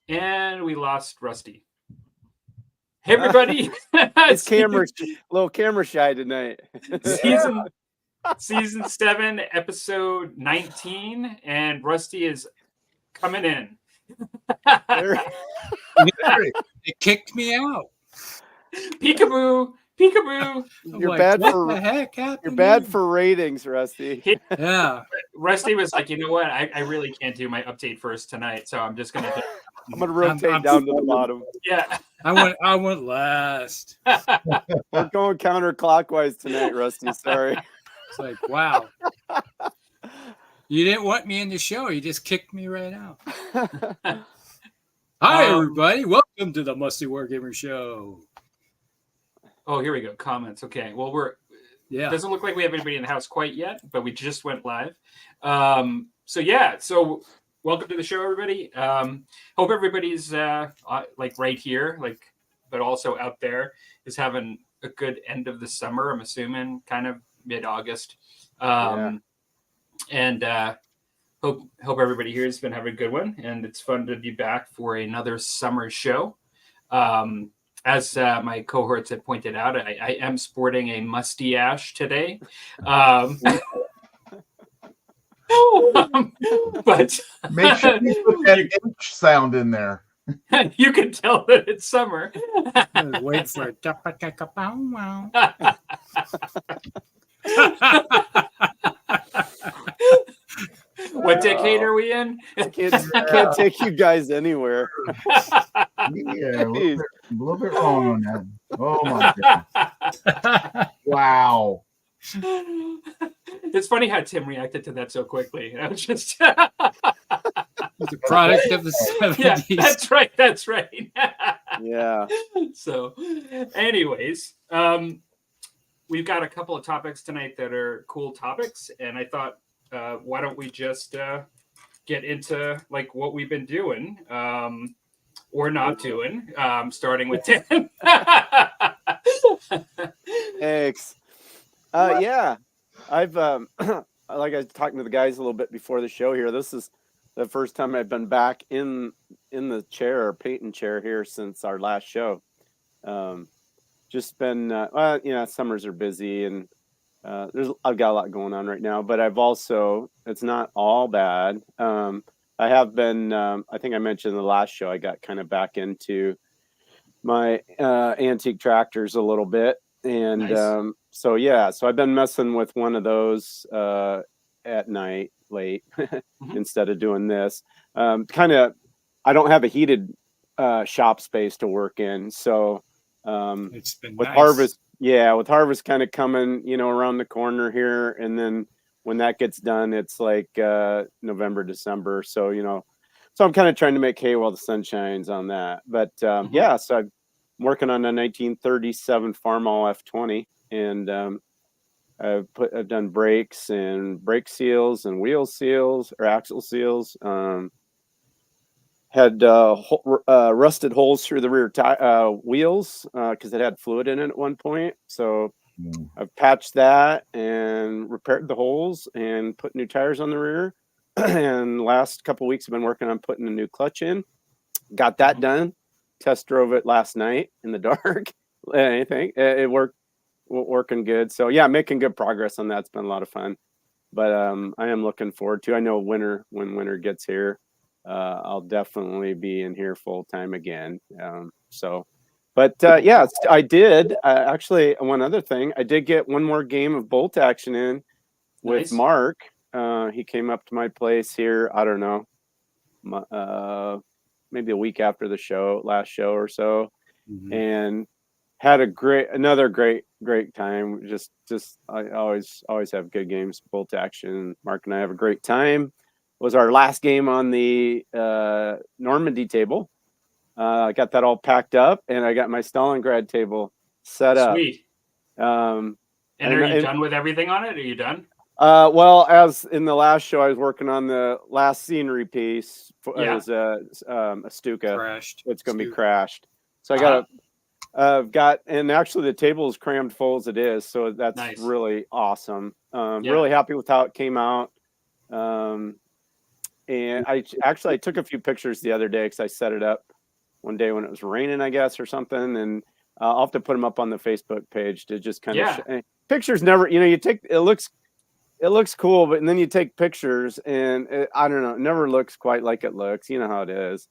And we lost Rusty. Hey, everybody. It's a little camera shy tonight. Season 7, episode 19, and Rusty is coming in. It kicked me out. Peekaboo. You're like, bad what for the heck happened? You're bad for ratings, Rusty. Yeah. Rusty was like, you know what? I really can't do my update first tonight, so I'm just gonna. I'm gonna rotate down to the bottom. Yeah. I went last. We're going counterclockwise tonight, Rusty. Sorry. It's like, wow. You didn't want me in the show. You just kicked me right out. Hi, everybody. Welcome to the Musty Wargamers Show. Oh, here we go. Comments. Okay. Well, doesn't look like we have anybody in the house quite yet, but we just went live. So welcome to the show, everybody. Hope everybody's like right here, but also out there is having a good end of the summer. I'm assuming kind of mid-August. And hope everybody here has been having a good one, and it's fun to be back for another summer show. As my cohorts had pointed out, I am sporting a mustache today. But make sure you put that H sound in there. You can tell that it's summer. Wait for it. What decade are we in? Can't take you guys anywhere. Yeah, a little bit wrong on that. Oh my god! Wow. It's funny how Tim reacted to that so quickly. I was just it's a product of the 70s. Yeah, that's right. Yeah. So, anyways, we've got a couple of topics tonight that are cool topics, and I thought, why don't we just get into like what we've been doing or not doing, starting with Tim. Thanks. Yeah, I've like I was talking to the guys a little bit before the show here. This is the first time I've been back in the chair, painting chair here since our last show. Just been summers are busy, and I've got a lot going on right now, but I've also, it's not all bad. I have been, I think I mentioned in the last show, I got kind of back into my antique tractors a little bit. And Nice. So I've been messing with one of those at night late instead of doing this. I don't have a heated shop space to work in. So It's been with nice. harvest. Yeah, with harvest kind of coming, around the corner here, and then when that gets done, it's like November, December. So so I'm kind of trying to make hay while the sun shines on that. But so I'm working on a 1937 Farmall F20, and I've done brakes and brake seals and wheel seals or axle seals. Had rusted holes through the rear wheels because it had fluid in it at one point. So I've patched that and repaired the holes and put new tires on the rear. And last couple of weeks I've been working on putting a new clutch in. Got that done. Test drove it last night in the dark. Anything it working good. So yeah, making good progress on that. It's been a lot of fun. But I am looking forward to. I know when winter gets here. I'll definitely be in here full time again. I did actually one other thing. I did get one more game of bolt action in with Nice. Mark. He came up to my place here. I don't know, maybe a week after the last show or so, and had another great time. Just I always have good games, bolt action. Mark and I have a great time. Was our last game on the Normandy table. I got that all packed up, and I got my Stalingrad table set up. Sweet. And are you done with everything on it? Are you done? Well, as in the last show, I was working on the last scenery piece. It was a Stuka. Crashed. It's going to be crashed. So I've got, and actually the table is crammed full as it is. So that's Nice. Really awesome. Really happy with how it came out. and I took a few pictures the other day because I set it up one day when it was raining, I guess, or something, and I'll have to put them up on the Facebook page to just kind of pictures. Never, you take it looks cool, but and then you take pictures, and I don't know, it never looks quite like it looks. You know how it is.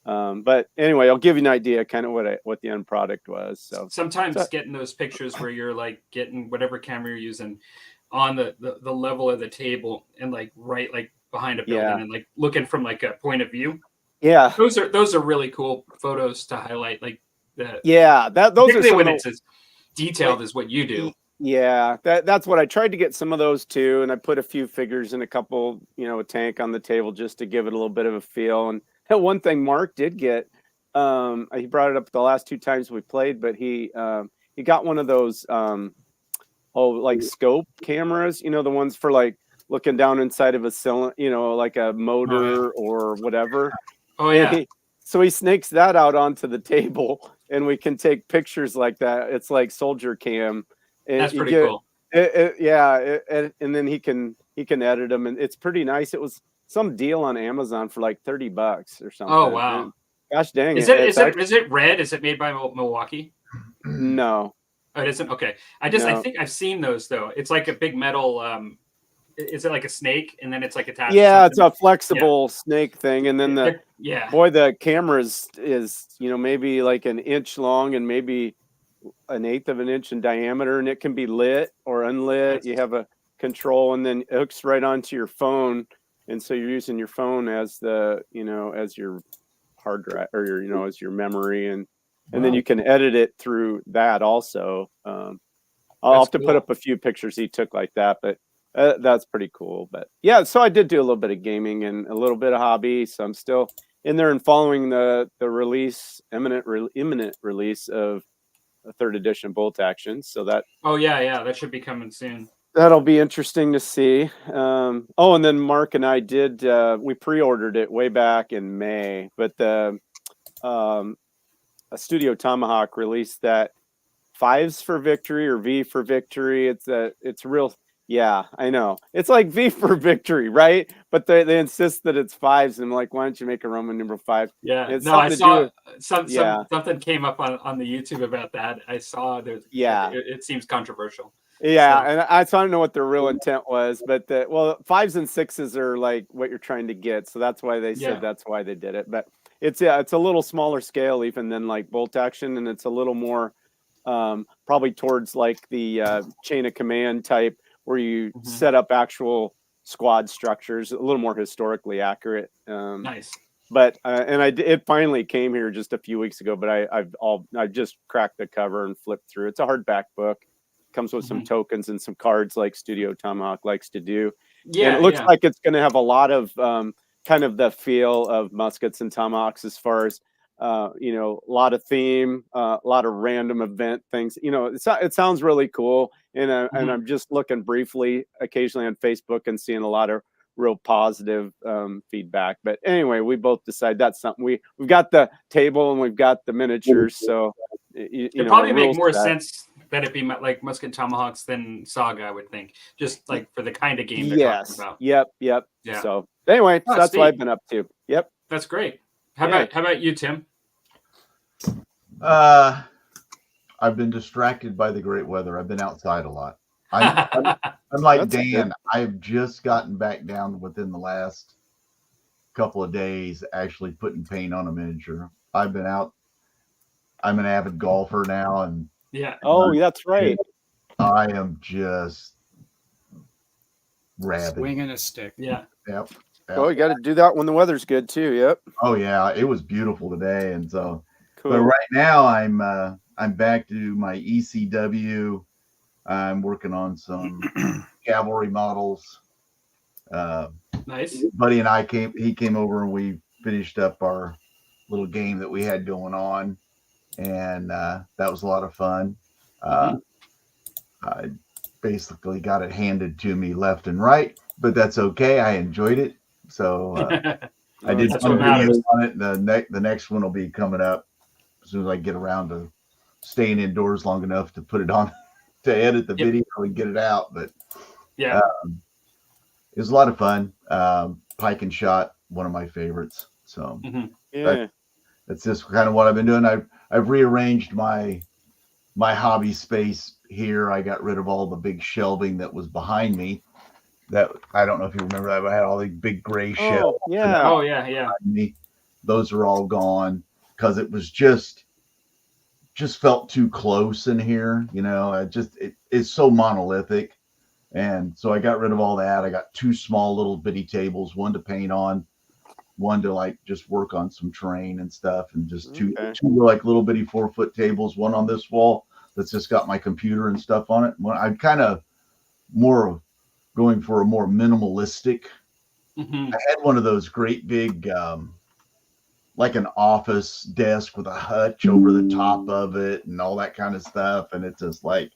But anyway, I'll give you an idea kind of what the end product was. So sometimes getting those pictures where you're like getting whatever camera you're using on the level of the table and like right like behind a building and like looking from like a point of view. Yeah, those are really cool photos to highlight. Like those are some when it's as detailed as what you do. Yeah, that's what I tried to get some of those too, and I put a few figures and a couple, a tank on the table just to give it a little bit of a feel. And one thing Mark did get, he brought it up the last 2 times we played, but he got one of those like scope cameras, the ones for like looking down inside of a cylinder, like a motor or whatever. Oh yeah. So he snakes that out onto the table, and we can take pictures like that. It's like soldier cam. And that's pretty cool. And then he can edit them, and it's pretty nice. It was some deal on Amazon for like $30 or something. Oh wow! And gosh dang is it red? Is it made by Milwaukee? No. Oh, it isn't. Okay, I think I've seen those though. It's like a big metal. Is it like a snake, and then it's like attached? Yeah, it's a flexible snake thing, and then the camera is maybe like an inch long and maybe 1/8 of an inch in diameter, and it can be lit or unlit. You have a control, and then it hooks right onto your phone, and so you're using your phone as the as your hard drive or your as your memory, and then you can edit it through that also. I'll have to put up a few pictures he took like that, but that's pretty cool. But yeah, so I did do a little bit of gaming and a little bit of hobby, so I'm still in there and following the imminent release of a 3rd edition bolt action. So that that should be coming soon. That'll be interesting to see. And then Mark and I did we pre-ordered it way back in May, but a Studio Tomahawk released that 5s for victory or V for victory. It's real. Yeah, I know. It's like V for victory, right? But they insist that it's 5s, and I'm like, why don't you make a Roman numeral 5? Yeah, I saw something came up on the YouTube about that. I saw there's it seems controversial. Yeah, and I don't know what their real intent was, but 5s and 6s are like what you're trying to get, so that's why they said that's why they did it. But it's a little smaller scale even than like bolt action, and it's a little more probably towards like the chain of command type, where you set up actual squad structures, a little more historically accurate. Nice. But it finally came here just a few weeks ago. But I've just cracked the cover and flipped through. It's a hardback book. Comes with some tokens and some cards like Studio Tomahawk likes to do. Yeah, and it looks like it's going to have a lot of kind of the feel of muskets and tomahawks as far as a lot of theme, a lot of random event things. It sounds really cool. And I'm just looking briefly occasionally on Facebook and seeing a lot of real positive feedback. But anyway, we both decide that's something we've got the table and we've got the miniatures. So it probably make more sense that it be like Musket and Tomahawks than Saga, I would think, just like for the kind of game they're talking about. Yep. Yeah. So anyway, so that's what I've been up to. Yep. That's great. How about you, Tim? I've been distracted by the great weather. I've been outside a lot. I'm like Dan. I've just gotten back down within the last couple of days, actually putting paint on a miniature. I've been out. I'm an avid golfer now, and that's right. I am just rabid. Swinging a stick. Yeah. Yep. Oh, you got to do that when the weather's good too. Yep. Oh yeah, it was beautiful today, and so. Cool. But right now I'm back to my ECW. I'm working on some cavalry models. Nice. Buddy and I came over and we finished up our little game that we had going on, and that was a lot of fun. I basically got it handed to me left and right, but that's okay. I enjoyed it. So I did some videos on it. The next one will be coming up as soon as I get around to staying indoors long enough to put it on to edit the video and get it out. But it was a lot of fun. Pike and shot one of my favorites. So Yeah. that's just kind of what I've been doing. I've rearranged my hobby space here. I got rid of all the big shelving that was behind me. That I don't know if you remember that, but I had all these big gray shelves. Yeah. Oh yeah, yeah. behind me. Those are all gone because it was just felt too close in here. You know, it's so monolithic. And so I got rid of all that. I got 2 small little bitty tables, one to paint on, one to like just work on some terrain and stuff, and just two like little bitty 4-foot tables, one on this wall that's just got my computer and stuff on it. I'm kind of more going for a more minimalistic. I had one of those great big like an office desk with a hutch over the top of it and all that kind of stuff. And it's just like,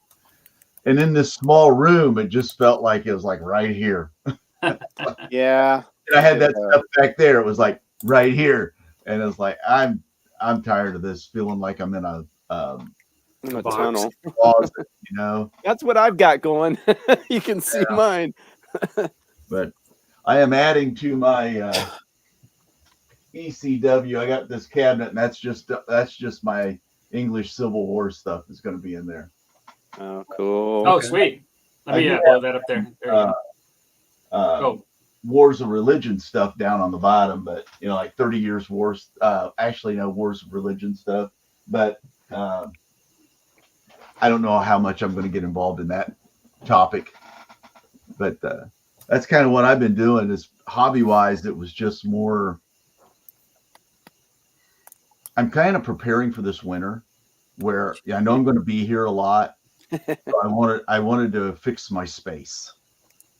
and in this small room, it just felt like it was like right here. Yeah. And I had that stuff back there. It was like right here. And it was like, I'm tired of this, feeling like I'm in a tunnel. closet, you know. That's what I've got going. You can see mine. But I am adding to my ECW. I got this cabinet, and that's just my English Civil War stuff is going to be in there. Oh, cool. Oh, sweet. Let me blow that up there. There you go. Wars of Religion stuff down on the bottom, but you know, like 30 years wars. Actually, no, Wars of Religion stuff. But I don't know how much I'm going to get involved in that topic. But that's kind of what I've been doing. Is hobby wise, it was just more. I'm kind of preparing for this winter, where I know I'm going to be here a lot. So I wanted to fix my space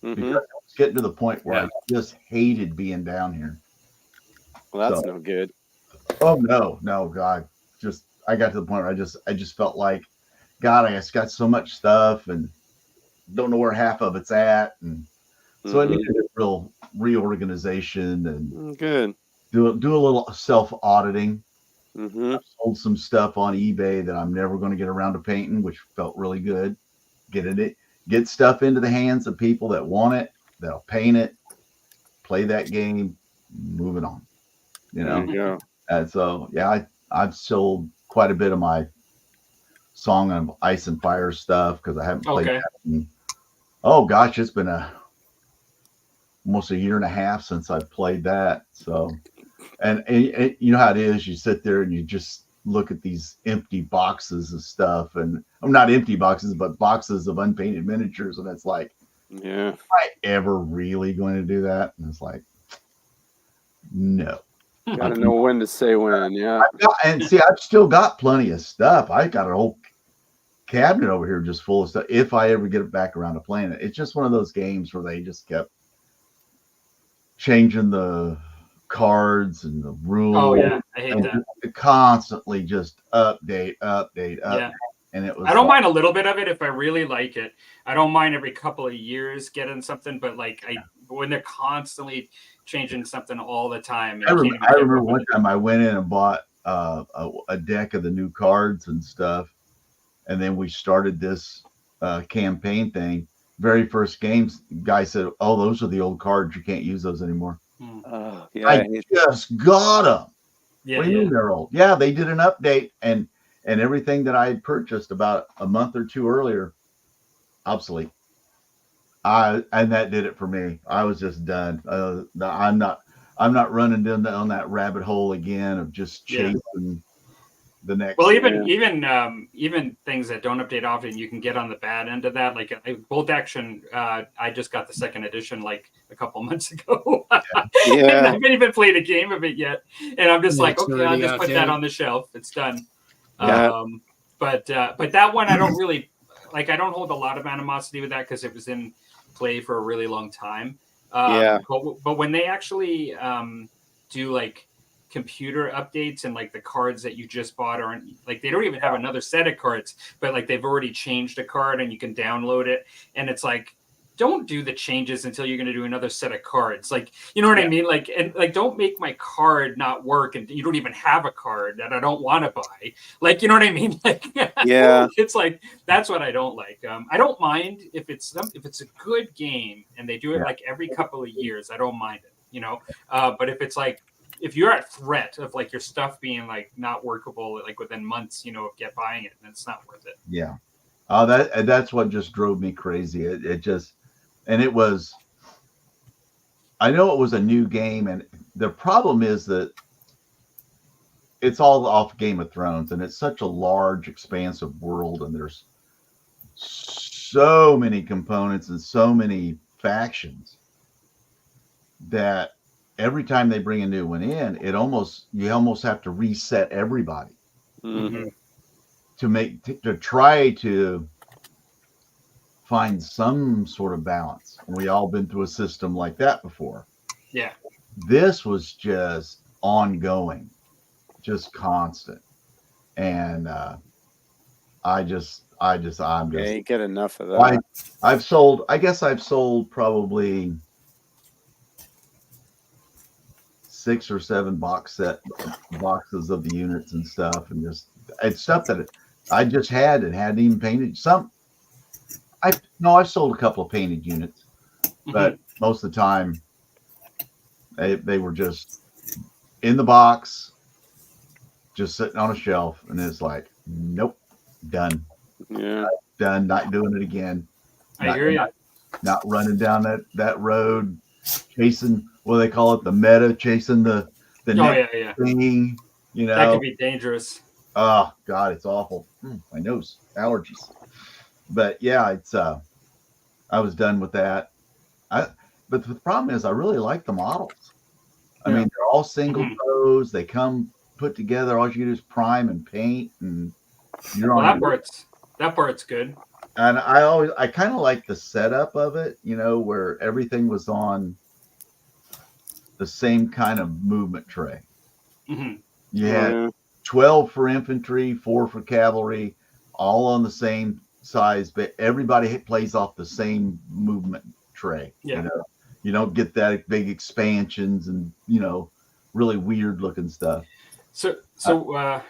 because I was getting to the point where I just hated being down here. Well, that's no good. Oh no, God! I got to the point where I just felt like, God, I just got so much stuff and don't know where half of it's at, and so I needed a real reorganization and good. Do a little self auditing. Mm-hmm. Sold some stuff on eBay that I'm never going to get around to painting, which felt really good. Get stuff into the hands of people that want it, that'll paint it, play that game, moving on. You know. Yeah. And so I've sold quite a bit of my Song of Ice and Fire stuff because I haven't played that in, oh gosh, it's been almost a year and a half since I've played that. So and you know how it is, you sit there and you just look at these empty boxes of stuff, and I'm not empty boxes, but boxes of unpainted miniatures, and it's like, am I ever really going to do that? And it's like, no. Gotta know when to say when. Yeah. And see, I've still got plenty of stuff. I got a whole cabinet over here just full of stuff. If I ever get it back around to playing it, it's just one of those games where they just kept changing the cards and the rules. Oh yeah, I hate that. Constantly just update. Yeah. And it was. I don't mind a little bit of it if I really like it. I don't mind every couple of years getting something, but like when they're constantly changing something all the time. I remember one time I went in and bought a deck of the new cards and stuff, and then we started this campaign thing. Very first games, guy said, "Oh, those are the old cards. You can't use those anymore." I just got them. Yeah, what do you mean they're old? Yeah, they did an update, and everything that I had purchased about a month or two earlier, obsolete. And that did it for me. I was just done. I'm not running down that rabbit hole again of just chasing the next. Well, even things that don't update often, you can get on the bad end of that. Like Bolt Action, I just got the second edition like a couple months ago. And I haven't even played a game of it yet, and I'm just like, okay, I'll just put that on the shelf. It's done. But that one, I don't really like. I don't hold a lot of animosity with that because it was in play for a really long time. But when they actually do like computer updates and like the cards that you just bought aren't like, they don't even have another set of cards, but like they've already changed a card and you can download it, and it's like, don't do the changes until you're going to do another set of cards. Like, you know what I mean? Like, and like, don't make my card not work and you don't even have a card that I don't want to buy. Like, you know what I mean? Like, it's like, that's what I don't like. I don't mind if it's a good game and they do it like every couple of years. I don't mind it. But if it's like, if you're at threat of like your stuff being like not workable, like within months, of buying it, then it's not worth it. Yeah. Oh, that's what just drove me crazy. It just, and it was, I know it was a new game, and the problem is that it's all off Game of Thrones, and it's such a large, expansive world, and there's so many components and so many factions that every time they bring a new one in, you almost have to reset everybody Mhm. to try to find some sort of balance. And we all been through a system like that before. Yeah. This was just ongoing, just constant. And I'm just Yeah, you get enough of that. I guess I've sold probably 6 or 7 boxes of the units and stuff, and it's stuff that I just had and hadn't even painted. I've sold a couple of painted units, but most of the time they were just in the box, just sitting on a shelf, and it's like, nope, done. Yeah. Done, not doing it again. I hear you. Not running down that road, chasing what they call it, the meta, chasing the next thing. That can be dangerous. Oh God, it's awful. My nose, allergies. But yeah, it's I was done with that. But the problem is, I really like the models. I mean, they're all single pose. They come put together. All you do is prime and paint, and you're on. That part's good. And I kind of like the setup of it, where everything was on the same kind of movement tray. Mm-hmm. You had 12 for infantry, 4 for cavalry, all on the same size, but everybody plays off the same movement tray. Yeah. You don't get that big expansions and really weird looking stuff. So go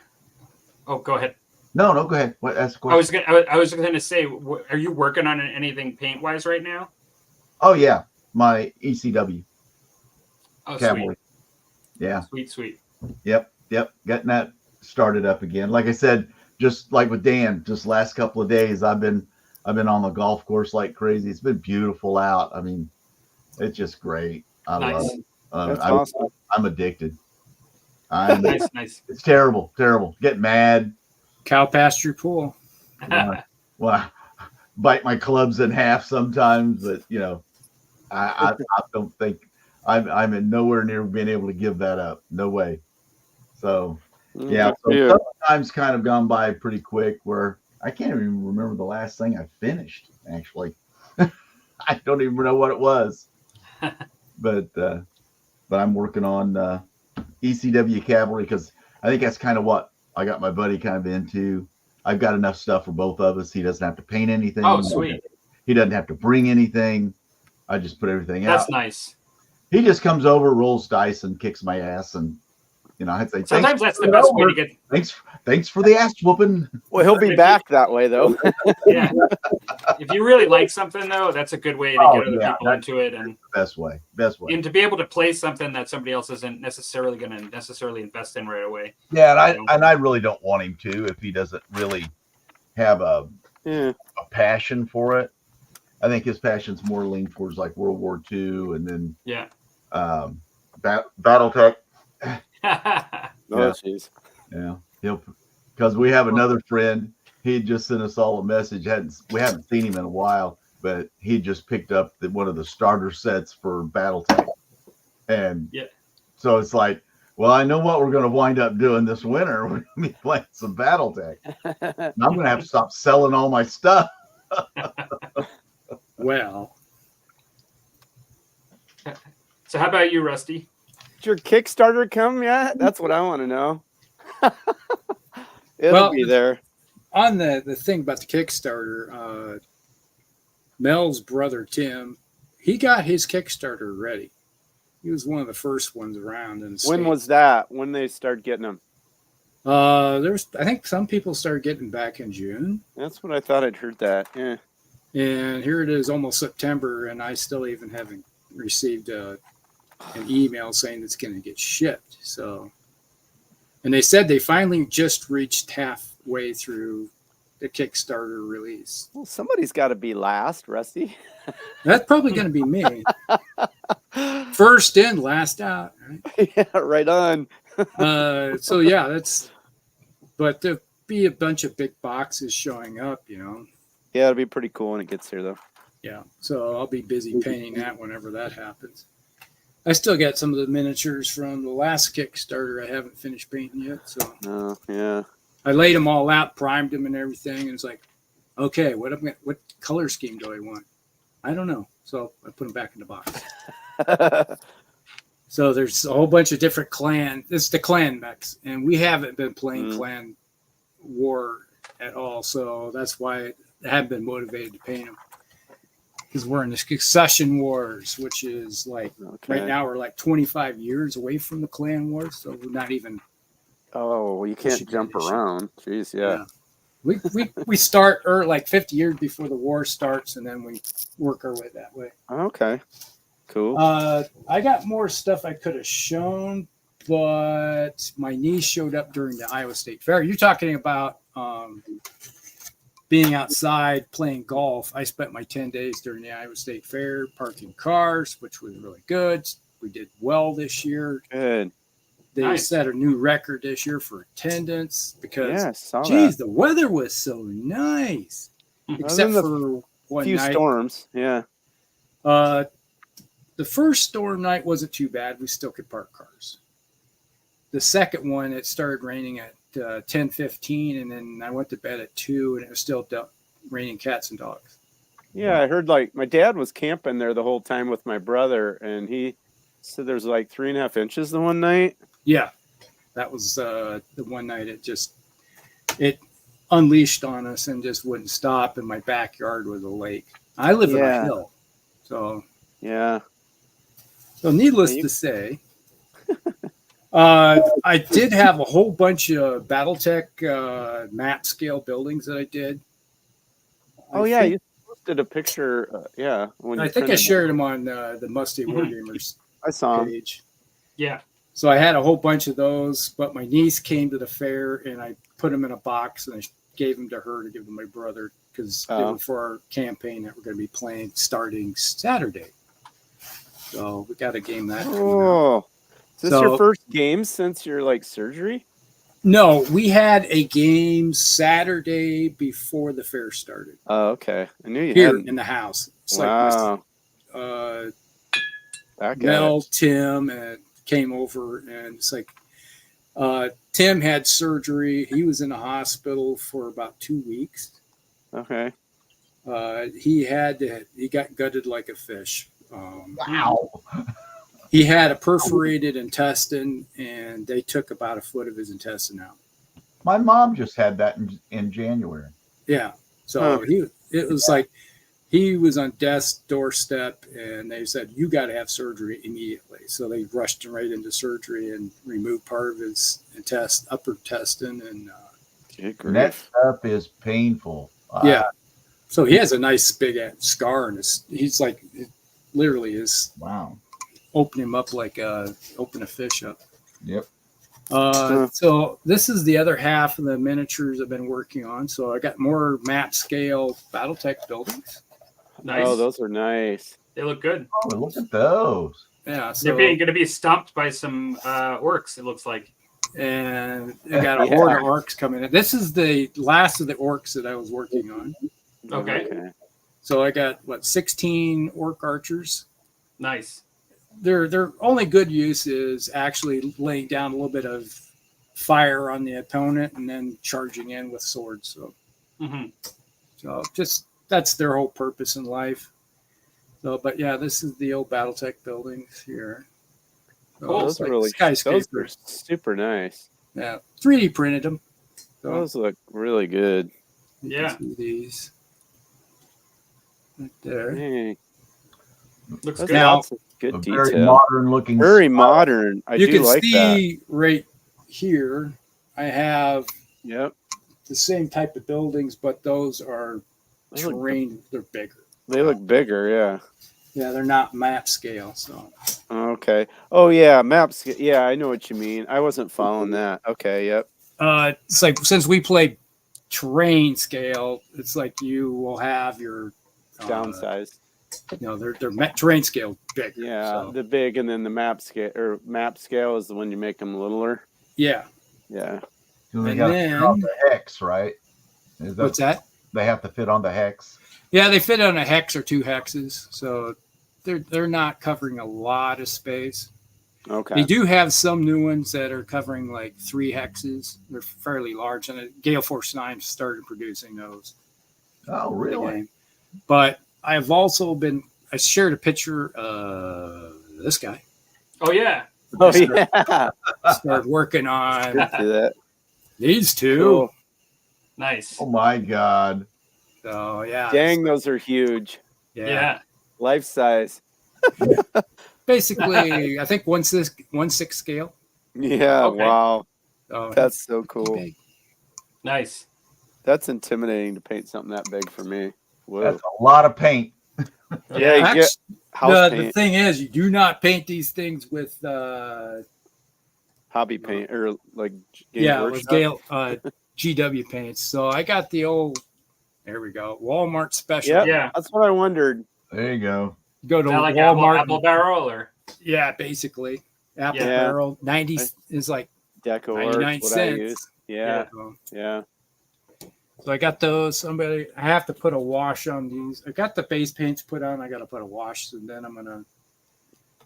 ahead. No, go ahead. Ask a question. I was gonna say, are you working on anything paint wise right now? Oh yeah, my ECW. Oh, cavalry. Sweet. Yeah. Sweet. Yep. Getting that started up again. Like I said, just like with Dan, just last couple of days, I've been on the golf course like crazy. It's been beautiful out. I mean, it's just great. I love it. That's awesome. I'm addicted. Nice. It's terrible. Get mad. Cow pasture pool. Well, bite my clubs in half sometimes, but I don't think I'm in nowhere near being able to give that up. No way. So yeah, so time's kind of gone by pretty quick where I can't even remember the last thing I finished, actually. I don't even know what it was. But I'm working on ECW Cavalry because I think that's kind of what I got my buddy kind of into. I've got enough stuff for both of us. He doesn't have to paint anything. Oh, sweet. He doesn't have to bring anything. I just put everything out. That's nice. He just comes over, rolls dice, and kicks my ass. And I'd say sometimes that's the best way to get. Thanks for the ass whooping. Well, he'll be back that way though. Yeah. If you really like something though, that's a good way to get other people into it, and best way. And to be able to play something that somebody else isn't necessarily going to invest in right away. Yeah, and I really don't want him to if he doesn't really have a passion for it. I think his passion's more leaned towards like World War II, and then BattleTech. Jeez. Yeah, because we have another friend. He just sent us all a message. We haven't seen him in a while, but he just picked up one of the starter sets for BattleTech, and so it's like, well, I know what we're going to wind up doing this winter. We're going to be playing some BattleTech. And I'm going to have to stop selling all my stuff. Well, so how about you, Rusty? Did your Kickstarter come yet? That's what I want to know. It'll be there. On the thing about the Kickstarter, Mel's brother Tim, he got his Kickstarter ready. He was one of the first ones around. When was that? When they started getting them? I think some people started getting back in June. That's what I thought. I'd heard that. Yeah. And here it is, almost September, and I still even haven't received a an email saying it's going to get shipped. So, and they said they finally just reached halfway through the Kickstarter release. Well, somebody's got to be last, Rusty. That's probably going to be me. First in, last out. Right? Yeah, right on. So yeah, but there'll be a bunch of big boxes showing up, you know. Yeah, it'll be pretty cool when it gets here, though. Yeah, so I'll be busy painting that whenever that happens. I still got some of the miniatures from the last Kickstarter I haven't finished painting yet. So Oh, yeah. I laid them all out, primed them and everything, and it's like, okay, what color scheme do I want? I don't know. So I put them back in the box. So there's a whole bunch of different clan. It's the clan mechs, and we haven't been playing Clan War at all. So that's why I haven't been motivated to paint them. Because we're in the Succession Wars, which is like right now we're like 25 years away from the Clan Wars, so we're not even. Oh, well, you can't jump around. Jeez, yeah. We start like 50 years before the war starts, and then we work our way that way. Okay, cool. I got more stuff I could have shown, but my niece showed up during the Iowa State Fair. You're talking about being outside playing golf. I spent my 10 days during the Iowa State Fair parking cars, which was really good. We did well this year. Good. They set a new record this year for attendance because, that. The weather was so nice, except for one few night. Storms. Yeah. The first storm night wasn't too bad. We still could park cars. The second one, it started raining at 10:15, and then I went to bed at 2, and it was still raining cats and dogs. Yeah, I heard like my dad was camping there the whole time with my brother, and he said there's like 3.5 inches the one night. Yeah, that was the one night it unleashed on us and just wouldn't stop. And my backyard was a lake. I live on a hill, so yeah. So needless to say, I did have a whole bunch of BattleTech map scale buildings that I did. You posted a picture. When I think I shared them on the Musty Wargamers I saw page. Yeah. So I had a whole bunch of those, but my niece came to the fair and I put them in a box and I gave them to her to give to my brother because they were for our campaign that we're going to be playing starting Saturday. So we got a game that. Oh, is this your first game since your like surgery? No, we had a game Saturday before the fair started. Oh, okay. I knew you here had in the house. It's wow. Like Mel, Tim, and came over, and it's like Tim had surgery. He was in the hospital for about 2 weeks. Okay. He got gutted like a fish. Wow. He had a perforated intestine, and they took about 1 foot of his intestine out. My mom just had that in January. Yeah. So it was like he was on death's doorstep, and they said, you got to have surgery immediately. So they rushed him right into surgery and removed part of his upper intestine. And that stuff is painful. Yeah. So he has a nice big scar, and he's like, it literally is. Wow. Open him up like open a fish up. Yep. So this is the other half of the miniatures I've been working on. So I got more map scale BattleTech buildings. Nice. Oh, those are nice. They look good. Oh, look at those. Yeah. So they're going to be stomped by some orcs, it looks like. And I got a horde of orcs coming in. This is the last of the orcs that I was working on. Okay. So I got 16 orc archers. Nice. Their only good use is actually laying down a little bit of fire on the opponent and then charging in with swords. So, so just that's their whole purpose in life. So, but yeah, this is the old BattleTech buildings here. So those are really skyscrapers. Those are super nice. Yeah, 3D printed them. So those look really good. Yeah, these right there. Hey. Looks good. Now, good detail. Very modern looking. Very modern. You can see right here. I have the same type of buildings, but those are terrain. They're bigger. They look bigger, yeah. Yeah, they're not map scale. So Okay. Oh yeah, maps. Yeah, I know what you mean. I wasn't following that. Okay. Yep. it's like since we play terrain scale, it's like you will have your Downsize. They're terrain scale big. Yeah, So, the big, and then the map scale is the one you make them littler. yeah. Yeah. So they And got to then- fit on the hex, right? What's that? They have to fit on the hex. Yeah, they fit on a hex or 2 hexes, so they're not covering a lot of space. Okay. They do have some new ones that are covering like 3 hexes. They're fairly large, and Gale Force 9 started producing those. Oh, for the really? game. But I've also I shared a picture of this guy. Oh yeah. Oh yeah. Started working on Did see that. these two. Cool. Nice. Oh my God. So yeah. Dang, those are huge. Yeah. Life size. Basically, I think 1/6 scale. Yeah. Okay. Wow. So That's so pretty cool. big. Nice. That's intimidating to paint something that big for me. Whoa. That's a lot of paint. Yeah, you get Actually, house the paint, thing is, you do not paint these things with hobby paint, or like Game yeah, with Workshop. Gale GW paints. So I got the old, there we go, Walmart special. Yep. Yeah. That's what I wondered. There you go. Go to Is that like Walmart. apple barrel or Yeah, basically. Apple Yeah. barrel 90 is like Deco 99 Arts, what I use. cents. Yeah, So, yeah. so I got those. I have to put a wash on these. I got the base paints put on. I got to put a wash, and then I'm gonna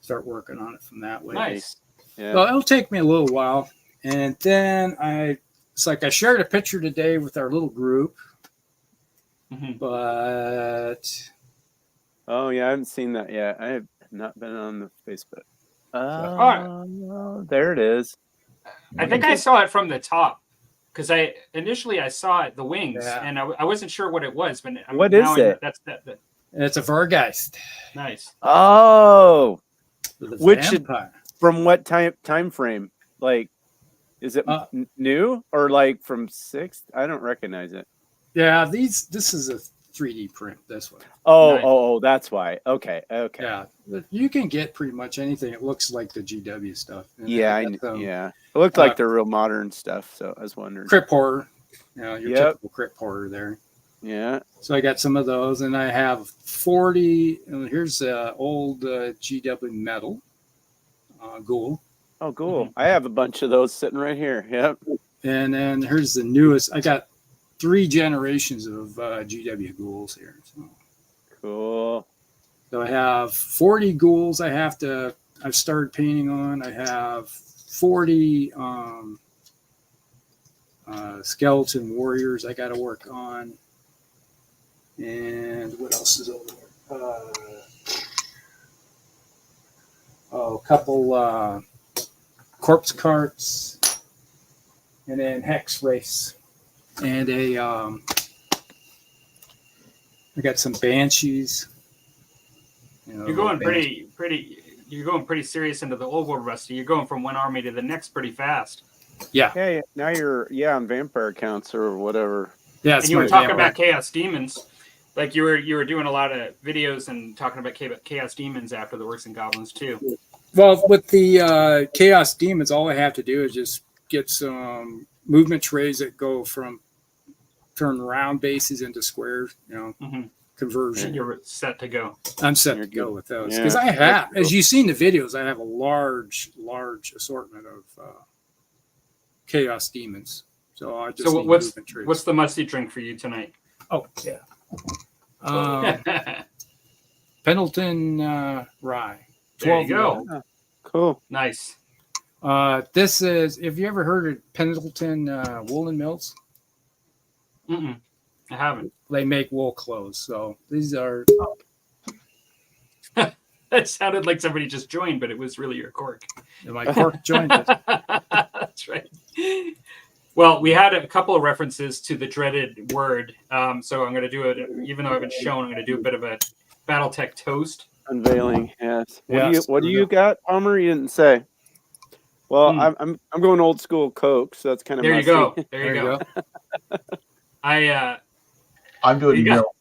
start working on it from that way. nice. Yeah. So it'll take me a little while, and then it's like I shared a picture today with our little group, Mhm. but Oh yeah, I haven't seen that yet. I have not been on the Facebook. Alright. There it is. I think I saw it from the top because initially I saw it, the wings, Yeah. and I wasn't sure what it was, but What is it? That's it's a Vargeist. nice. Oh, The Which should- vampire. from what time frame? Like, is it new or like from 6th? I don't recognize it. Yeah, this is a 3D print. This one. Oh, Nice. oh, that's why. Okay. Yeah, you can get pretty much anything. It looks like the GW stuff. And Yeah, I got some yeah. It looked like the real modern stuff, so I was wondering. Crypt horror. Your Yep. typical crypt horror there. Yeah. So I got some of those, and I have 40. And here's old GW metal ghoul, Oh, cool. I have a bunch of those sitting right here. Yep. and then here's the newest. I got 3 generations of GW ghouls here. Cool. So I have 40 ghouls. I've started painting on. I have 40 skeleton warriors I got to work on. And what else is over there? A couple corpse carts, and then hex race, and I got some banshees. You're going pretty. You're going pretty serious into the old world, Rusty. You're going from one army to the next pretty fast. Yeah, Hey, now you're on vampire accounts or whatever. yeah. And you were talking about chaos demons. Like you were doing a lot of videos and talking about chaos demons after the Works and Goblins too. Well, with the chaos demons, all I have to do is just get some movement trays that go from turn round bases into squares. Conversion. You're set to go. I'm set You're to go good. with those Yeah. because I have, as you've seen the videos, I have a large assortment of chaos demons. So I just So need what's movement trays. the musty drink for you tonight? Oh yeah, Pendleton rye. There you 12 go. mil. Cool. Nice. This is. Have you ever heard of Pendleton woolen mills? I haven't. They make wool clothes. So these are. That sounded like somebody just joined, but it was really your cork. My cork joined us. That's right. Well, we had a couple of references to the dreaded word. So I'm going to do it, even though I haven't shown, I'm going to do a bit of a BattleTech toast. Unveiling. Yes. Yes. What do you got, Palmer? You didn't say. Well, I'm going old school Coke, so that's kind of There musty. you go. There you go. I'm doing You got- milk.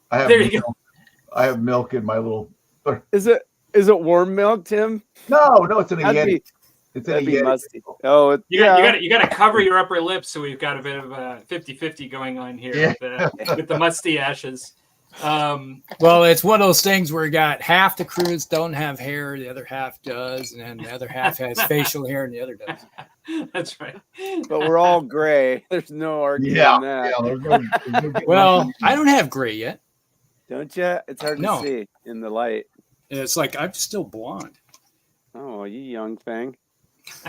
I have There you milk. I have milk in my little Is it warm milk, Tim? No, it's in a That'd Yeti. be, It's in a that'd be Yeti. musty. Oh, You got to cover your upper lip, so we've got a bit of a 50-50 going on here with the musty ashes. Well, it's one of those things where you got half the crews don't have hair, the other half does, and then the other half has facial hair, and the other does. That's right. But we're all gray. There's no arguing that. There's no getting Well, around I don't have gray yet. Don't you? It's hard No. to see in the light. It's like I'm still blonde. Oh, you young thing.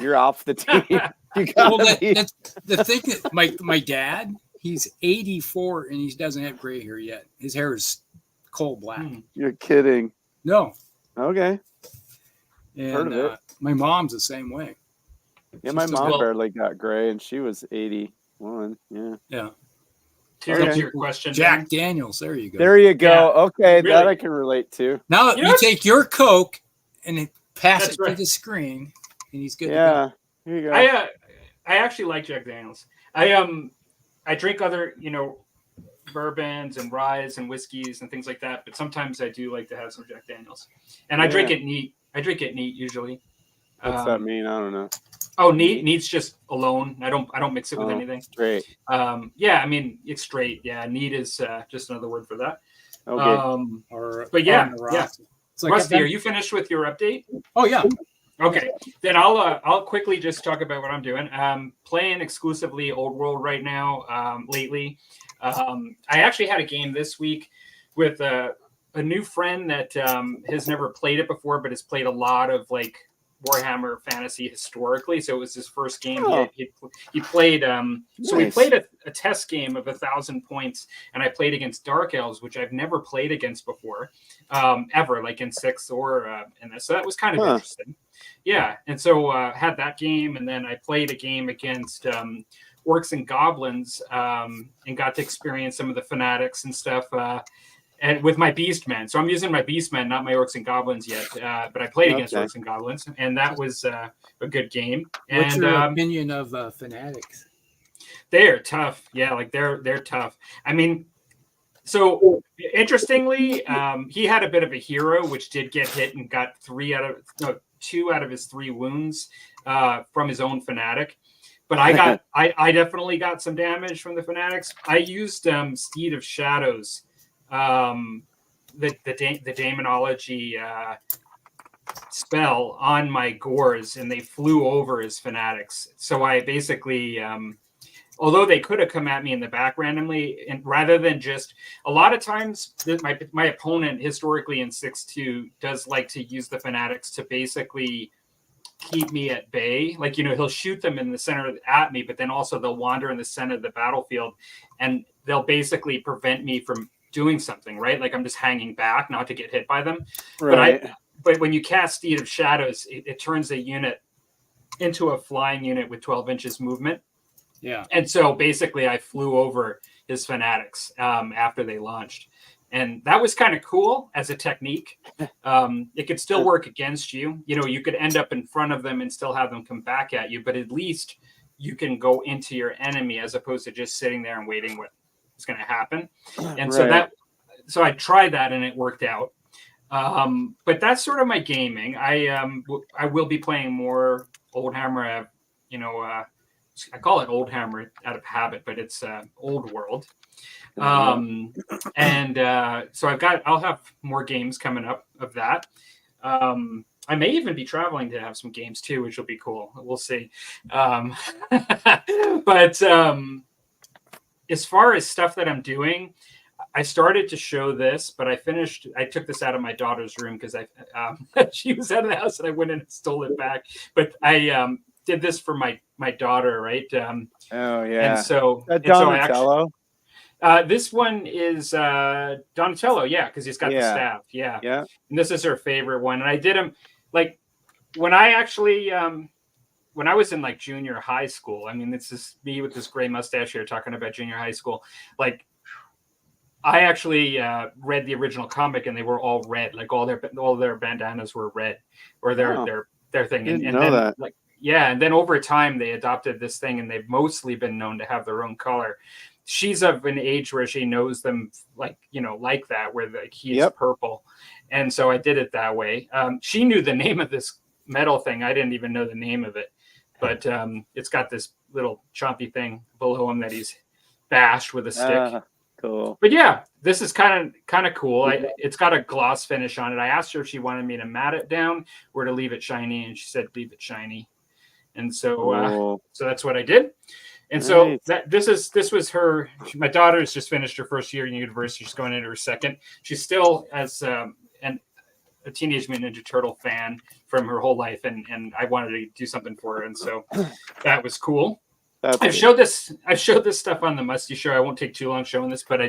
You're off the team. You gotta Well, be. that's the thing that my dad, he's 84 and he doesn't have gray hair yet. His hair is coal black. You're kidding. No. Okay. And Heard of it. my mom's the same way. Yeah, my She's still- mom barely got gray, and she was 81. Yeah. Yeah. To Okay. answer your question, Jack Daniels. There you go. There you go. Yeah. Okay, that Really? I can relate to. Now You know- you take your Coke and then pass That's it right. to the screen, and he's good. Yeah. Here you go. I actually like Jack Daniels. I drink other bourbons and ryes and whiskeys and things like that, but sometimes I do like to have some Jack Daniels, and I drink Yeah. it neat. I drink it neat usually. What's that mean? I don't know. Oh, neat. Neat's just alone. I don't mix it with Oh. anything. Great. Yeah, I mean it's straight. Yeah, neat is just another word for that. Okay. Or But yeah, on the rocks. yeah. It's like Rusty, are you finished with your update? Oh yeah. Okay, then I'll quickly just talk about what I'm doing. Playing exclusively Old World right now. Lately, I actually had a game this week with a new friend that has never played it before, but has played a lot of like Warhammer Fantasy historically. So it was his first game. Oh. He played. So we Nice. played a test game of 1,000 points, and I played against Dark Elves, which I've never played against before, ever, like in 6 or in this. So that was kind of Huh. interesting. Yeah, and so had that game, and then I played a game against Orcs and Goblins, and got to experience some of the fanatics and stuff. And with my Beastmen, so I'm using my Beastmen, not my Orcs and Goblins yet. But I played against Okay. Orcs and Goblins, and that was a good game. What's And your opinion of fanatics? they're tough. Yeah, like they're tough. I mean, so interestingly, he had a bit of a hero, which did get hit and got 2 out of his 3 wounds from his own fanatic. But I definitely got some damage from the fanatics. I used Steed of Shadows, the Daemonology spell on my Gores, and they flew over his fanatics. So I basically, although they could have come at me in the back randomly, and rather than just a lot of times, my opponent historically in 6-2 does like to use the fanatics to basically keep me at bay. Like, he'll shoot them in the center at me, but then also they'll wander in the center of the battlefield, and they'll basically prevent me from doing something, right? Like I'm just hanging back, not to get hit by them. Right. But when you cast Steed of Shadows, it turns a unit into a flying unit with 12 inches movement. Yeah. And so basically I flew over his fanatics after they launched. And that was kind of cool as a technique. It could still work against you. You could end up in front of them and still have them come back at you, but at least you can go into your enemy as opposed to just sitting there and waiting what's going to happen. And so I tried that and it worked out. But that's sort of my gaming. I will be playing more Old Hammer. I call it Old Hammer out of habit, but it's Old World. And so I'll have more games coming up of that. I may even be traveling to have some games too, which will be cool. We'll see. But as far as stuff that I'm doing, I started to show this, but I took this out of my daughter's room because she was out of the house and I went in and stole it back. But I did this for my daughter, right? Oh yeah. And so Donatello. This one is Donatello, yeah, because he's got the staff, yeah. And this is her favorite one. And I did him like when I actually when I was in like junior high school. I mean, this is me with this gray mustache here talking about junior high school. Like, I actually read the original comic, and they were all red. Like all their bandanas were red, or their thing. And then that. like and then over time they adopted this thing, and they've mostly been known to have their own color. She's of an age where she knows them like that, where like he's purple, And so I did it that way. She knew the name of this metal thing. I didn't even know the name of it, but it's got this little chompy thing below him that he's bashed with a stick. Cool. But yeah, this is kind of cool. It's got a gloss finish on it. I asked her if she wanted me to matte it down or to leave it shiny, and she said leave it shiny. And so so that's what I did. And so this was her. My daughter has just finished her first year in university. She's going into her second. She's still as a Teenage Mutant Ninja Turtle fan from her whole life, and I wanted to do something for her, and so that was cool. I've showed this stuff on the Musty Show. I won't take too long showing this, but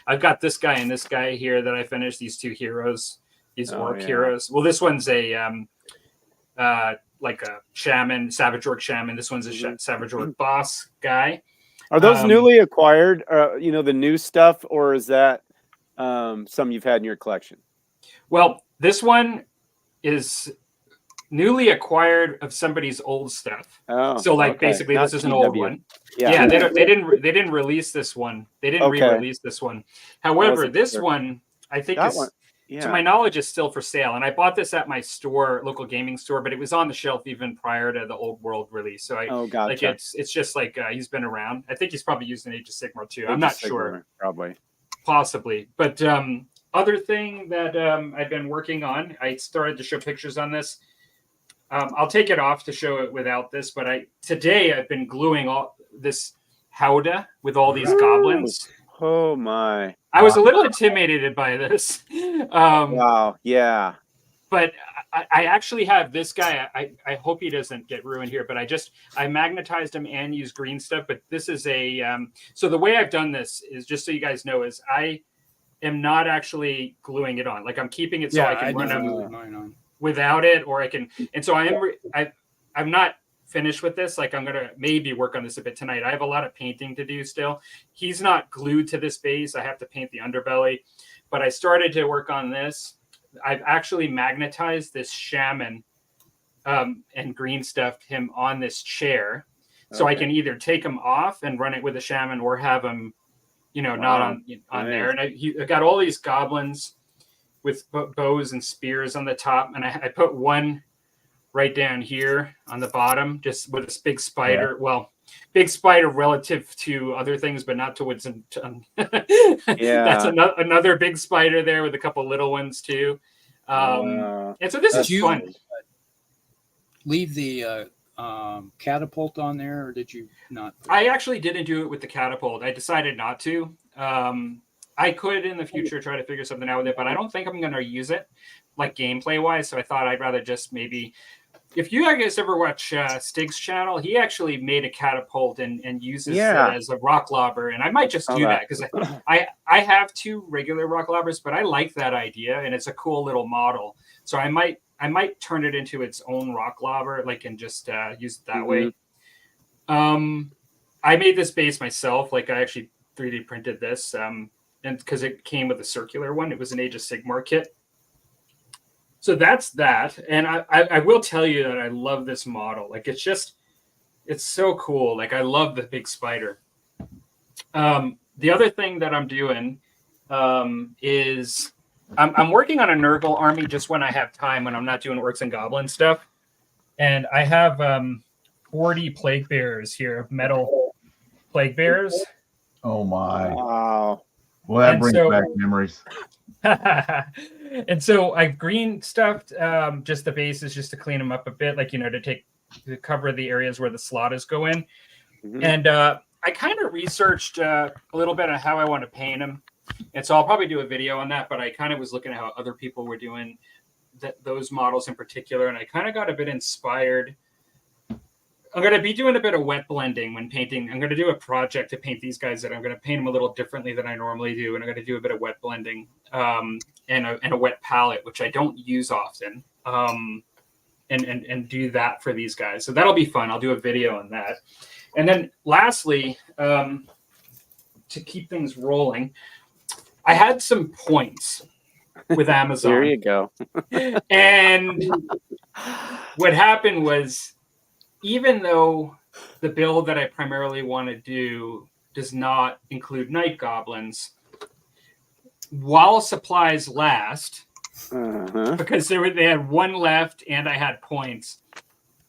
I've got this guy and this guy here that I finished. These two heroes, these orc heroes. Well, this one's a like a shaman, Savage Orc shaman. This one's a Savage Orc boss guy. Are those newly acquired? The new stuff, or is that some you've had in your collection? Well, this one is newly acquired of somebody's old stuff. Oh, so basically this is an old one. Yeah, they didn't release this one. They didn't re-release this one. However, this one I think to my knowledge is still for sale. And I bought this at my store, local gaming store, but it was on the shelf even prior to the Old World release. So it's just like he's been around. I think he's probably used an Age of Sigmar too. I'm not sure. Probably. Possibly. But other thing that I've been working on, I started to show pictures on this. I'll take it off to show it without this, but today I've been gluing all this howdah with all these goblins. Oh my! I was a little intimidated by this. Wow! Yeah. But I actually have this guy. I hope he doesn't get ruined here. But I magnetized him and used green stuff. But this is so the way I've done this is, just so you guys know, is I am not actually gluing it on. Like, I'm keeping it so I can run them without it, or I can. And so I'm not finished with this. Like, I'm gonna maybe work on this a bit tonight. I have a lot of painting to do still. He's not glued to this base. I have to paint the underbelly, but I started to work on this. I've actually magnetized this shaman and green stuffed him on this chair, so I can either take him off and run it with a shaman, or have him, not on there. And I got all these goblins with bows and spears on the top, and I put one right down here on the bottom, just with this big spider. Yeah. Well, big spider relative to other things, but not to what's in. That's another big spider there with a couple little ones too. And so this is fun. Leave the catapult on there, or did you not? I actually didn't do it with the catapult. I decided not to. I could in the future try to figure something out with it, but I don't think I'm going to use it like gameplay wise. So I thought I'd rather just maybe, if you guys ever watch Stig's channel, he actually made a catapult and uses it as a rock lobber. And I might just do that because I have two regular rock lobbers, but I like that idea and it's a cool little model. So I might turn it into its own rock lobber, like, and just use it that way. I made this base myself. Like, I actually 3D printed this. And because it came with a circular one, it was an Age of Sigmar kit. So that's that. And I will tell you that I love this model. Like, it's so cool. Like, I love the big spider. The other thing that I'm doing is I'm working on a Nurgle army just when I have time, when I'm not doing orcs and goblin stuff. And I have 40 plague bearers here, metal plague bearers. Oh my. Wow. Well, that brings back memories. And so I've green stuffed just the bases just to clean them up a bit, like, to cover the areas where the slotters go in. And I kind of researched a little bit on how I want to paint them. And so I'll probably do a video on that, but I kind of was looking at how other people were doing those models in particular. And I kind of got a bit inspired. I'm going to be doing a bit of wet blending when painting. I'm going to do a project to paint these guys that I'm going to paint them a little differently than I normally do. And I'm going to do a bit of wet blending and a wet palette, which I don't use often, and do that for these guys. So that'll be fun. I'll do a video on that. And then lastly, to keep things rolling, I had some points with Amazon. There you go. And what happened was, even though the build that I primarily want to do does not include night goblins, while supplies last, because they had one left and I had points.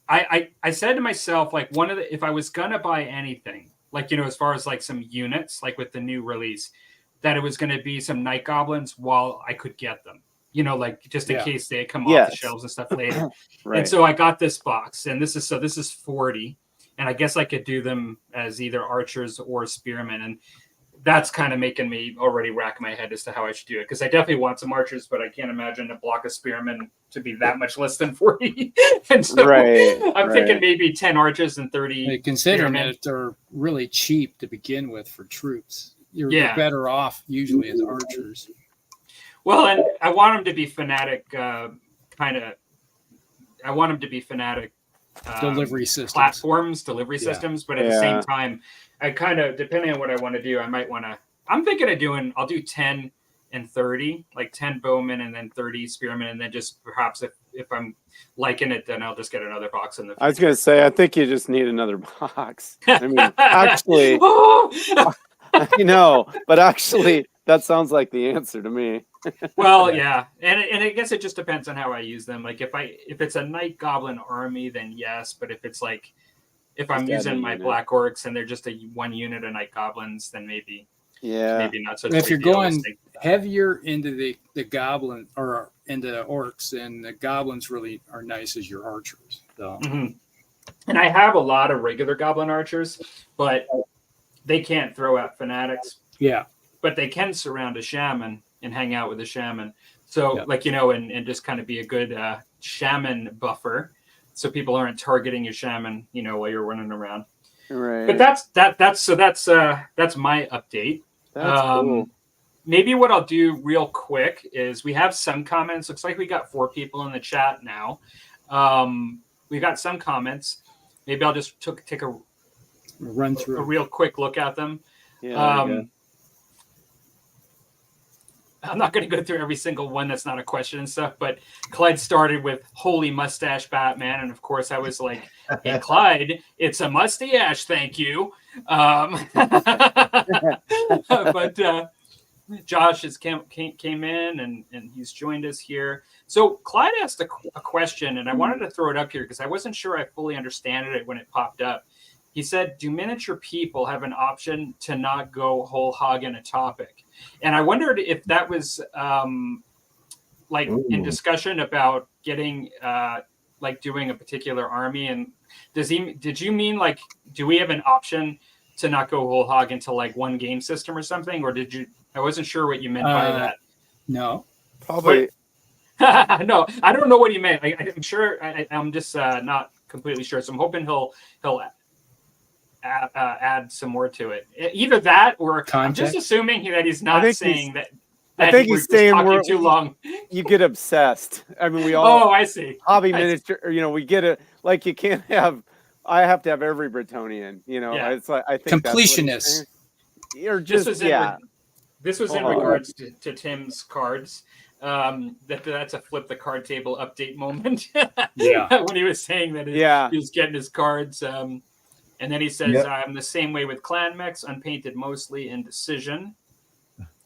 I said to myself, like, if I was gonna buy anything, like, as far as like some units, like with the new release, that it was going to be some night goblins while I could get them, like just in case they come off the shelves and stuff later. Right. And so I got this box, and this is 40, and I guess I could do them as either archers or spearmen, and that's kind of making me already rack my head as to how I should do it, because I definitely want some archers, but I can't imagine a block of spearmen to be that much less than 40. And so I'm thinking maybe 10 archers and 30 considering spearmen. that they're really cheap to begin with for troops. You're better off usually as archers. Well, and I want them to be fanatic, I want them to be fanatic delivery systems, platforms, delivery systems. But at the same time, I kind of, depending on what I want to do, I might want to, I'm thinking of I'll do 10 and 30, like 10 bowmen and then 30 spearmen. And then just perhaps if I'm liking it, then I'll just get another box in the future. I was going to say, I think you just need another box. I mean, actually, but actually that sounds like the answer to me. Well, yeah. And I guess it just depends on how I use them. Like if it's a night goblin army, then yes. But if I'm using my black orcs and they're just one unit of night goblins, then maybe not so. If you're going heavier into the goblin or into the orcs, and the goblins really are nice as your archers. So. Mm-hmm. And I have a lot of regular goblin archers, but they can't throw out fanatics. Yeah. But they can surround a shaman and hang out with a shaman. So and just kind of be a good shaman buffer, so people aren't targeting your shaman, while you're running around. Right. But that's my update. That's cool. Maybe what I'll do real quick is we have some comments. Looks like we got 4 people in the chat now. We got some comments. Maybe I'll just take a run through a real quick look at them. Yeah. I'm not going to go through every single one that's not a question and stuff, but Clyde started with "Holy Mustache Batman," and of course I was like, "Hey Clyde, it's a mustache, thank you." But Josh came in and he's joined us here. So Clyde asked a question, and I wanted to throw it up here because I wasn't sure I fully understood it when it popped up. He said, "Do miniature people have an option to not go whole hog in a topic?" And I wondered if that was in discussion about getting doing a particular army. And did you mean do we have an option to not go whole hog into one game system or something? Or I wasn't sure what you meant by that. No, probably. No, I don't know what you meant. I'm sure I'm just not completely sure. So I'm hoping he'll add some more to it. Either that, or context? I'm just assuming that he's not saying that. I think he's saying we're too long. You get obsessed. I mean, we all. Oh, I see. Hobby miniature. We get it. Like you can't have. I have to have every Bretonian. It's like I think completionist. Or just This was in regards to Tim's cards. That's a flip the card table update moment. When he was saying that he was getting his cards. And then he says, "I'm the same way with clan mechs, unpainted mostly in decision.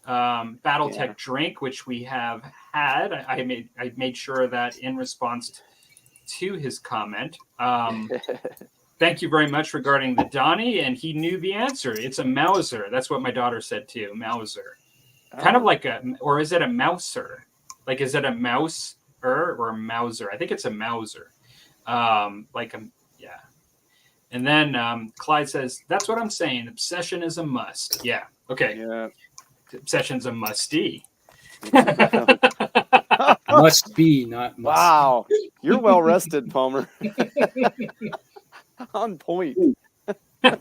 Battletech drink, which we have had. I made sure that in response to his comment. Thank you very much regarding the Donnie, and he knew the answer. It's a Mauser. That's what my daughter said too. Mauser, kind of like or is it a Mouser? Like, is it a mouse or a Mauser? I think it's a Mauser. And then Clyde says, "That's what I'm saying. Obsession is a must." Yeah. Okay. Yeah. Obsession's a musty. Must be, not must. Wow. You're well rested, Palmer. On point. Am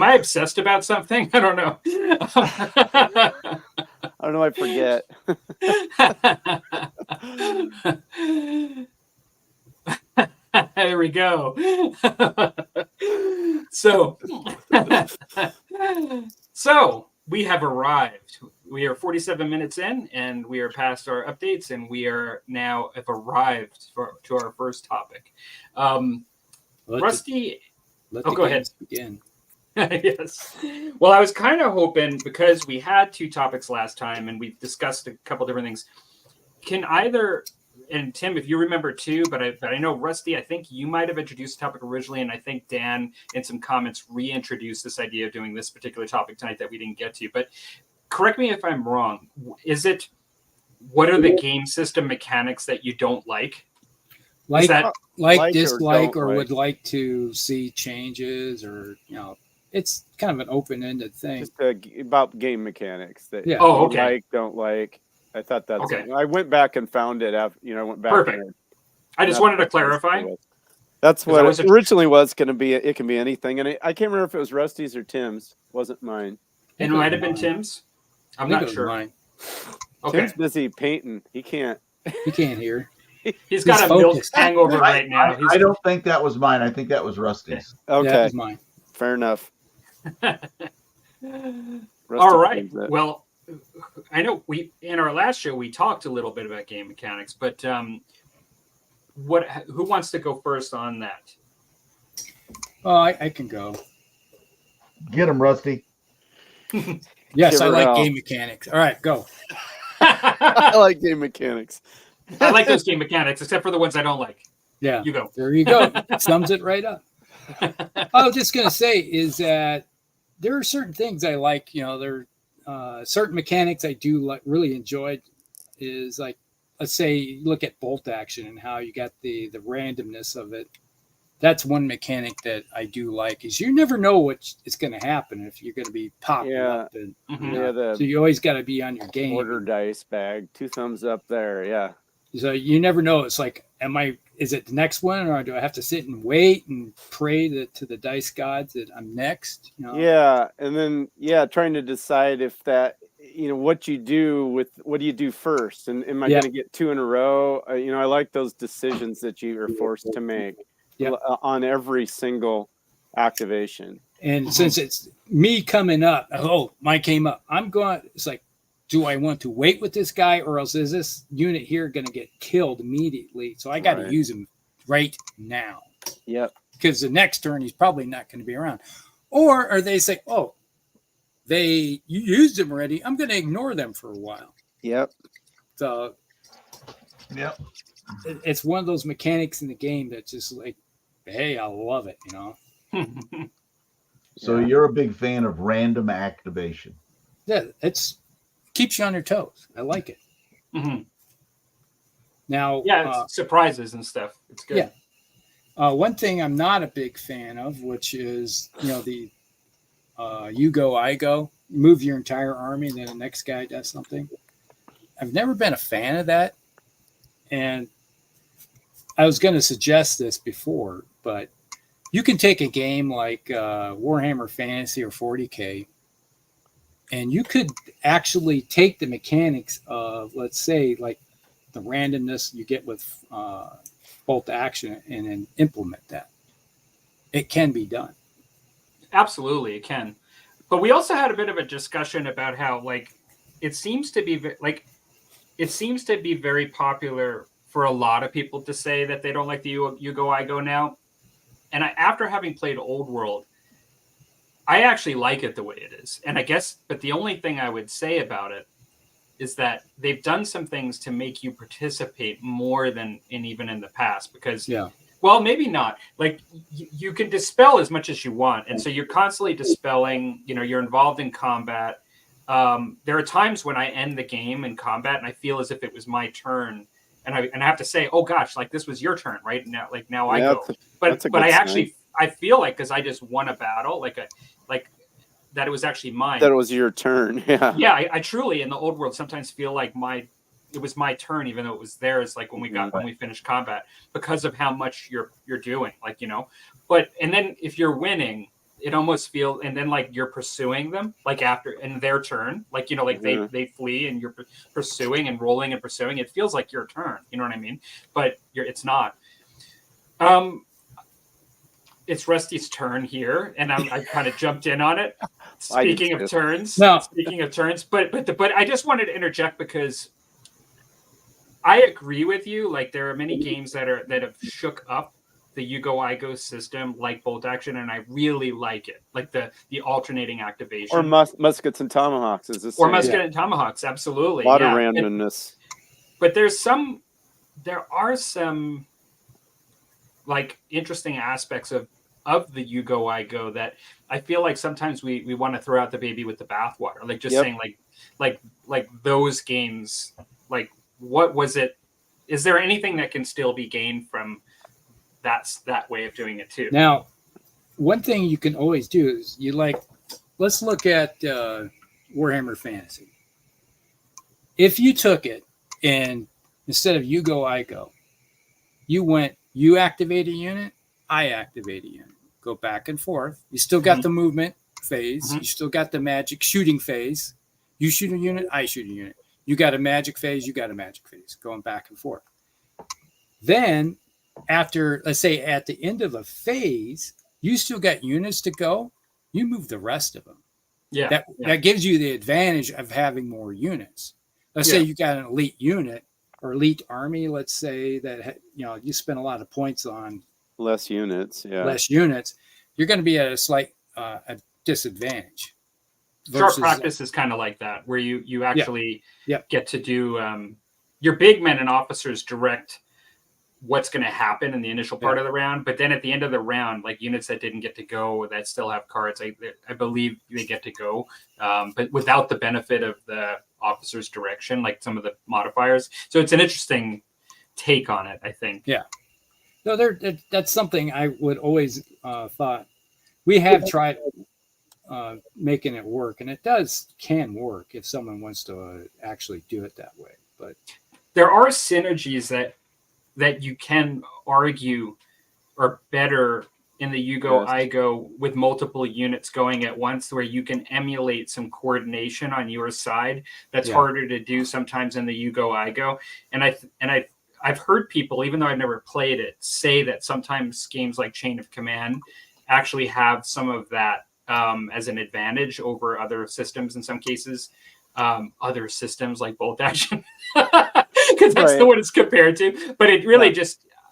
I obsessed about something? I don't know. I don't know. I forget. There we go. So we have arrived. We are 47 minutes in, and we are past our updates, and we are now have arrived to our first topic. Rusty, Let go ahead. Begin. Yes. Well, I was kind of hoping, because we had 2 topics last time and we discussed a couple different things. Can either, and Tim, if you remember too, but I know Rusty, I think you might have introduced the topic originally, and I think Dan in some comments reintroduced this idea of doing this particular topic tonight that we didn't get to. But correct me if I'm wrong. What are the game system mechanics that you don't like? Like, Like or dislike, don't or like. would like to see changes, or it's kind of an open-ended thing. Just about game mechanics that Yeah. Oh, you okay. like, don't like. I thought that's Okay. I went back and found it after I went back. Perfect. And I just wanted to clarify. That's what was it originally was going to be. It can be anything, and I can't remember if it was Rusty's or Tim's. Wasn't mine. It might have been Tim's. I'm I think not it was sure. mine. Okay. Tim's busy painting. He can't. You can't hear. He's got He's a milk focused. hangover right now. I don't think that was mine. I think that was Rusty's. Yeah, it Okay, was mine. fair enough. All right. Rusty thinks Well, I know we in our last show we talked a little bit about game mechanics, but who wants to go first on that? Oh, I can go. Get him, Rusty. Yes, Give I her like hell. game mechanics. All right, go. I like game mechanics. I like those game mechanics, except for the ones I don't like. Yeah, You go. there you go. Sums it right up. I was just gonna say is that there are certain things I like. There are certain mechanics I do like, really enjoyed. Is like, let's say you look at bolt action and how you got the randomness of it. That's one mechanic that I do like. Is you never know what is going to happen if you're going to be popping Yeah. up. And, Mhm. Yeah, so you always got to be on your game. order dice bag. 2 thumbs up there. Yeah. So you never know. It's like, is it the next one, or do I have to sit and wait and pray to the dice gods that I'm next? Yeah, and then trying to decide if that what you do what do you do first, and am I Yeah. going to get 2 in a row? I like those decisions that you are forced to make on every single activation. And since it's me coming up, mine came up. It's like, do I want to wait with this guy, or else is this unit here going to get killed immediately? So I got to Right. use him right now, Yep. because the next turn he's probably not going to be around. Or they say, you used him already, I'm going to ignore them for a while. Yep. So Yep. it's one of those mechanics in the game that's just like, hey, I love it. So Yeah. you're a big fan of random activation. Yeah, it's keeps you on your toes. I like it. Mhm. Now, Yeah, it's surprises and stuff. It's good. Yeah. One thing I'm not a big fan of, which is the you go, I go, move your entire army, and then the next guy does something. I've never been a fan of that, and I was going to suggest this before, but you can take a game like Warhammer Fantasy or 40K, and you could actually take the mechanics of, let's say, like the randomness you get with bolt action and then implement that. It can be done. Absolutely, it can. But we also had a bit of a discussion about how, like, it seems to be very popular for a lot of people to say that they don't like the you go, I go now. And after having played Old World, I actually like it the way it is. And I guess, but the only thing I would say about it is that they've done some things to make you participate more than even in the past, because well, maybe not. Like you can dispel as much as you want, and so you're constantly dispelling. You're involved in combat. There are times when I end the game in combat, and I feel as if it was my turn, and I have to say, "Oh gosh, like this was your turn, right now." Like now I go, but I actually I feel like, because I just won a battle, like that it was actually mine. That it was your turn. Yeah. Yeah, I truly in the Old World sometimes feel like it was my turn, even though it was theirs. Like when we finished combat, because of how much you're doing, But and then if you're winning, it almost feels, and then like you're pursuing them, like after in their turn, they flee and you're pursuing and rolling and pursuing. It feels like your turn. You know what I mean? But it's not. It's Rusty's turn here, and I kind of jumped in on it. Speaking of turns, but I just wanted to interject because I agree with you. Like there are many games that have shook up the You-Go I-Go system like bolt action, and I really like it. Like the alternating activation. Or muskets and tomahawks is the same. Or musket and tomahawks, absolutely. A lot yeah. of randomness. But there are some like interesting aspects of the You-Go I-Go that I feel like sometimes we want to throw out the baby with the bathwater. Like just saying like those games, like what was it? Is there anything that can still be gained from that way of doing it too? Now, one thing you can always do is let's look at Warhammer Fantasy. If you took it and instead of You-Go I-Go, you activate a unit, I activate a unit. Go back and forth. You still got the movement phase. You still got the magic shooting phase. You shoot a unit, I shoot a unit. You got a magic phase, you got a magic phase, going back and forth. Then, after, let's say, at the end of a phase, you still got units to go. You move the rest of them. Yeah. That gives you the advantage of having more units. Let's say you got an elite unit or elite army, let's say, that you spend a lot of points on less units. You're going to be at a slight a disadvantage. Short practice is kind of like that, where you actually get to do your big men and officers direct what's going to happen in the initial part of the round, but then at the end of the round, like units that didn't get to go that still have cards, I believe they get to go, but without the benefit of the officer's direction, like some of the modifiers. So it's an interesting take on it, I think. Yeah. No, that's something I would always thought. We have tried making it work, and it can work if someone wants to actually do it that way. But there are synergies that you can argue are better in the You-Go I-Go with multiple units going at once, where you can emulate some coordination on your side. That's harder to do sometimes in the You-Go I-Go. And I've heard people, even though I've never played it, say that sometimes games like Chain of Command actually have some of that as an advantage over other systems in some cases. Other systems like bolt action, because that's the one it's compared to. But it really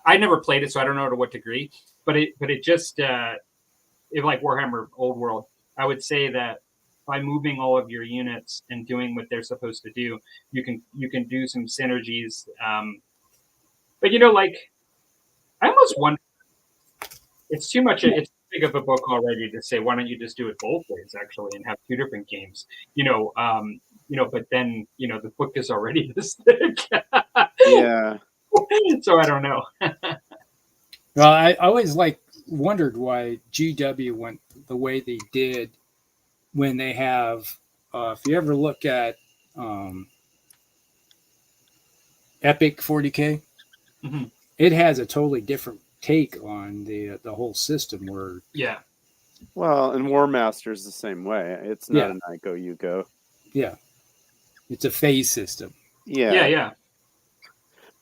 I never played it, so I don't know to what degree. But it just if like Warhammer Old World, I would say that by moving all of your units and doing what they're supposed to do, you can do some synergies. But like I almost wonder, it's too much. It's big of a book already to say why don't you just do it both ways actually and have two different games. But then the book is already this thick. Yeah. So I don't know. Well, I always wondered why GW went the way they did when they have. If you ever look at Epic 40K, it has a totally different take on the whole system. Where well, and War Master's the same way. It's not an I go you go. Yeah, it's a phase system. Yeah.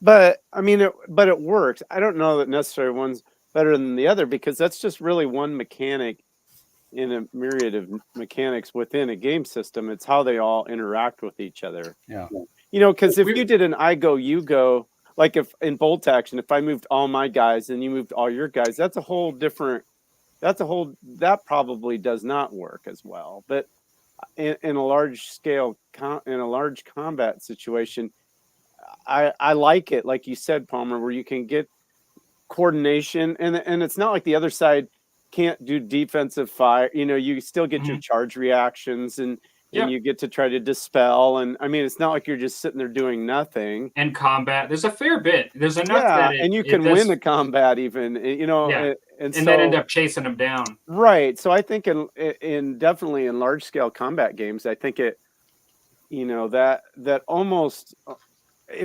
But I mean, it works. I don't know that necessarily one's better than the other, because that's just really one mechanic in a myriad of mechanics within a game system. It's how they all interact with each other. Yeah. Because if you did an I go, you go, like if in bolt action, if I moved all my guys and you moved all your guys, that probably does not work as well. But in a large scale, in a large combat situation, I like it, like you said, Palmer, where you can get coordination, and it's not like the other side can't do defensive fire. You still get your charge reactions, and you get to try to dispel. And I mean, it's not like you're just sitting there doing nothing. And combat, there's a fair bit. There's enough and you can win the combat even. And then end up chasing them down. Right. So I think in definitely in large scale combat games, I think it, that almost.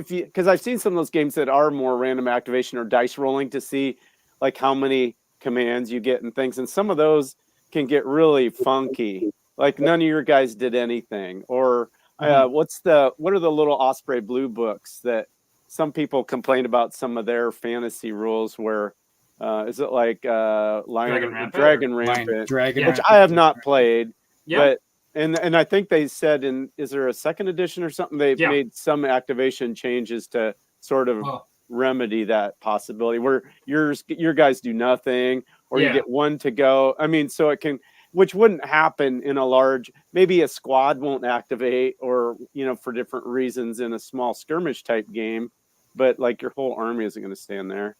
Because I've seen some of those games that are more random activation or dice rolling to see like how many commands you get and things, and some of those can get really funky. Like none of your guys did anything, or what are the little Osprey Blue books that some people complain about some of their fantasy rules? Where is it like Dragon Rampant, which I have not played, but. And I think they said is there a second edition or something? They've made some activation changes to sort of remedy that possibility where your guys do nothing, or Yeah. you get one to go. I mean, so it can, which wouldn't happen in a large, maybe a squad won't activate, or, for different reasons in a small skirmish type game, but like your whole army isn't going to stand there.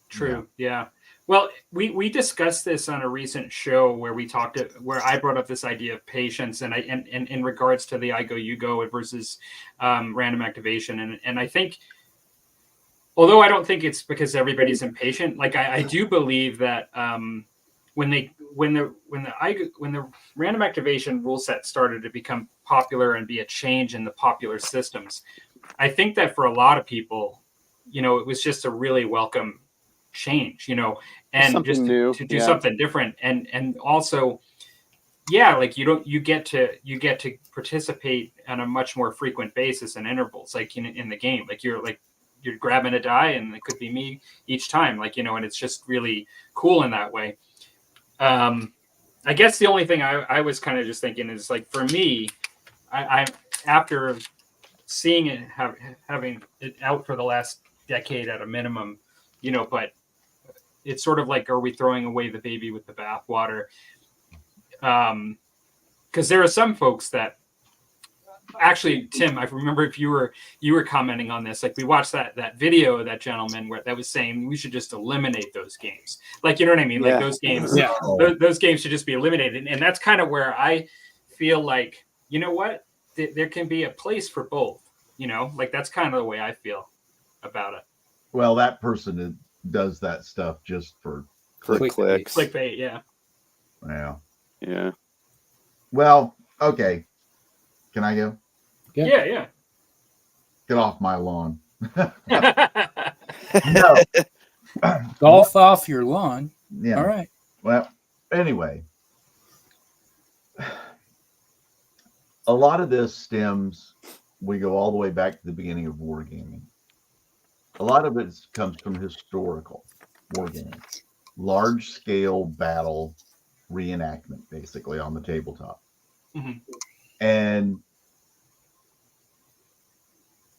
True. Yeah. Well, we discussed this on a recent show where where I brought up this idea of patience, and in regards to the I go you go versus random activation, and I think, although I don't think it's because everybody's impatient, like I do believe that when the random activation rule set started to become popular and be a change in the popular systems, I think that for a lot of people, it was just a really welcome change, and Something just new. to do something different, and also, like you get to participate on a much more frequent basis and intervals, like in the game, like you're grabbing a die and it could be me each time, like, and it's just really cool in that way. I guess the only thing I was kind of just thinking is, like, for me, I after seeing it having it out for the last decade at a minimum, but it's sort of like, are we throwing away the baby with the bathwater? Because there are some folks that actually, Tim, I remember if you were commenting on this, like we watched that video of that gentleman that was saying we should just eliminate those games. Like, you know what I mean? Yeah. Like those games, Yeah. those games should just be eliminated. And that's kind of where I feel like, you know what, there can be a place for both, like that's kind of the way I feel about it. Well, that person does that stuff just for Clicks. Clickbait, yeah. Yeah. Well, okay. Can I go? Yeah. Get off my lawn. No. Golf off your lawn. Yeah. All right. Well, anyway, a lot of this stems, we go all the way back to the beginning of wargaming. A lot of it comes from historical wargaming, large scale battle reenactment, basically on the tabletop. Mm-hmm. And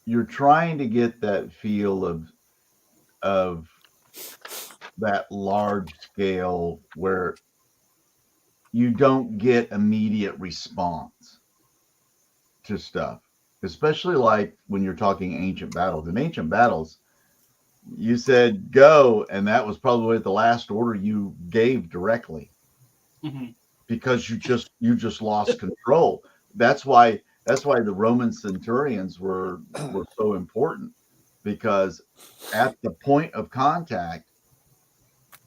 you're trying to get that feel of that large scale where you don't get immediate response to stuff, especially like when you're talking ancient battles. In ancient battles, you said go, and that was probably the last order you gave directly. Mm-hmm. Because you just lost control. That's why the Roman centurions were so important, because at the point of contact,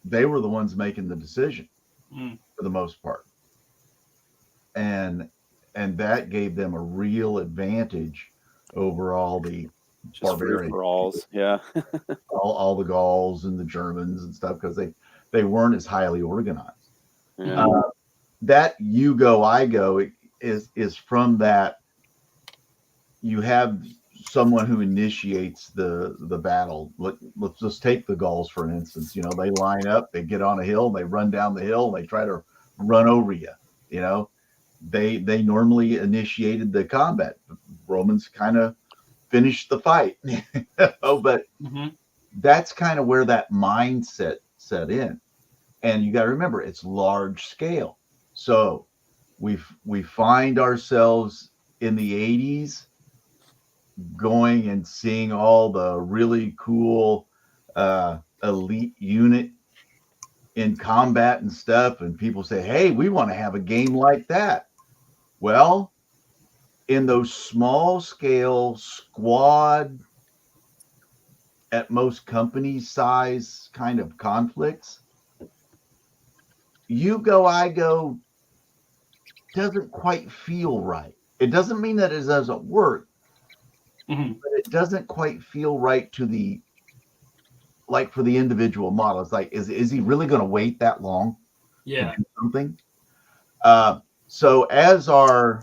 they were the ones making the decision for the most part, and that gave them a real advantage over all the barbarians, yeah, all the Gauls and the Germans and stuff, because they weren't as highly organized. Yeah. That you go, I go is from that. You have someone who initiates the battle. Let's just take the Gauls for an instance. They line up, they get on a hill, they run down the hill, and they try to run over you. They normally initiated the combat. The Romans kind of finished the fight. But that's kind of where that mindset set in. And you got to remember, it's large scale. So we find ourselves in the 80s going and seeing all the really cool elite unit in combat and stuff, and people say, hey, we want to have a game like that. Well, in those small scale squad, at most company size kind of conflicts, you go, I go doesn't quite feel right. It doesn't mean that it doesn't work, but it doesn't quite feel right to the, like, for the individual model. It's like, is he really going to wait that long to do something? So as our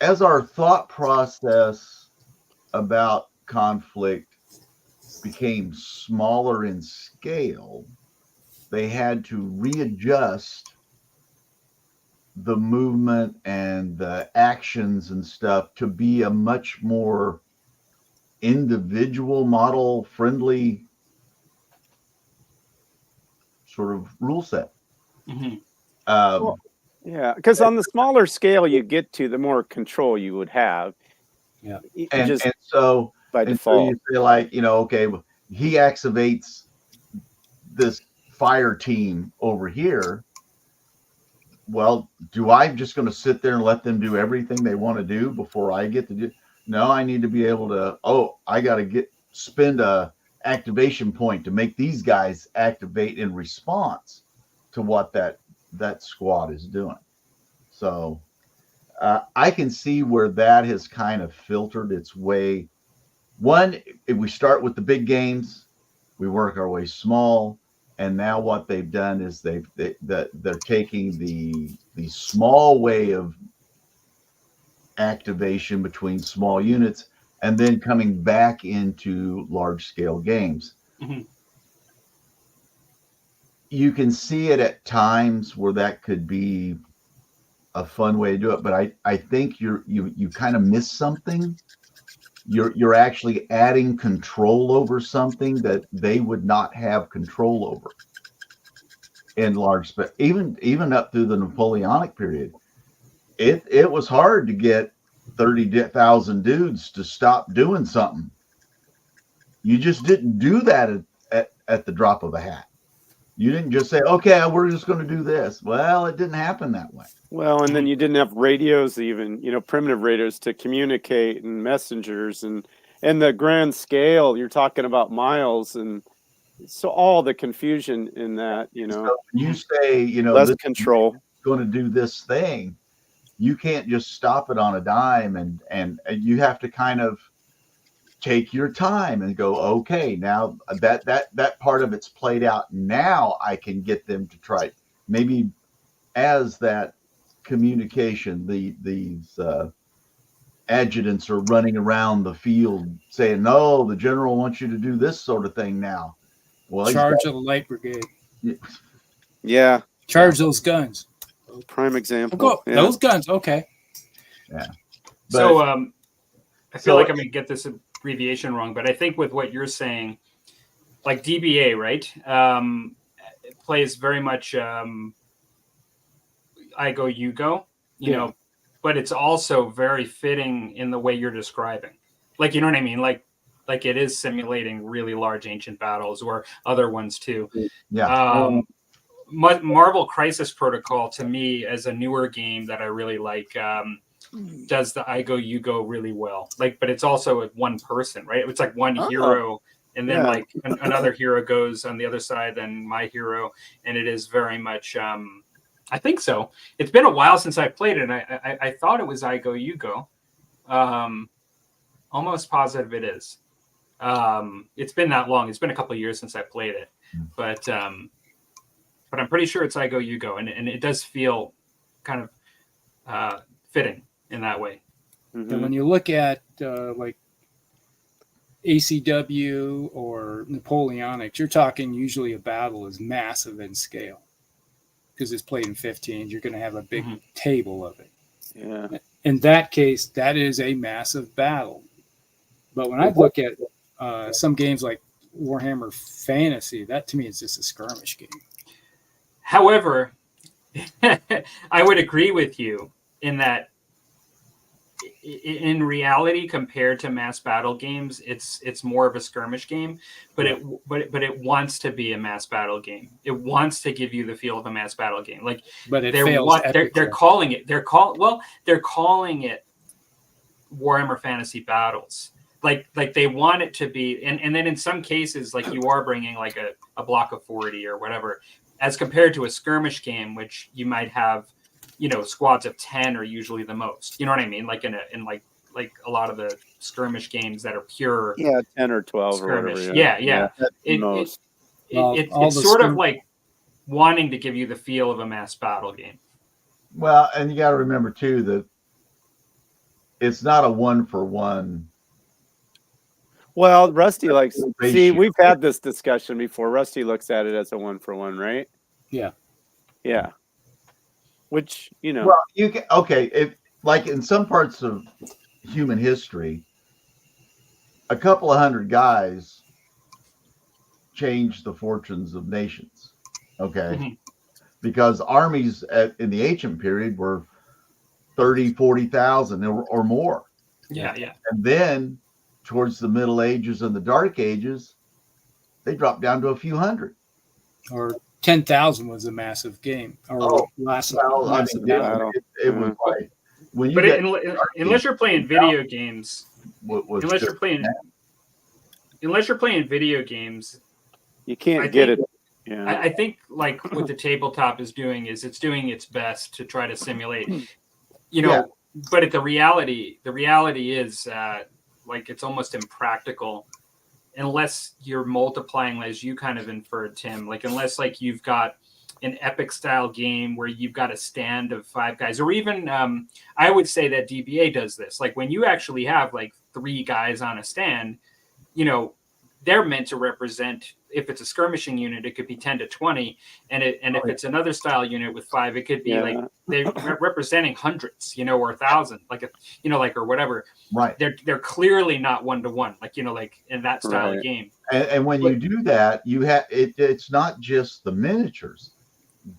thought process about conflict became smaller in scale, they had to readjust the movement and the actions and stuff to be a much more individual model friendly sort of rule set. Mhm. Well, yeah, because on the smaller scale you get to, the more control you would have. Yeah. Just And so by and so default. you say like, okay, well, he activates this fire team over here. Well, do I just going to sit there and let them do everything they want to do before I get to do? No, I need to be able to. Oh, I got to spend a activation point to make these guys activate in response to what that squad is doing. So I can see where that has kind of filtered its way. One, if we start with the big games, we work our way small, and now what they've done is they're taking the small way of activation between small units and then coming back into large scale games. Mhm. You can see it at times where that could be a fun way to do it, but I think you kind of miss something. You're actually adding control over something that they would not have control over in large, but even up through the Napoleonic period, it was hard to get 30,000 dudes to stop doing something. You just didn't do that at the drop of a hat. You didn't just say, okay, we're just going to do this. Well, it didn't happen that way. Well, and then you didn't have radios, even, primitive radios to communicate, and messengers, and the grand scale, you're talking about miles, and so all the confusion in that, So when you say, less this control. going to do this thing, you can't just stop it on a dime, and you have to kind of take your time and go, okay, now that part of it's played out. Now I can get them to try, maybe as that communication, these adjutants are running around the field saying, no, the general wants you to do this sort of thing now. Well, Charge of the light brigade. Yeah. Charge those guns. Prime example. Go, Yeah. those guns. Okay. Yeah. So I feel like I'm going to get this abbreviation wrong, but I think with what you're saying, like DBA, right? It plays very much I go, you go, but it's also very fitting in the way you're describing. Like, you know what I mean? Like it is simulating really large ancient battles or other ones too. Yeah. Marvel Crisis Protocol, to me, as a newer game that I really like, does the I go, you go really well. Like, but it's also one person, right? It's like one hero, and then like another hero goes on the other side, then my hero, and it is very much. I think so. It's been a while since I played it, and I thought it was I go, you go. Almost positive it is. It's been that long. It's been a couple of years since I played it, but I'm pretty sure it's I go, you go, and it does feel kind of fitting in that way. Mm-hmm. And when you look at like ACW or Napoleonics, you're talking usually a battle is massive in scale because it's played in 15s. You're going to have a big table of it. Yeah. In that case, that is a massive battle. But when I look at some games like Warhammer Fantasy, that to me is just a skirmish game. However, I would agree with you in that in reality, compared to mass battle games, it's more of a skirmish game, but it wants to be a mass battle game. It wants to give you the feel of a mass battle game. Like, but they're calling it Warhammer Fantasy Battles. Like they want it to be, and then in some cases, like you are bringing like a block of 40 or whatever, as compared to a skirmish game, which you might have, squads of 10 are usually the most. You know what I mean? Like in a lot of the skirmish games that are pure. Yeah, 10 or 12 skirmish. or whatever. Yeah. It's sort of like wanting to give you the feel of a mass battle game. Well, and you got to remember too that it's not a 1-for-1. Well, Rusty likes. See, we've had this discussion before. Rusty looks at it as a 1-for-1, right? Yeah. Yeah. Which, Well, you can, okay, if like in some parts of human history, a couple of hundred guys change the fortunes of nations. Okay. Mhm. Because armies in the ancient period were 30, 40,000 or more. Yeah, yeah. And then towards the Middle Ages and the Dark Ages, they dropped down to a few hundred. Or 10,000 was a massive game. Or Oh, massive Well, I massive mean, battle. it was like when you But get unless you're playing video games, was unless just- you're playing video games, You can't I get think- it. Yeah. I think like what the tabletop is doing is it's doing its best to try to simulate, you know. Yeah. But the reality is like it's almost impractical unless you're multiplying, as you kind of inferred, Tim. Like unless like you've got an epic style game where you've got a stand of 5 guys, or even I would say that DBA does this. Like when you actually have like 3 guys on a stand, you know, they're meant to represent, if it's a skirmishing unit, it could be 10 to 20. And if it's another style unit with 5, it could be like they're representing hundreds, you know, or 1,000, like, you know, like, or whatever. right. They're clearly not 1-to-1, like, you know, like in that style of game. And when you do that, you have it's not just the miniatures.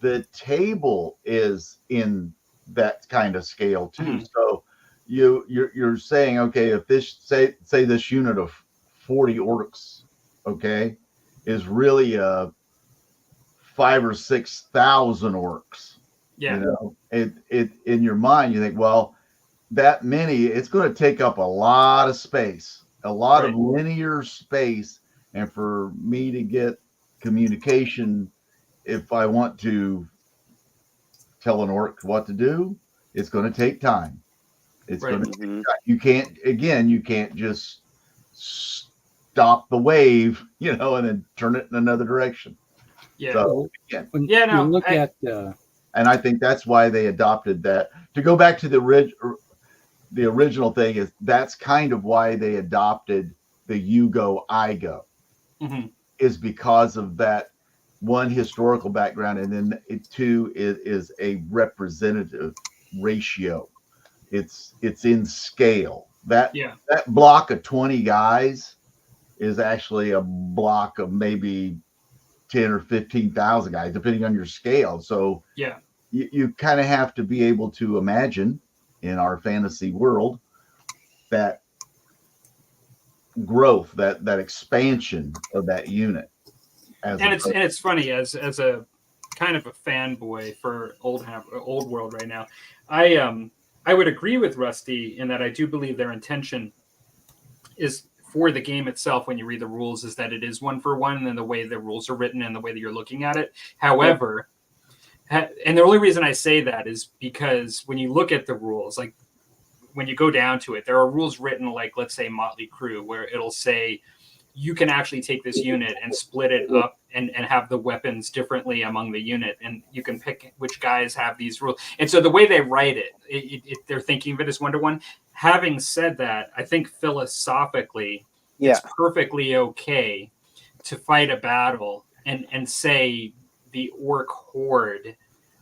The table is in that kind of scale too. Mhm. So you're saying, okay, if this say this unit of 40 orcs, okay, is really 5,000 or 6,000 orcs. Yeah. You know, it in your mind, you think, well, that many, it's going to take up a lot of space, a lot of linear space. And for me to get communication, if I want to tell an orc what to do, it's going to take time. It's Right. going to, you can't just stop the wave, you know, and then turn it in another direction. Yeah. So, When Yeah, no, you look I- at and I think that's why they adopted that. To go back to the original thing, is that's kind of why they adopted the you go, I go, Mhm. is because of that one historical background, and then two is a representative ratio. It's in scale. That block of 20 guys is actually a block of maybe 10 or 15,000 guys, depending on your scale. So Yeah. you kind of have to be able to imagine in our fantasy world that growth, that expansion of that unit. And it's funny, as a kind of a fanboy for old world right now, I would agree with Rusty in that I do believe their intention is for the game itself, when you read the rules, is that it is 1-for-1, and then the way the rules are written and the way that you're looking at it. However, and the only reason I say that is because when you look at the rules, like when you go down to it, there are rules written like, let's say Motley Crue, where it'll say you can actually take this unit and split it up and have the weapons differently among the unit, and you can pick which guys have these rules. And so the way they write it, they're thinking of it as 1-to-1. Having said that, I think philosophically, it's perfectly okay to fight a battle and say the orc horde,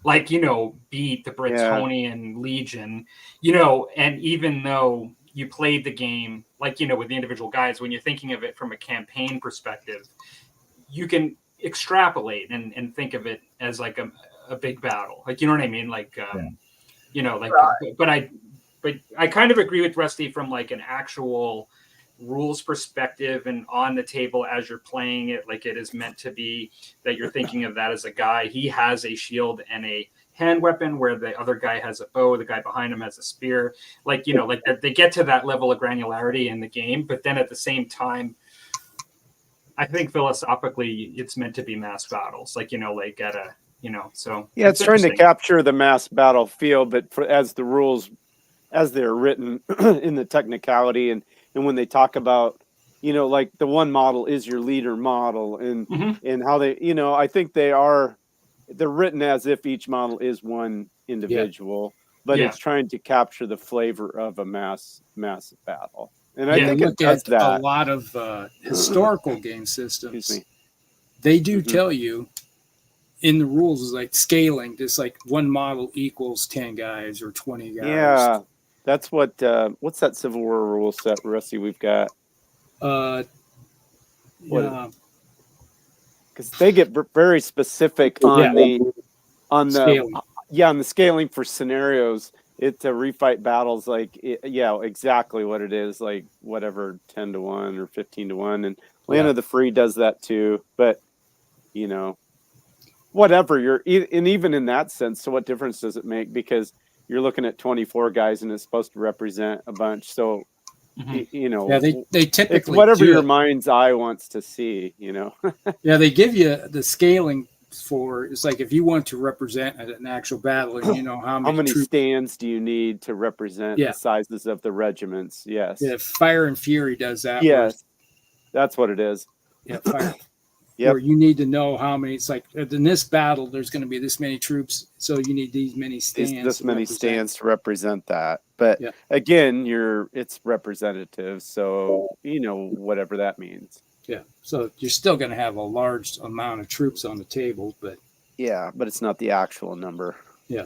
like, you know, beat the Bretonian Legion, you know, and even though you played the game, like, you know, with the individual guys, when you're thinking of it from a campaign perspective, you can extrapolate and think of it as like a big battle. Like, you know what I mean? Like, you know, like, but I kind of agree with Rusty from like an actual rules perspective and on the table as you're playing it, like it is meant to be, that you're thinking of that as a guy. He has a shield and a hand weapon, where the other guy has a bow, the guy behind him has a spear. Like, you know, like they get to that level of granularity in the game, but then at the same time, I think philosophically it's meant to be mass battles, like, you know, like at a, you know, so it's trying to capture the mass battle feel, but as the rules, as they're written in the technicality, and when they talk about, you know, like the one model is your leader model, and and how they, you know, I think they're written as if each model is one individual, but it's trying to capture the flavor of a mass battle. And I think it does that. A lot of historical game systems, they do tell you in the rules, is like scaling, just like one model equals 10 guys or 20 guys. Yeah, that's what. What's that Civil War rule set, Rusty? We've got What- yeah, because they get very specific on Yeah. on the scaling. on the scaling for scenarios. It's a refight battles like exactly what it is, like whatever 10-1 or 15-1, and Land Yeah. of the Free does that too. But whatever and even in that sense, so what difference does it make? Because you're looking at 24 guys and it's supposed to represent a bunch. So Mhm. Yeah, they it's typically whatever do your it. mind's eye wants to see. Yeah, they give you the scaling for. It's like if you want to represent an actual battle, and you know how How many many troops. stands do you need to represent Yeah. the sizes of the regiments? Yes. Yeah, Fire and Fury does that. Yes. That's what it is. Where, yeah, Fire. Yep. Where you need to know how many. It's like in this battle, there's going to be this many troops, so you need these many stands. This many represent. stands to represent that. But Yeah. again, it's representative. So, whatever that means. Yeah, so you're still going to have a large amount of troops on the table, but Yeah, but it's not the actual number. yeah.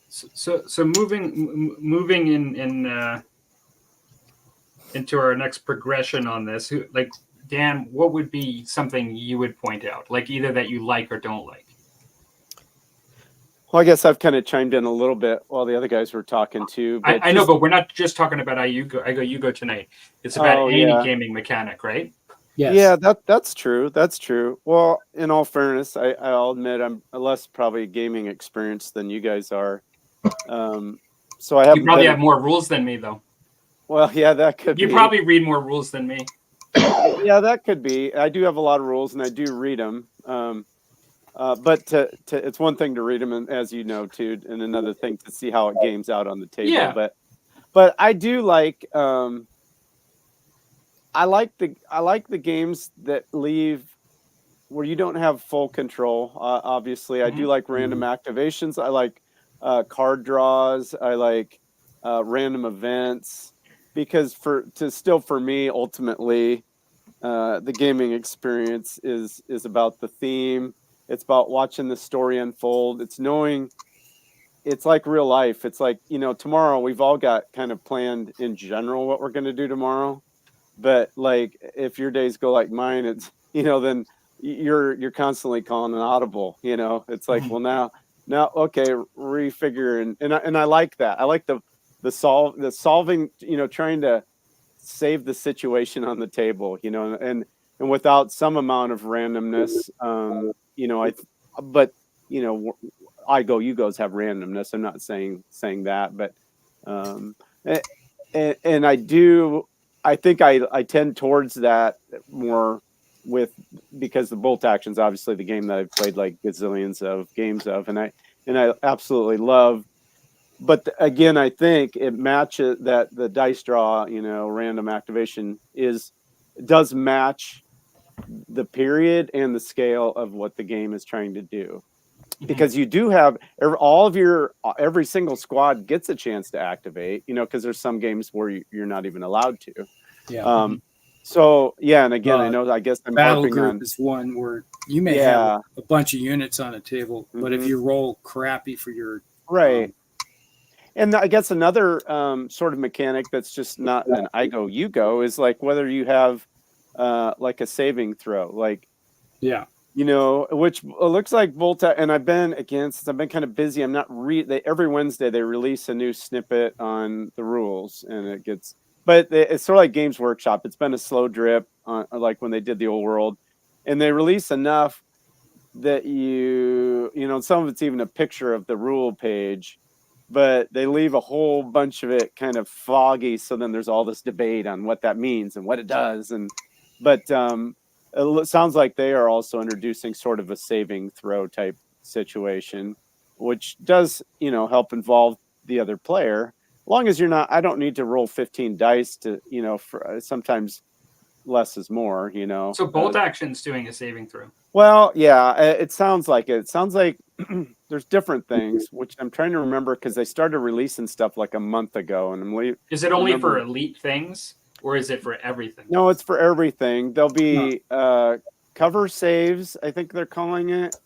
So moving in into our next progression on this, like Dan, what would be something you would point out, like either that you like or don't like? Well, I guess I've kind of chimed in a little bit while the other guys were talking too. I know, but we're not just talking about I go tonight. It's about any gaming mechanic, right? Yes. Yeah, that's true. That's true. Well, in all fairness, I'll admit I'm less probably gaming experienced than you guys are. So I You probably have more rules than me, though. Well, yeah, that could be. You probably read more rules than me. Yeah, that could be. I do have a lot of rules, and I do read them. But it's one thing to read them, and as you know, too, and another thing to see how it games out on the table. Yeah. But I do like. I like the games that leave where you don't have full control. Obviously, I do like random activations. I like card draws. I like random events, because for me, ultimately, the gaming experience is about the theme. It's about watching the story unfold. It's knowing. It's like real life. It's like, tomorrow we've all got kind of planned in general what we're going to do tomorrow. But like, if your days go like mine, it's, then you're constantly calling an audible, it's like, well, now, okay, refigure. And I like that. I like the solving, trying to save the situation on the table, and without some amount of randomness, I go, you goes have randomness. I'm not saying that, but, and I think I tend towards that more because the bolt action's obviously the game that I've played like gazillions of games of, and I absolutely love. But again, I think it matches that the dice draw, random activation does match the period and the scale of what the game is trying to do. Because you do have every single squad gets a chance to activate, because there's some games where you're not even allowed to. Yeah. So yeah, and again, I guess I'm Battle harping group on. is one where you may have a bunch of units on a table, but if you roll crappy for your right. And I guess another sort of mechanic that's just not an I go, you go is like whether you have like a saving throw, like which looks like Volta. And since I've been kind of busy, I'm not every Wednesday they release a new snippet on the rules, and but it's sort of like Games Workshop. It's been a slow drip, like when they did the old world, and they release enough that some of it's even a picture of the rule page, but they leave a whole bunch of it kind of foggy. So then there's all this debate on what that means and what it does. But it sounds like they are also introducing sort of a saving throw type situation, which does, help involve the other player. As long as I don't need to roll 15 dice to, sometimes less is more, So bolt action's doing a saving throw. Well, yeah, it sounds like it. It sounds like there's different things, which I'm trying to remember because they started releasing stuff like a month ago, and Is it only for elite things, or is it for everything? No, it's for everything. There'll be cover saves, I think they're calling it,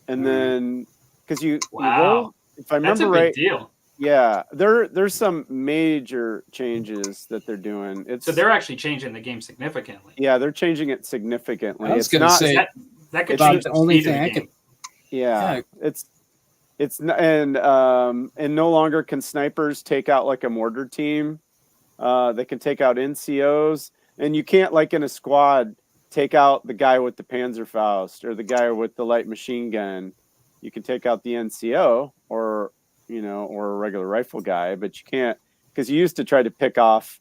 and then because you roll, if I remember that's a big deal. Yeah, there's some major changes that they're doing. So they're actually changing the game significantly. Yeah, they're changing it significantly. I was it's going to not say that could about change the the only speed of thing the I game. could. yeah, Yeah. it's and no longer can snipers take out like a mortar team. They can take out NCOs, and you can't, like in a squad, take out the guy with the Panzerfaust or the guy with the light machine gun. You can take out the NCO or or a regular rifle guy, but you can't, because you used to try to pick off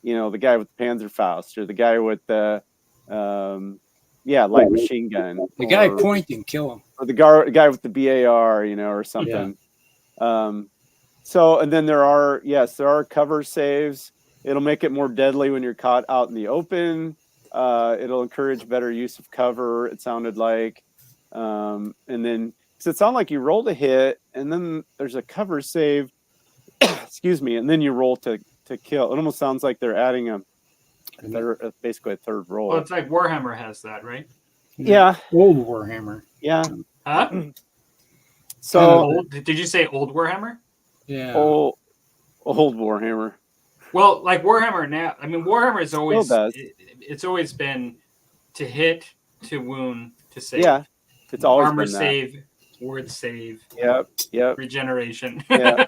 the guy with the Panzerfaust or the guy with the light machine gun, The guy pointing, kill him. or the guy with the BAR, or something. So, and then there are cover saves. It'll make it more deadly when you're caught out in the open. It'll encourage better use of cover, it sounded like. And then, because it sounded like you rolled a hit, and then there's a cover save, excuse me, and then you roll to kill. It almost sounds like they're adding basically a third roll. Well, it's like Warhammer has that, right? Yeah. Old Warhammer. Yeah. Huh? So, did you say old Warhammer? Yeah. old Warhammer. Well, like Warhammer now, I mean, Warhammer is always does. It's always been to hit, to wound, to save. Yeah, it's always armor been that. save, word save. Yep. Regeneration. Yeah.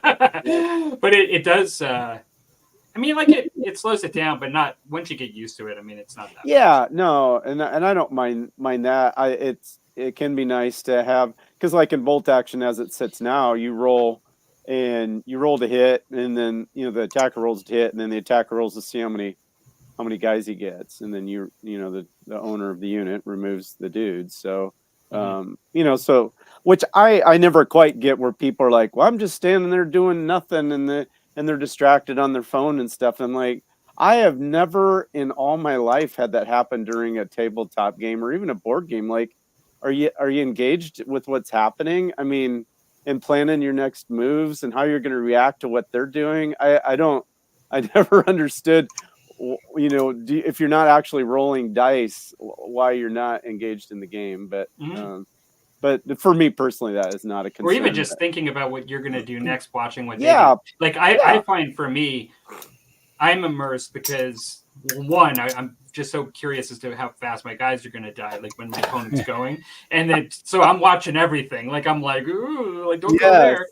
But it does. I mean, like it slows it down, but not once you get used to it. I mean, it's not that. Yeah, no, and I don't mind that. It can be nice to have, because like in bolt action as it sits now, you roll to hit, and then the attacker rolls to hit, and then the attacker rolls to see how many guys he gets, and then the owner of the unit removes the dudes. So so, which I never quite get, where people are like, well, I'm just standing there doing nothing, and they're distracted on their phone and stuff. And I'm like, I have never in all my life had that happen during a tabletop game or even a board game. Like, are you engaged with what's happening? I mean, and planning your next moves and how you're going to react to what they're doing. I never understood, if you're not actually rolling dice, why you're not engaged in the game. But but for me personally, that is not a concern. Or even just thinking about what you're going to do next, watching what they Yeah. do. Like I find for me, I'm immersed because one, I'm just so curious as to how fast my guys are going to die, like when my opponent's going, and then so I'm watching everything. Like I'm like, ooh, like don't go there,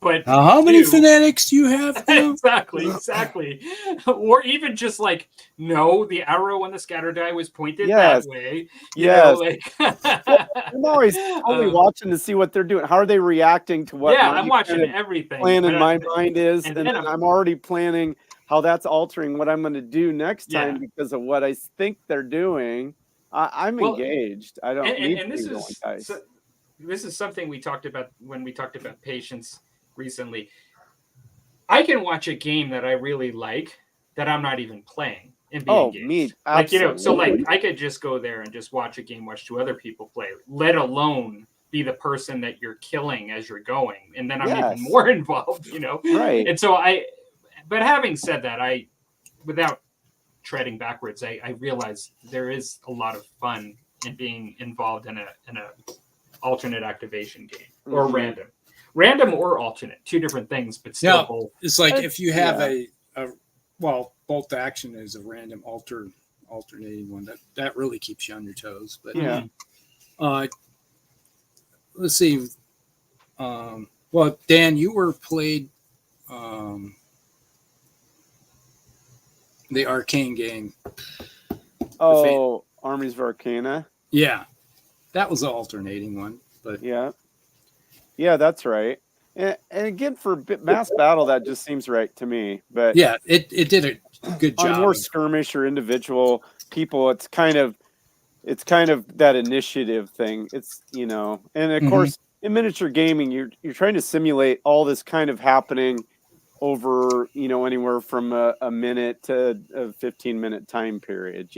But how many fanatics do you have now? Exactly. Or even just like, no, the arrow when the scatter die was pointed that way. I'm always only watching to see what they're doing. How are they reacting to what? Yeah, I'm watching everything. Plan in my mind is, and then I'm already planning how that's altering what I'm going to do next time because of what I think they're doing. I'm engaged. I don't need to be rolling dice. This is something we talked about when we talked about patience recently. I can watch a game that I really like that I'm not even playing and be engaged. Me, absolutely. So like I could just go there and just watch a game, watch two other people play, let alone be the person that you're killing as you're going, and then I'm even more involved. Right. And so but having said that, without treading backwards, I realize there is a lot of fun in being involved in a alternate activation game or random or alternate, two different things, but still both. It's like if you have a bolt action is a random alternating one that really keeps you on your toes. But let's see. Well, Dan, you played the Arcane game. Armies of Arcana. Yeah, that was an alternating one. But yeah, that's right. And again, for mass battle, that just seems right to me. But yeah, it did a good job. On more skirmish or individual people, it's kind of that initiative thing. It's and of course in miniature gaming, you're trying to simulate all this kind of happening over anywhere from a minute to a 15-minute time period.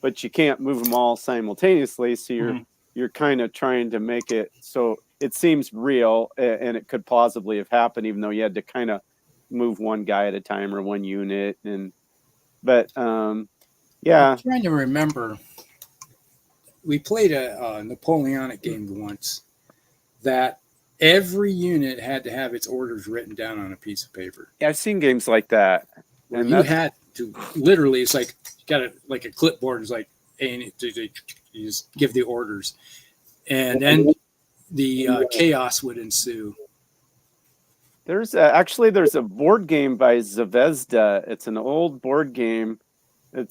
But you can't move them all simultaneously, so you're kind of trying to make it so it seems real, and it could plausibly have happened, even though you had to kind of move one guy at a time or one unit. But I'm trying to remember. We played a Napoleonic game once that every unit had to have its orders written down on a piece of paper. Yeah, I've seen games like that. Where And you that's- had to literally, it's like you got it like a clipboard. It's like, and you just give the orders, and then the chaos would ensue. There's a board game by Zvezda. It's an old board game.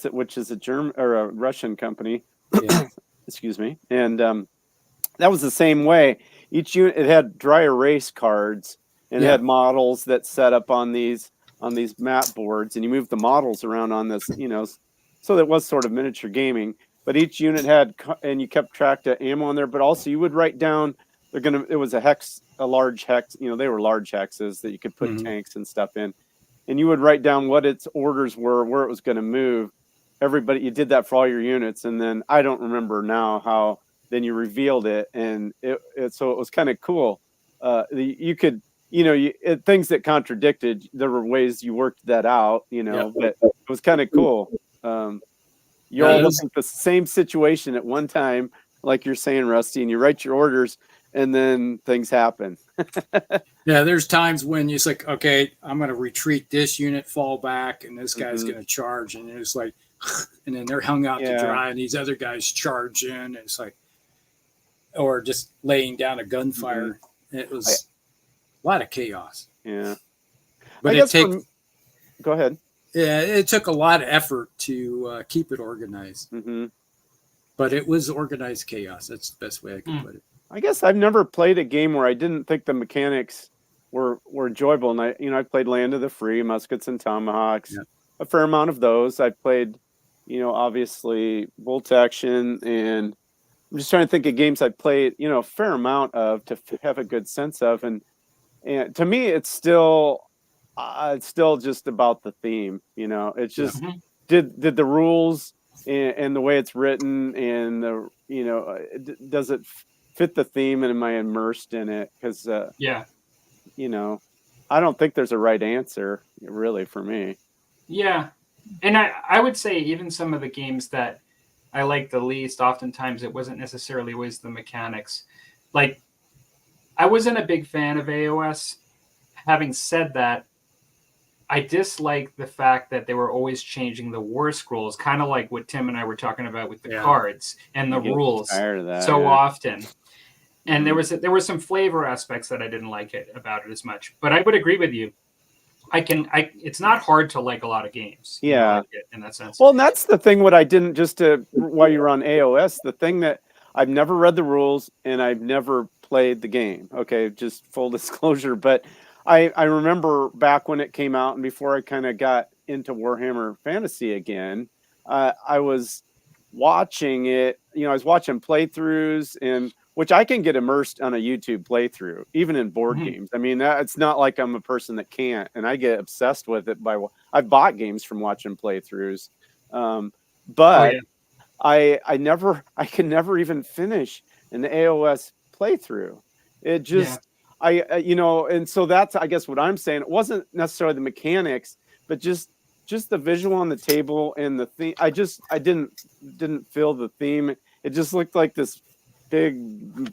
Which is a German or a Russian company. Yeah. Excuse me. And that was the same way. Each unit, it had dry erase cards, and it had models that set up on these map boards, and you moved the models around on this, so that was sort of miniature gaming. But each unit had, and you kept track of ammo on there. But also, you would write down. It was a large hex. They were large hexes that you could put tanks and stuff in, and you would write down what its orders were, where it was going to move. You did that for all your units, and then I don't remember now how. Then you revealed it, and so it was kind of cool. You could, things that contradicted. There were ways you worked that out, but it was kind of cool. You're all looking at the same situation at one time, like you're saying, Rusty, and you write your orders, and then things happen. Yeah, there's times when it's like, okay, I'm going to retreat this unit, fall back, and this guy's going to charge, and it's like, and then they're hung out to dry, and these other guys charge in, and it's like, or just laying down a gunfire. It was a lot of chaos. Yeah, but go ahead. Yeah, it took a lot of effort to keep it organized. But it was organized chaos. That's the best way I can put it. I guess I've never played a game where I didn't think the mechanics were enjoyable. And I played Land of the Free, Muskets and Tomahawks, a fair amount of those. I played, obviously Bolt Action, and I'm just trying to think of games I played, a fair amount of to have a good sense of. And to me, it's still just about the theme. It's just did the rules and the way it's written and does it fit the theme, and am I immersed in it? Because I don't think there's a right answer really for me. Yeah, and I would say even some of the games that I like the least, oftentimes it wasn't necessarily always the mechanics. Like, I wasn't a big fan of AOS. Having said that, I dislike the fact that they were always changing the war scrolls, kind of like what Tim and I were talking about with the cards and the rules often. And there were some flavor aspects that I didn't like about it as much. But I would agree with you. It's not hard to like a lot of games. Yeah, in that sense. Well, and that's the thing. What I didn't while you were on AOS, the thing that I've never read the rules and I've never played the game. Okay, just full disclosure. But I remember back when it came out and before I kind of got into Warhammer Fantasy again, I was watching it. I was watching playthroughs, and which I can get immersed on a YouTube playthrough, even in board games. I mean, it's not like I'm a person that can't, and I get obsessed with it. I've bought games from watching playthroughs, but I can never even finish an AOS playthrough. It just and so that's, I guess, what I'm saying. It wasn't necessarily the mechanics, but just the visual on the table and the theme. I didn't feel the theme. It just looked like this big.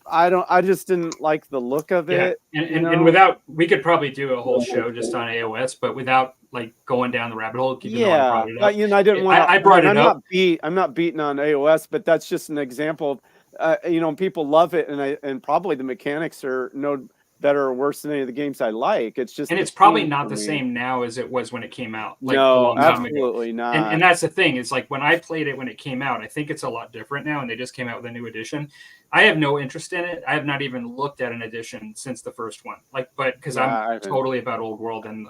I just didn't like the look of it. And without, we could probably do a whole show just on AOS, but without like going down the rabbit hole. I didn't want. I brought it up. I'm not beating on AOS, but that's just an example of, people love it, and probably the mechanics are no better or worse than any of the games I like. It's just, and it's probably not the same now as it was when it came out. Like, no, absolutely not. And that's the thing. It's like when I played it when it came out, I think it's a lot different now, and they just came out with a new edition. I have no interest in it. I have not even looked at an edition since the first one. But because I'm totally about old world and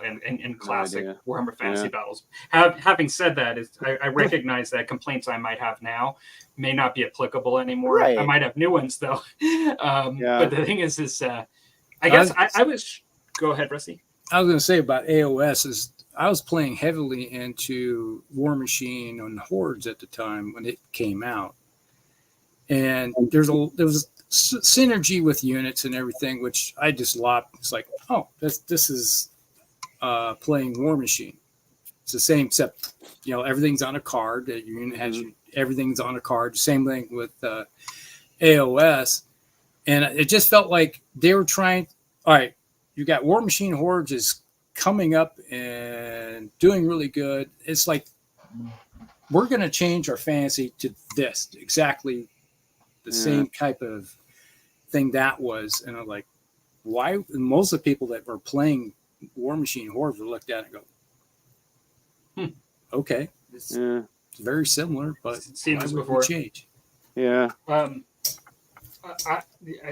classic Warhammer Fantasy battles. Having said that, I recognize that complaints I might have now may not be applicable anymore. Right. I might have new ones though. But the thing is I guess I was. Go ahead, Rusty. I was going to say about AOS is I was playing heavily into War Machine and Hordes at the time when it came out, and there was synergy with units and everything, which I just loved. It's like, oh, this is playing War Machine. It's the same, except everything's on a card. Your unit has everything's on a card. Same thing with AOS. And it just felt like they were trying. All right, you got War Machine Hordes is coming up and doing really good. It's like we're going to change our fantasy to this exactly the same type of thing that was. And I'm like, why? And most of the people that were playing War Machine Hordes were looked at and go, okay, it's very similar, but seen this why would before. we change? Yeah.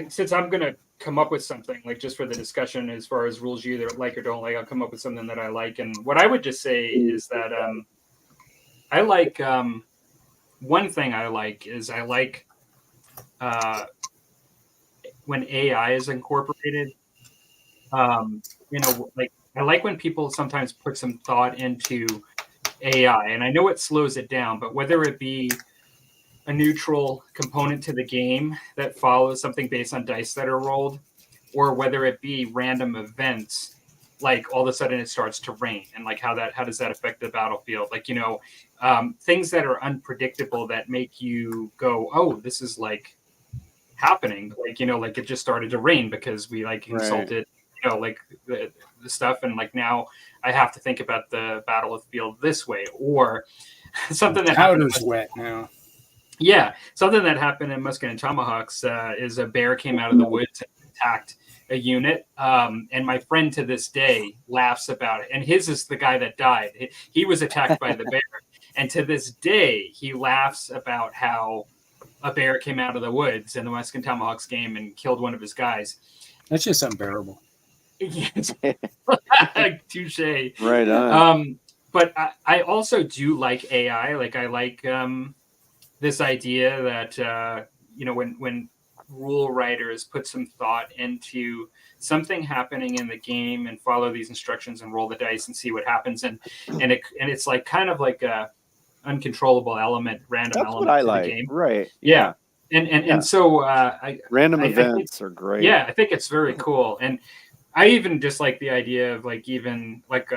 Since I'm gonna come up with something like just for the discussion as far as rules you either like or don't like, I'll come up with something that I like. And what I would just say is that I like one thing I like is I like when AI is incorporated. You know, like I like when people sometimes put some thought into AI, and I know it slows it down, but whether it be a neutral component to the game that follows something based on dice that are rolled, or whether it be random events, like all of a sudden it starts to rain, and like how does that affect the battlefield? Like, you know, things that are unpredictable that make you go, oh, this is like happening. Like, you know, like it just started to rain because we like insulted, you know, like the stuff, and like now I have to think about the battlefield this way, or something that Powder's wet now. Yeah, something that happened in Musket and Tomahawks is a bear came out of the woods and attacked a unit. And my friend to this day laughs about it. And his is the guy that died. He was attacked by the bear. And to this day, he laughs about how a bear came out of the woods in the Musket and Tomahawks game and killed one of his guys. That's just unbearable. Touche. Right on. But I also do like AI. Like I like this idea that you know, when rule writers put some thought into something happening in the game and follow these instructions and roll the dice and see what happens, and it's like kind of like a uncontrollable element, random That's element what I to like. the game. Right. Yeah. And so random I events think, are great. Yeah, I think it's very cool. And I even just like the idea of like even like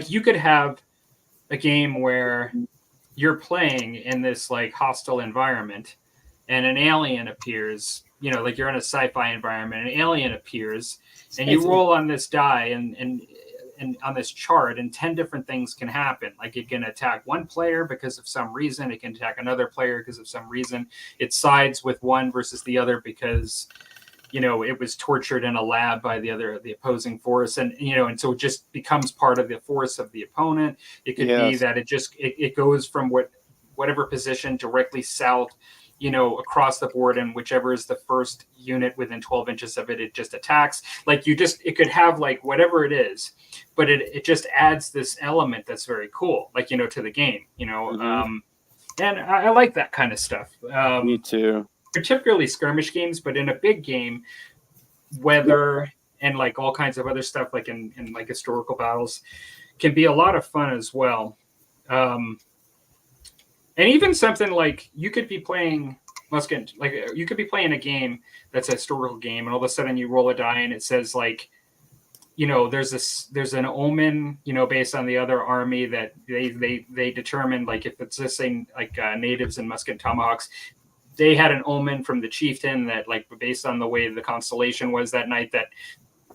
you could have a game where you're playing in this like hostile environment and an alien appears, you know, like you're in a sci-fi environment, an alien appears and you roll on this die and on this chart, and 10 different things can happen. Like it can attack one player because of some reason, it can attack another player because of some reason, it sides with one versus the other because, you know, it was tortured in a lab by the opposing force, and you know, and so it just becomes part of the force of the opponent. It could be that it goes from whatever position directly south, you know, across the board, and whichever is the first unit within 12 inches of it, it just attacks. Like it could have like whatever it is, but it just adds this element that's very cool, like, you know, to the game, you know. And I like that kind of stuff. Me too. Particularly skirmish games, but in a big game, weather and like all kinds of other stuff, like in like historical battles, can be a lot of fun as well. And even something like you could be playing you could be playing a game that's a historical game, and all of a sudden you roll a die and it says like, you know, there's an omen, you know, based on the other army that they determined, like if it's this thing like natives and Musket and Tomahawks, they had an omen from the chieftain that, like, based on the way the constellation was that night, that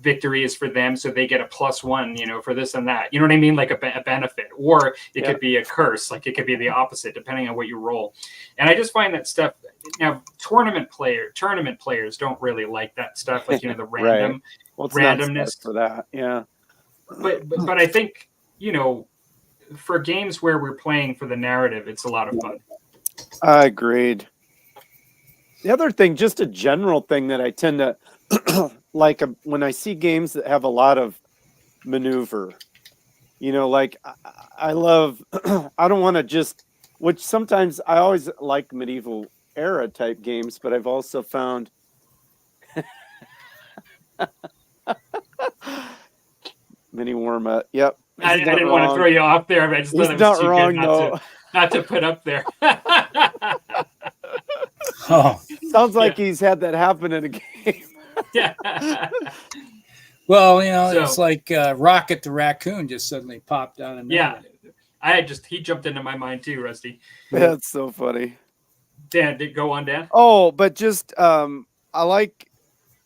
victory is for them, so they get a +1, you know, for this and that. You know what I mean? Like a benefit, or it could be a curse. Like it could be the opposite, depending on what you roll. And I just find that stuff. Now, tournament players don't really like that stuff. Like, you know, the random randomness for that. Yeah. But I think, you know, for games where we're playing for the narrative, it's a lot of fun. I agreed. The other thing, just a general thing that I tend to like when I see games that have a lot of maneuver, you know, like I love, I don't want to just, which sometimes I always like medieval era type games, but I've also found mini warm-up. Yep. I didn't want to throw you off there, but I just thought it was too good not to put up there. Oh, sounds like he's had that happen in a game. Yeah. Well, you know, it's like Rocket the raccoon just suddenly popped out of nowhere. Yeah, he jumped into my mind too, Rusty. That's so funny. Dan, go on, Dan. Oh, but just I like,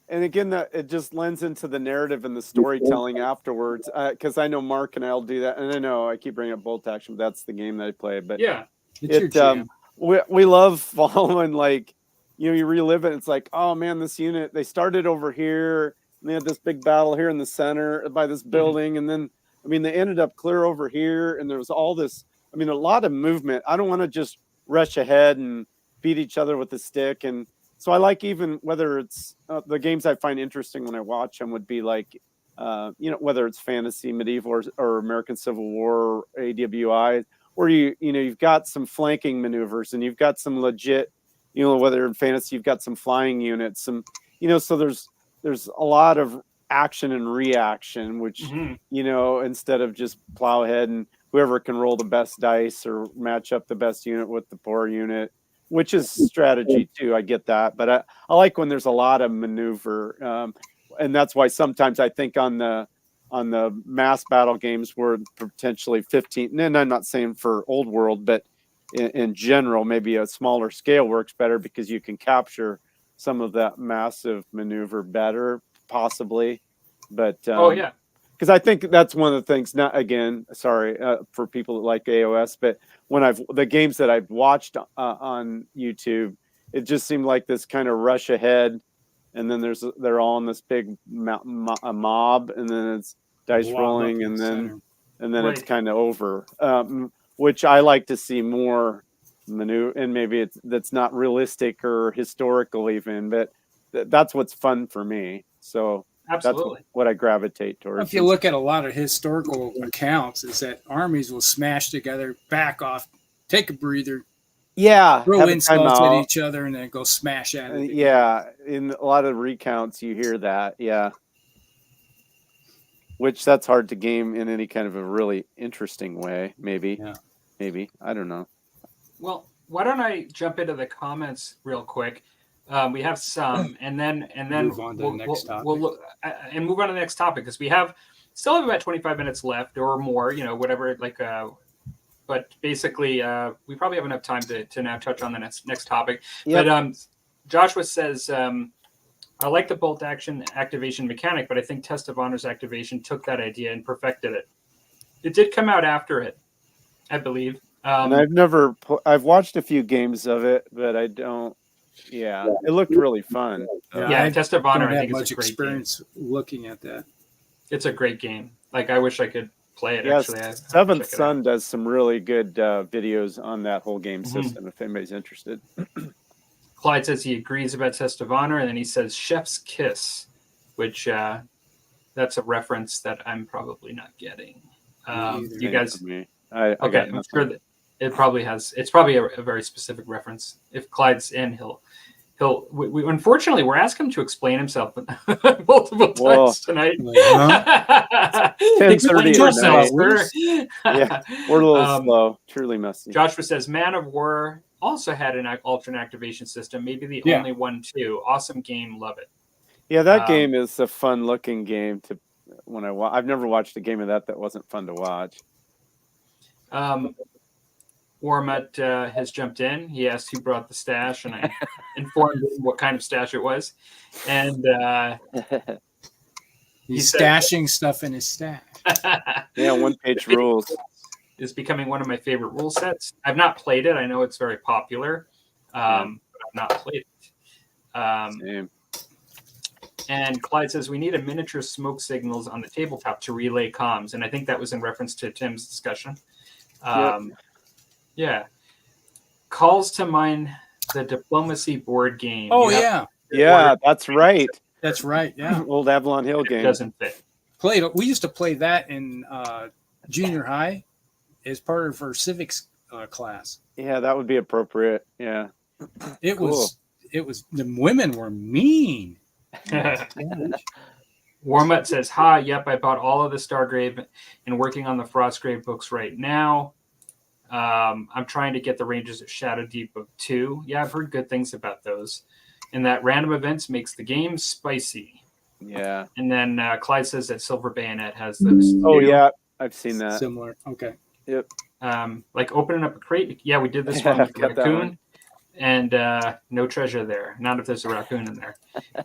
and again, that it just lends into the narrative and the storytelling afterwards. Because I know Mark and I'll do that, and I know I keep bringing up Bolt Action, but that's the game that I play. But Yeah. It's your jam. we love following, like, you relive it. It's like, oh man, this unit, they started over here and they had this big battle here in the center by this building, and then they ended up clear over here, and there was all this, a lot of movement. I don't want to just rush ahead and beat each other with a stick. And so I like, even whether it's the games I find interesting when I watch them would be like, whether it's fantasy, medieval, or American Civil War, AWI, where you've got some flanking maneuvers, and you've got some legit, whether in fantasy you've got some flying units, so there's a lot of action and reaction, which instead of just plow ahead and whoever can roll the best dice or match up the best unit with the poor unit, which is strategy too. I get that, but I like when there's a lot of maneuver, and that's why sometimes I think on the mass battle games where potentially 15, and I'm not saying for old world, but in general, maybe a smaller scale works better because you can capture some of that massive maneuver better, possibly. But because I think that's one of the things. Not again, sorry for people that like AOS, but when the games that I've watched on YouTube, it just seemed like this kind of rush ahead, and then they're all in this big mob, and then it's dice rolling, and then it's kind of over. Which I like to see more maneuver, and maybe that's not realistic or historical even, but that's what's fun for me. So absolutely, that's what I gravitate towards. If you look at a lot of historical accounts, is that armies will smash together, back off, take a breather, throw insults at each other, and then go smash at it. Yeah, in a lot of recounts you hear that. Yeah. Which that's hard to game in any kind of a really interesting way, maybe. Yeah. Maybe. I don't know. Well, why don't I jump into the comments real quick? We have some, and then move on to the next topic. We'll look and move on to the next topic, because we still have about 25 minutes left or more, whatever. But basically, we probably have enough time to now touch on the next topic. Yep. But Joshua says, I like the bolt action activation mechanic, but I think Test of Honor's activation took that idea and perfected it. It did come out after it, I believe. And I've watched a few games of it, but I don't. Yeah, it looked really fun. Yeah, Test of Honor. I think much it's a great experience game. Looking at that. It's a great game. Like, I wish I could play it. Yes, actually, Seventh Son does some really good videos on that whole game system. If anybody's interested. Clyde says he agrees about Test of Honor, and then he says Chef's Kiss, which that's a reference that I'm probably not getting. You guys, okay? I'm sure that it probably has. It's probably a very specific reference. If Clyde's in, he'll. We unfortunately we're asking him to explain himself multiple times tonight. Explain yourself. Yeah, we're a little slow. Truly messy. Joshua says Man of War also had an alternate activation system, maybe the only one too. Awesome game, love it. Yeah, that game is a fun-looking game. I've never watched a game of that wasn't fun to watch. Warmut has jumped in. He asked who brought the stash, and I informed him what kind of stash it was. And he's stashing stuff in his stash. Yeah, one-page rules is becoming one of my favorite rule sets. I've not played it. I know it's very popular, but I've not played it. Same. And Clyde says we need a miniature smoke signals on the tabletop to relay comms, and I think that was in reference to Tim's discussion. Yeah. Calls to mind the Diplomacy board game. Oh, yeah. Yeah, that's right. That's right. Yeah. Old Avalon Hill game. Doesn't fit. We used to play that in junior high as part of our civics class. Yeah, that would be appropriate. Yeah. It was the women were mean. Warmut says, yep, I bought all of the Stargrave and working on the Frostgrave books right now. I'm trying to get the Rangers at Shadow Deep of 2. Yeah, I've heard good things about those. And that random events makes the game spicy. Yeah. And then Clyde says that Silver Bayonet has those. Oh, yeah. I've seen that. Similar. Okay. Yep. Like opening up a crate. Yeah, we did this one with Raccoon. and no treasure there. Not if there's a raccoon in there.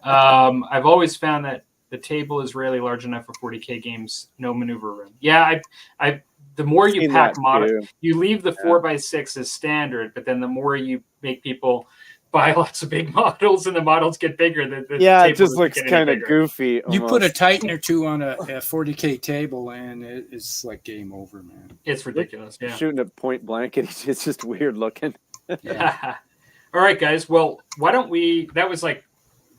I've always found that the table is rarely large enough for 40K games. No maneuver room. Yeah, I the more you Seen pack that models, too. you leave the Yeah. 4x6 as standard, but then the more you make people buy lots of big models and the models get bigger, the Yeah, it table just doesn't looks get any kind of bigger. goofy. You put a almost. Titan or two on a 40K table, and it's like game over, man. It's ridiculous. Yeah. Shooting at point blank, it's just weird looking. All right, guys. Well, why don't we? That was like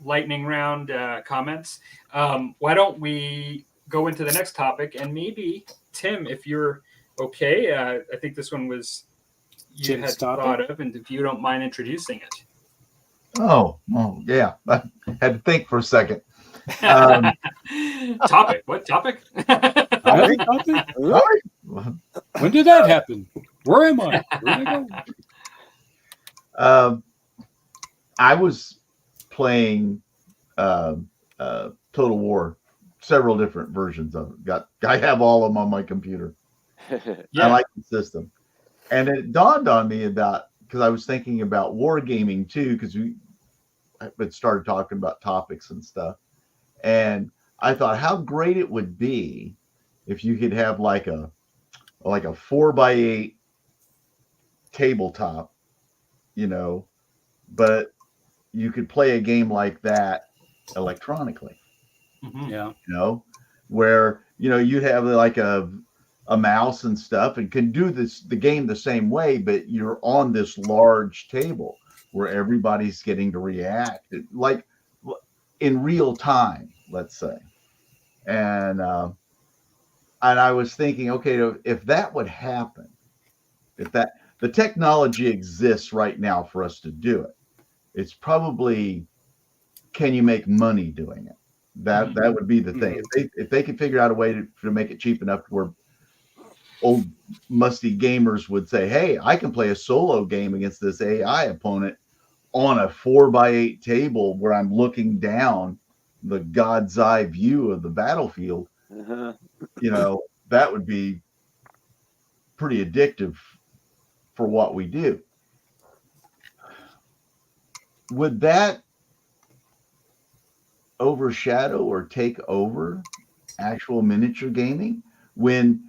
lightning round comments. Why don't we go into the next topic? And maybe Tim, if you're okay, I think this one was you Tim's had topic. thought of, and if you don't mind introducing it. Oh, yeah. I had to think for a second. Topic? What topic? Topic? All right. When did that happen? Where am I? Where did I go? I was playing Total War, several different versions of it. I have all of them on my computer. Yeah. I like the system. And it dawned on me because I was thinking about wargaming too, because we had started talking about topics and stuff. And I thought how great it would be if you could have like a 4x8 tabletop, but you could play a game like that electronically, Mhm. Yeah. where, you'd have like a mouse and stuff and can do the game the same way, but you're on this large table where everybody's getting to react like in real time, let's say. And I was thinking, okay, if that would happen, if the technology exists right now for us to do it, it's probably, can you make money doing it? That would be the thing. If they could figure out a way to make it cheap enough to where old musty gamers would say, hey, I can play a solo game against this AI opponent on a 4x8 table where I'm looking down the God's eye view of the battlefield, that would be pretty addictive for what we do. Would that overshadow or take over actual miniature gaming when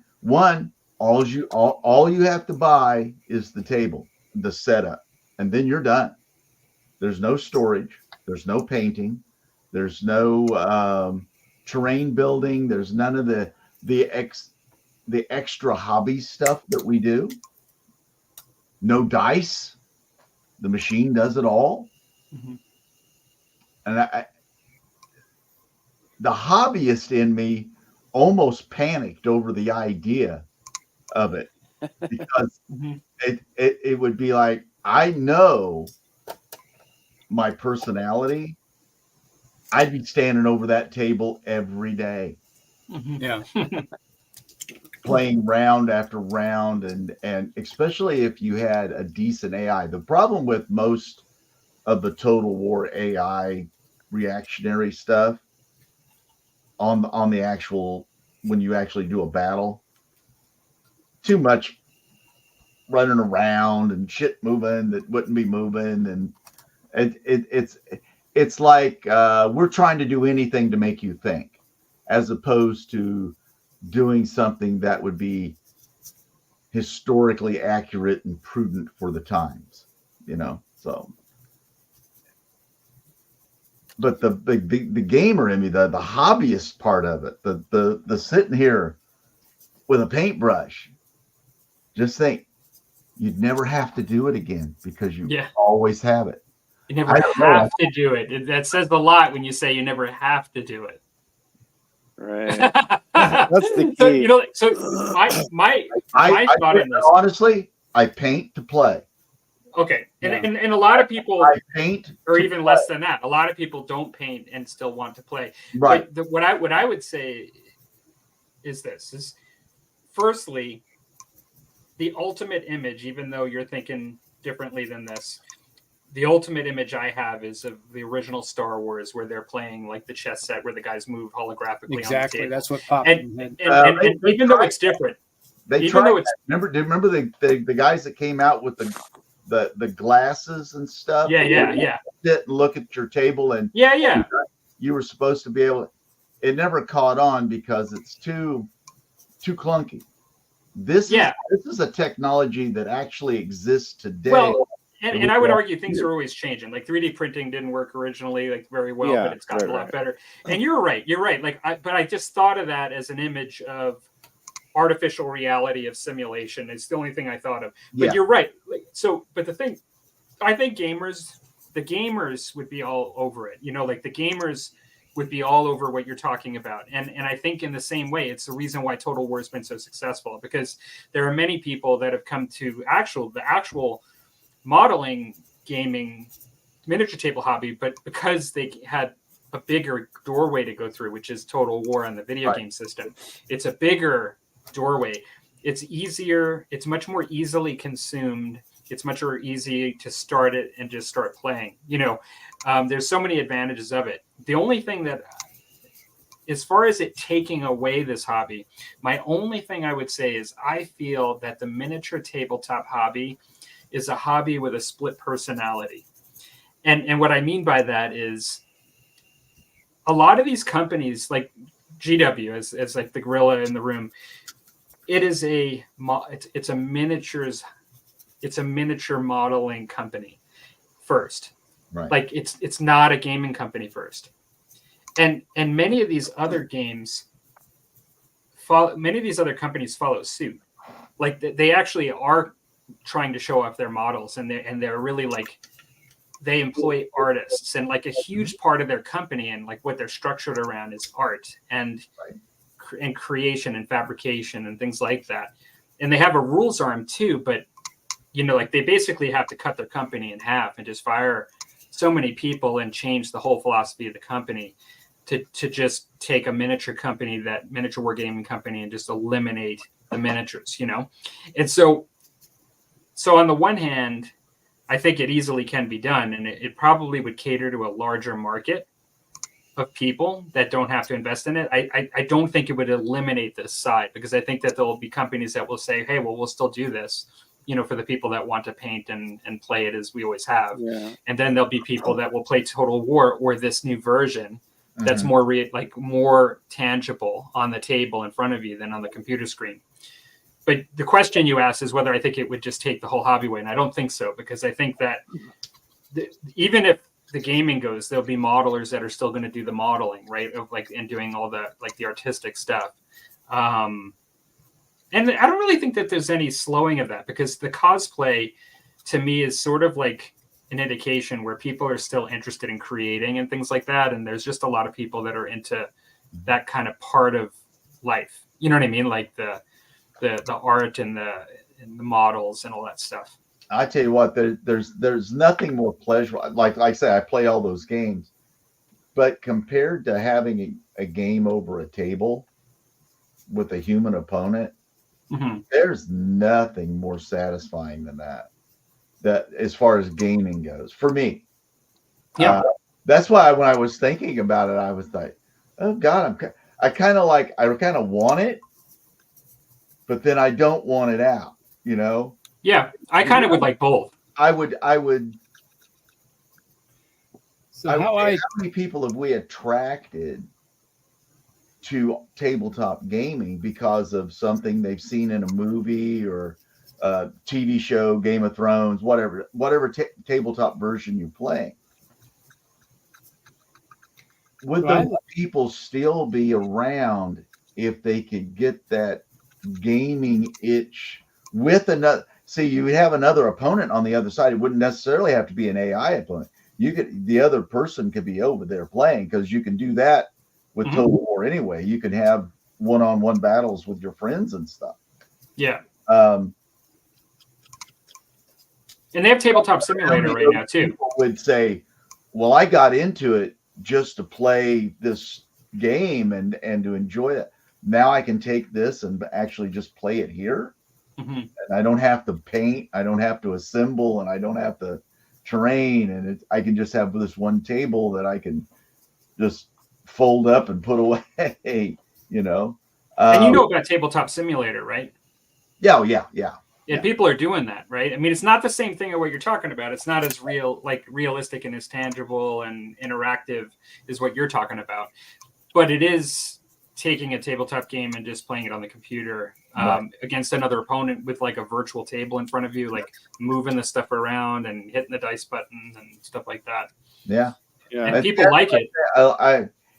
all you have to buy is the table, the setup, and then you're done? There's no storage, there's no painting, there's no terrain building, there's none of the extra hobby stuff that we do. No dice, the machine does it all. Mm-hmm. And the hobbyist in me almost panicked over the idea of it, because it would be like, I know my personality, I'd be standing over that table every day. Yeah. Playing round after round, and especially if you had a decent AI. The problem with most of the Total War AI reactionary stuff on the actual, when you actually do a battle, too much running around and shit moving that wouldn't be moving, and it's like we're trying to do anything to make you think, as opposed to doing something that would be historically accurate and prudent for the times, so. But the gamer in me, the hobbyist part of it, the sitting here with a paintbrush, just think, you'd never have to do it again because you always have it. You never have to do it. That says a lot when you say you never have to do it. Right. That's the key. So, my thought in this. Honestly, I paint to play. Okay, and a lot of people I paint, or even less than that. A lot of people don't paint and still want to play. Right. But what I would say is this: is firstly, the ultimate image. Even though you're thinking differently than this, the ultimate image I have is of the original Star Wars, where they're playing like the chess set, where the guys move holographically. Exactly, on the table. that's what popped in my head. And even though it's different, they even though it's remember the guys that came out with the glasses and stuff. Yeah. Sit and look at your table, and Yeah. you were supposed to be able. It never caught on because it's too clunky. This is a technology that actually exists today. Well, and I would argue things are always changing. Like 3D printing didn't work originally like very well, but it's gotten a lot better. And you're right. Like, but I just thought of that as an image of artificial reality of simulation. It's the only thing I thought of. But you're right. Like, but the thing, I think the gamers would be all over it. Like the gamers would be all over what you're talking about. And I think in the same way, it's the reason why Total War has been so successful, because there are many people that have come to the actual modeling gaming miniature table hobby, but because they had a bigger doorway to go through, which is Total War on the video game system. It's a bigger doorway. It's easier. It's much more easily consumed. It's much more easy to start it and just start playing. There's so many advantages of it. The only thing that, as far as it taking away this hobby, my only thing I would say is I feel that the miniature tabletop hobby is a hobby with a split personality. And what I mean by that is a lot of these companies like GW as like the gorilla in the room, it's a miniature modeling company first. Right. Like it's not a gaming company first. And many of these other games many of these other companies follow suit. Like they actually are trying to show off their models, and they're really like, they employ artists, and like a huge part of their company and like what they're structured around is art and creation and fabrication and things like that. And they have a rules arm too, but like they basically have to cut their company in half and just fire so many people and change the whole philosophy of the company to just take a miniature wargaming company and just eliminate the miniatures, And so on the one hand, I think it easily can be done, and it probably would cater to a larger market of people that don't have to invest in it. I don't think it would eliminate this side, because I think that there will be companies that will say, hey, well, we'll still do this, for the people that want to paint and play it as we always have. Yeah. And then there'll be people that will play Total War or this new version that's more tangible on the table in front of you than on the computer screen. But the question you asked is whether I think it would just take the whole hobby away. And I don't think so, because I think that even if the gaming goes, there'll be modelers that are still going to do the modeling, right? And doing all the artistic stuff. And I don't really think that there's any slowing of that, because the cosplay to me is sort of like an indication where people are still interested in creating and things like that. And there's just a lot of people that are into that kind of part of life. You know what I mean? Like the art and the models and all that stuff. I tell you what, there's nothing more pleasurable. Like I say, I play all those games, but compared to having a game over a table with a human opponent, there's nothing more satisfying than that. That as far as gaming goes, for me, that's why when I was thinking about it, I was like, oh God, I kind of want it, but then I don't want it out, Yeah, I kind of would like both. I would. So how many people have we attracted to tabletop gaming because of something they've seen in a movie or a TV show, Game of Thrones, whatever tabletop version you're playing? Would those people still be around if they could get that gaming itch with another? See, you would have another opponent on the other side. It wouldn't necessarily have to be an AI opponent. The other person could be over there playing, because you can do that with Total War anyway. You can have one-on-one battles with your friends and stuff. Yeah. And they have Tabletop Simulator right now too. People would say, well, I got into it just to play this game and to enjoy it. Now I can take this and actually just play it here. And I don't have to paint, I don't have to assemble, and I don't have to terrain. And I can just have this one table that I can just fold up and put away, And you know about Tabletop Simulator, right? Yeah. And people are doing that, right? I mean, it's not the same thing of what you're talking about. It's not as realistic and as tangible and interactive as what you're talking about. But it is taking a tabletop game and just playing it on the computer against another opponent with like a virtual table in front of you, like moving the stuff around and hitting the dice buttons and stuff like that. Yeah. And people like it.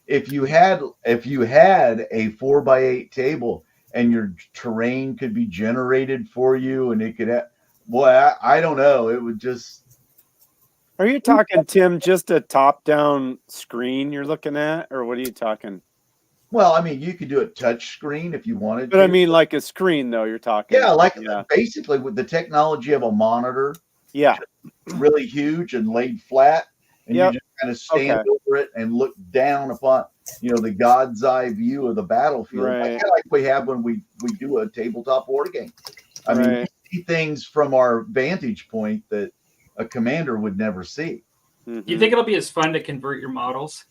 If you had a 4x8 table and your terrain could be generated for you and it could have, I don't know. It would just. Are you talking, Tim, just a top-down screen you're looking at, or what are you talking? Well, I mean, you could do a touch screen if you wanted But to. I mean, like a screen, though, you're talking. Yeah, basically with the technology of a monitor. Yeah. Really huge and laid flat. And you just kind of stand over it and look down upon, the God's eye view of the battlefield. Right. Like we have when we do a tabletop war game. I mean, we see things from our vantage point that a commander would never see. You think it'll be as fun to convert your models?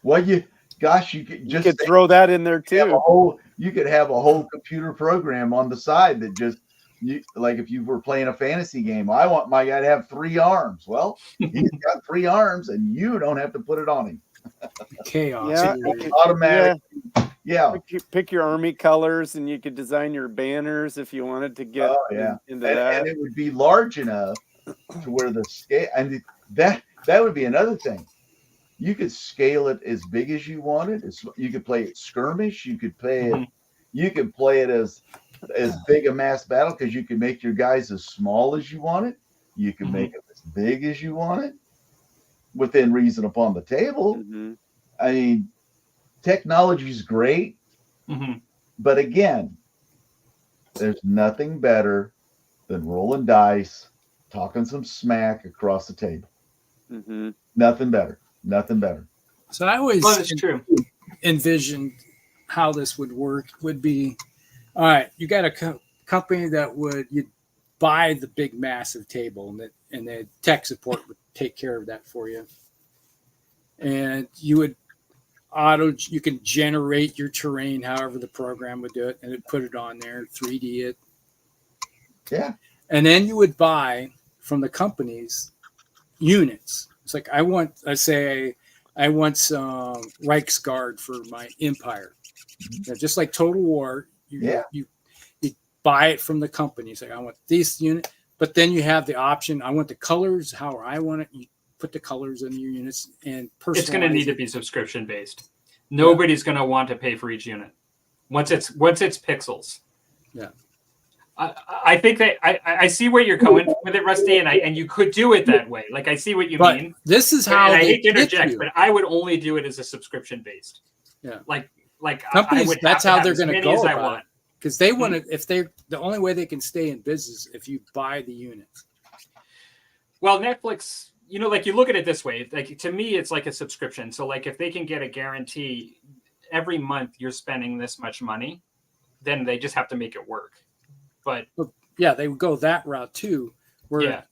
Well, you could throw that in there too. You could have a whole computer program on the side that just, like if you were playing a fantasy game, I want my guy to have 3 arms. Well, he's got 3 arms, and you don't have to put it on him. Chaos. Yeah, automatic. Yeah. Pick your army colors, and you could design your banners if you wanted to get into that. And it would be large enough to where the scale, and that would be another thing. You could scale it as big as you wanted. You could play it skirmish. You could play it. You could play it as big a mass battle because you can make your guys as small as you wanted. You can make them as big as you wanted within reason upon the table. I mean, technology is great, but again, there's nothing better than rolling dice, talking some smack across the table. Nothing better. Nothing better. So I always envisioned how this would work would be, all right, you got a company that you'd buy the big massive table and the tech support would take care of that for you. And you can generate your terrain however the program would do it and it'd put it on there, 3D it. Yeah. And then you would buy from the companies units. It's like I want some Reichsguard for my empire. Just like Total War, you buy it from the company. It's like I want this unit, but then you have the option. I want the colors how I want it. You put the colors in your units and personalize. It's going to need to be subscription based. Nobody's going to want to pay for each unit once it's pixels. Yeah. I think that I see where you're going with it, Rusty, and you could do it that way. Like I see what you mean. This is how I hate to interject, but I would only do it as a subscription based. Yeah. Like companies, I would that's how they're going to go I about want. it. Because they want to, if they're the only way they can stay in business if you buy the units. Well, Netflix, like you look at it this way, like to me, it's like a subscription. So like if they can get a guarantee every month you're spending this much money, then they just have to make it work. But yeah, they would go that route too, where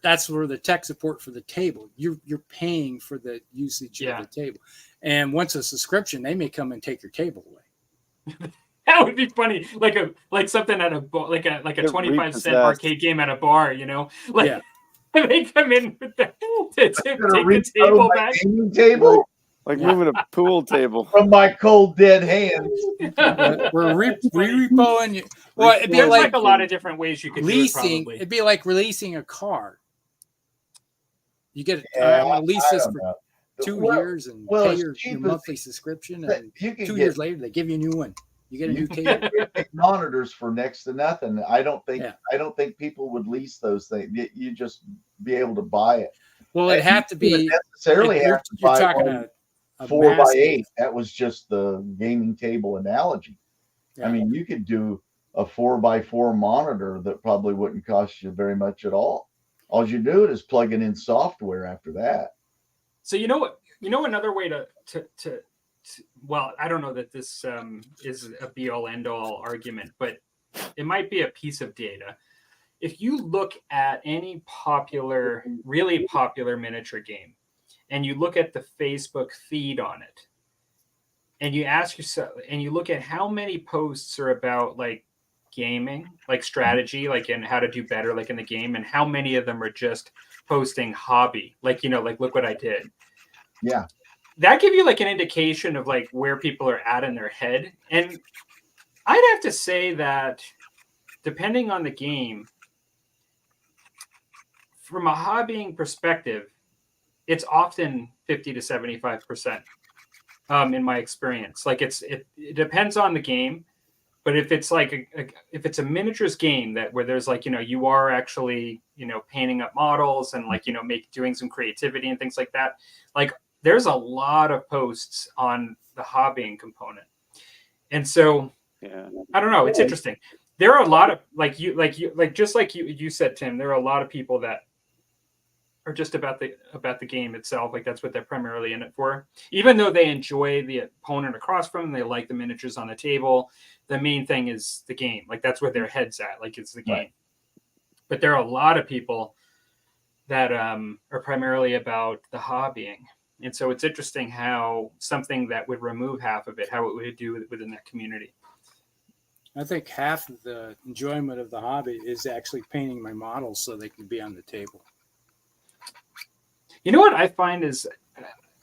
that's where the tech support for the table. You're paying for the usage of the table, and once a subscription, they may come and take your table away. That would be funny, like something at a like a 25-cent arcade game at a bar, They come in with take the table back. Table. Like moving a pool table from my cold dead hands. We're repoing you. Well, it'd be like a lot of different ways you could leasing. Do it, it'd be like releasing a car. You get I'm gonna lease this for 2 years and pay your monthly subscription, and 2 years later they give you a new one. You get a new table. Monitors for next to nothing. I don't think people would lease those things. You just be able to buy it. Well, it'd have to be necessarily have to buy talking a 4x8. That was just the gaming table analogy. I mean, you could do a 4x4 monitor that probably wouldn't cost you very much at all. All you do is plug it in software after that. So another way to well, I don't know that this is a be all end all argument, but it might be a piece of data. If you look at any really popular miniature game, and you look at the Facebook feed on it, and you ask yourself, and you look at how many posts are about like gaming, like strategy, like in how to do better, like in the game, and how many of them are just posting hobby, like, you know, like look what I did. Yeah. That give you like an indication of like where people are at in their head. And I'd have to say that depending on the game, from a hobbying perspective, it's often 50 to 75%. In my experience, like it depends on the game, but if it's like if it's a miniatures game that where there's like, you know, you are actually, you know, painting up models and like, you know, doing some creativity and things like that, like there's a lot of posts on the hobbying component. And so I don't know, it's interesting. There are a lot of like just like you said, Tim, there are a lot of people that are just about the game itself. Like that's what they're primarily in it for. Even though they enjoy the opponent across from them, they like the miniatures on the table. The main thing is the game. Like that's where their head's at. Like it's the game. Right. But there are a lot of people that are primarily about the hobbying. And so it's interesting how something that would remove half of it, how it would do within that community. I think half of the enjoyment of the hobby is actually painting my models so they can be on the table. You know what I find is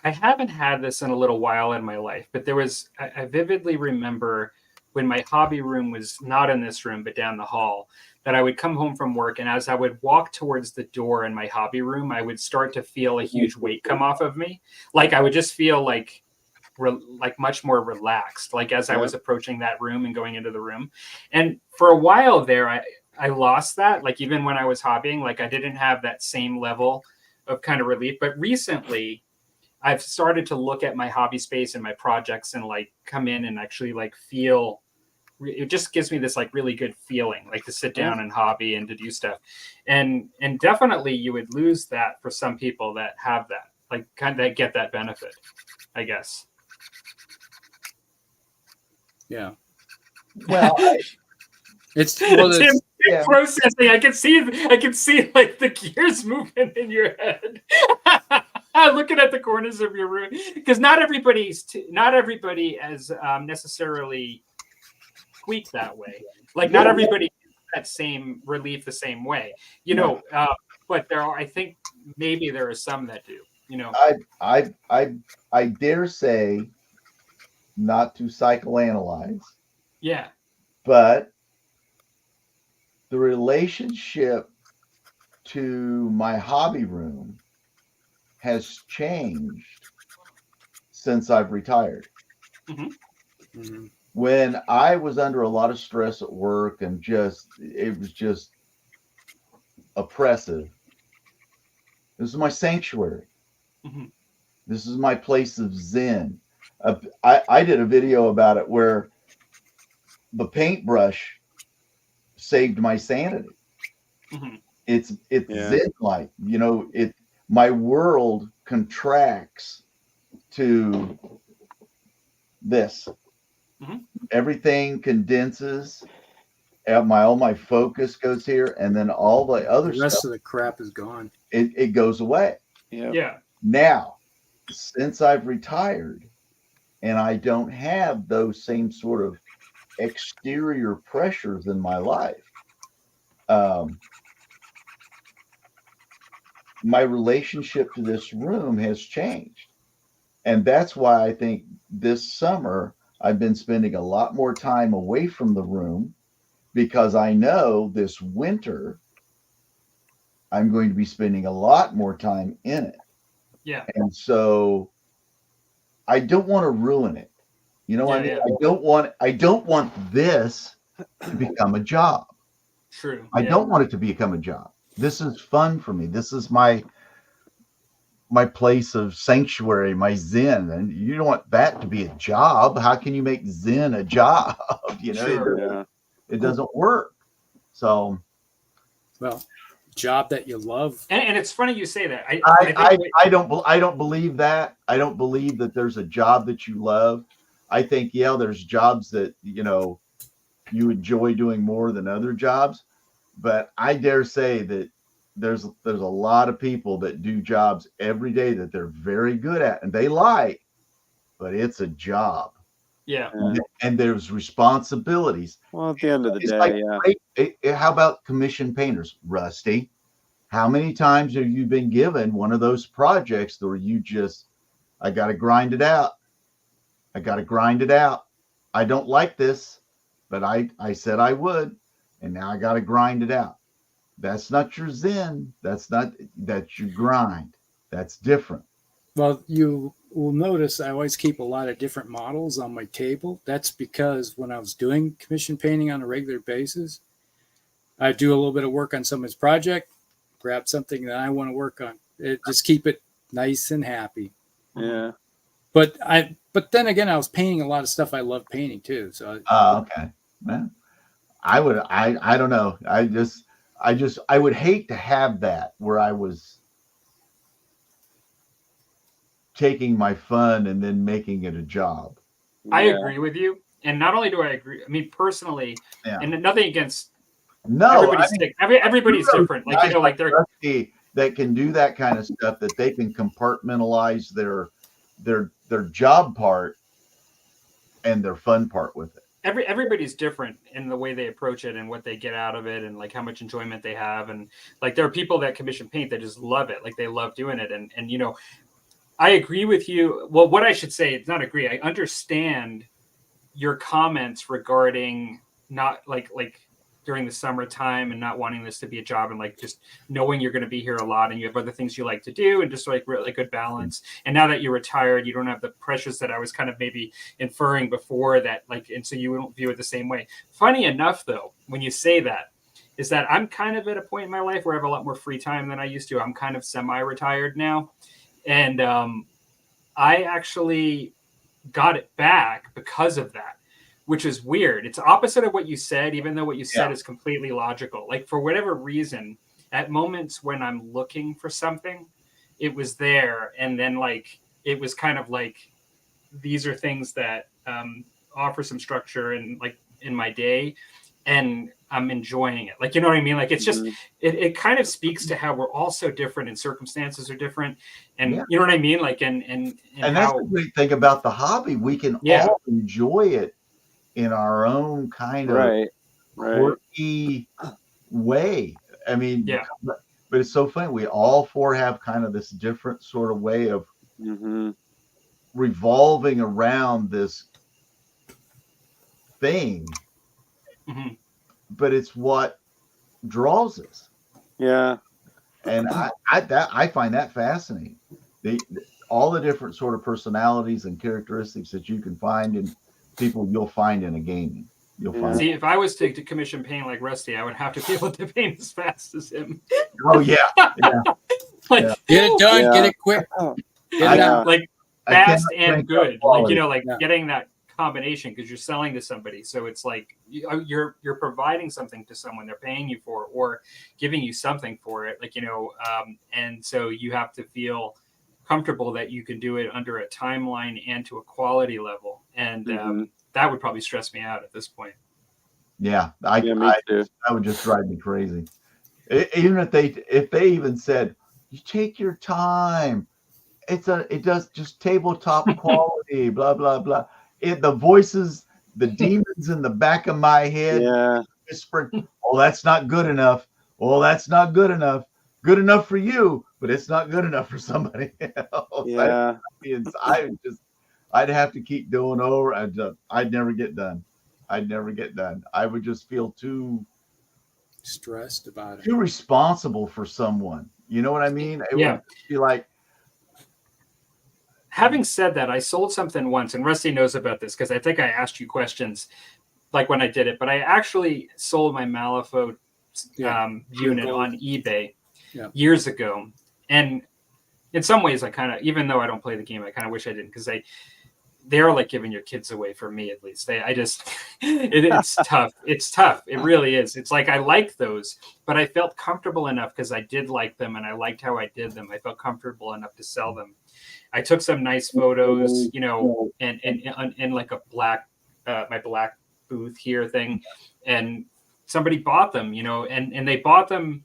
I haven't had this in a little while in my life, but I vividly remember when my hobby room was not in this room, but down the hall, that I would come home from work. And as I would walk towards the door in my hobby room, I would start to feel a huge weight come off of me. Like I would just feel like much more relaxed, like as I was approaching that room and going into the room. And for a while there, I lost that. Like even when I was hobbying, like I didn't have that same level of kind of relief. But recently I've started to look at my hobby space and my projects and like come in and actually like feel, it just gives me this like really good feeling, like to sit down and hobby and to do stuff. And definitely you would lose that for some people that have that, like kind of get that benefit, I guess. Yeah. Well, it's Tim, processing. I can see like the gears moving in your head. Looking at the corners of your room, because not everybody is necessarily tweaked that way. Like not everybody gets that same relief the same way, you know. But there are, I think maybe there are some that do. You know, I dare say, not to psychoanalyze. Yeah. But the relationship to my hobby room has changed since I've retired. Mm-hmm. Mm-hmm. When I was under a lot of stress at work and it was just oppressive, this is my sanctuary. Mm-hmm. This is my place of zen. I did a video about it where the paintbrush saved my sanity. Mm-hmm. It's zen-like, you know. My world contracts to this. Mm-hmm. Everything condenses. All my focus goes here, and then all the other the rest stuff, of the crap is gone. It goes away. Yeah. Now, since I've retired, and I don't have those same sort of exterior pressures in my life, my relationship to this room has changed. And that's why I think this summer I've been spending a lot more time away from the room, because I know this winter I'm going to be spending a lot more time in it. Yeah. And so I don't want to ruin it. You know what I mean? Yeah. I don't want this to become a job. True. I don't want it to become a job. This is fun for me. This is my place of sanctuary, my zen. And you don't want that to be a job. How can you make zen a job? You know, sure. It doesn't work. So, well, job that you love. And it's funny you say that. I don't believe that. I don't believe that there's a job that you love. I think, there's jobs that, you know, you enjoy doing more than other jobs. But I dare say that there's a lot of people that do jobs every day that they're very good at and they like, but it's a job. Yeah. and there's responsibilities. Well, at the end of the It's day, like, yeah. how about commission painters, Rusty? How many times have you been given one of those projects where you just, I got to grind it out. I got to grind it out. I don't like this, but I said I would, and now I got to grind it out. That's not your zen. That's your grind. That's different. Well, you will notice I always keep a lot of different models on my table. That's because when I was doing commission painting on a regular basis, I do a little bit of work on someone's project, grab something that I want to work on. Just keep it nice and happy. Yeah. But then again, I was painting a lot of stuff I love painting too. So Okay. Man, I don't know. I would hate to have that where I was taking my fun and then making it a job. I Yeah. agree with you. And not only do I agree, I mean, personally, Yeah. and nothing against No, everybody's different. Like, you know, like they're Rusty that can do that kind of stuff, that they can compartmentalize their job part and their fun part with it. everybody's different in the way they approach it and what they get out of it and like how much enjoyment they have. And like there are people that commission paint that just love it. Like they love doing it. And you know, I agree with you. Well, what I should say, it's not agree. I understand your comments regarding not like during the summertime and not wanting this to be a job and like just knowing you're going to be here a lot and you have other things you like to do and just like really good balance. And now that you're retired, you don't have the pressures that I was kind of maybe inferring before that, like, and so you don't view it the same way. Funny enough, though, when you say that, is that I'm kind of at a point in my life where I have a lot more free time than I used to. I'm kind of semi-retired now. And I actually got it back because of that, which is weird. It's opposite of what you said, even though what you said is completely logical. Like for whatever reason, at moments when I'm looking for something, it was there. And then like, it was kind of like, these are things that offer some structure and like in my day, and I'm enjoying it. Like, you know what I mean? Like, it's just, it kind of speaks to how we're all so different and circumstances are different. And you know what I mean? Like, and that's the great thing about the hobby. We can all enjoy it in our own kind of quirky way. I mean, but it's so funny. We all four have kind of this different sort of way of revolving around this thing, but it's what draws us. Yeah. And I find that fascinating. All the different sort of personalities and characteristics that you can find in people, you'll find in a gaming. You'll find. See, if I was to commission paint like Rusty, I would have to be able to paint as fast as him. Oh yeah, like get it done, get it quick, get it out, like fast and good. Like, you know, like getting that combination because you're selling to somebody. So it's like you're providing something to someone, they're paying you for it or giving you something for it. Like, you know, and so you have to feel comfortable that you can do it under a timeline and to a quality level. And that would probably stress me out at this point. Yeah, I would just drive me crazy. Even if they even said, you take your time, it does just tabletop quality, blah blah blah. The voices, the demons in the back of my head whispering, oh, that's not good enough. Oh, that's not good enough. Good enough for you, but it's not good enough for somebody else. Yeah. I'd have to keep doing over. I'd never get done. I would just feel too stressed about it. Too responsible for someone. You know what I mean? It would be like. Having said that, I sold something once, and Rusty knows about this because I think I asked you questions like when I did it, but I actually sold my Malifaux unit on eBay years ago. And in some ways, I kind of, even though I don't play the game, I kind of wish I didn't, because they're like giving your kids away for me, at least. It's tough. It's tough. It really is. It's like I like those, but I felt comfortable enough because I did like them and I liked how I did them. I felt comfortable enough to sell them. I took some nice photos, you know, and like a black, my black booth here thing, and somebody bought them, you know, and they bought them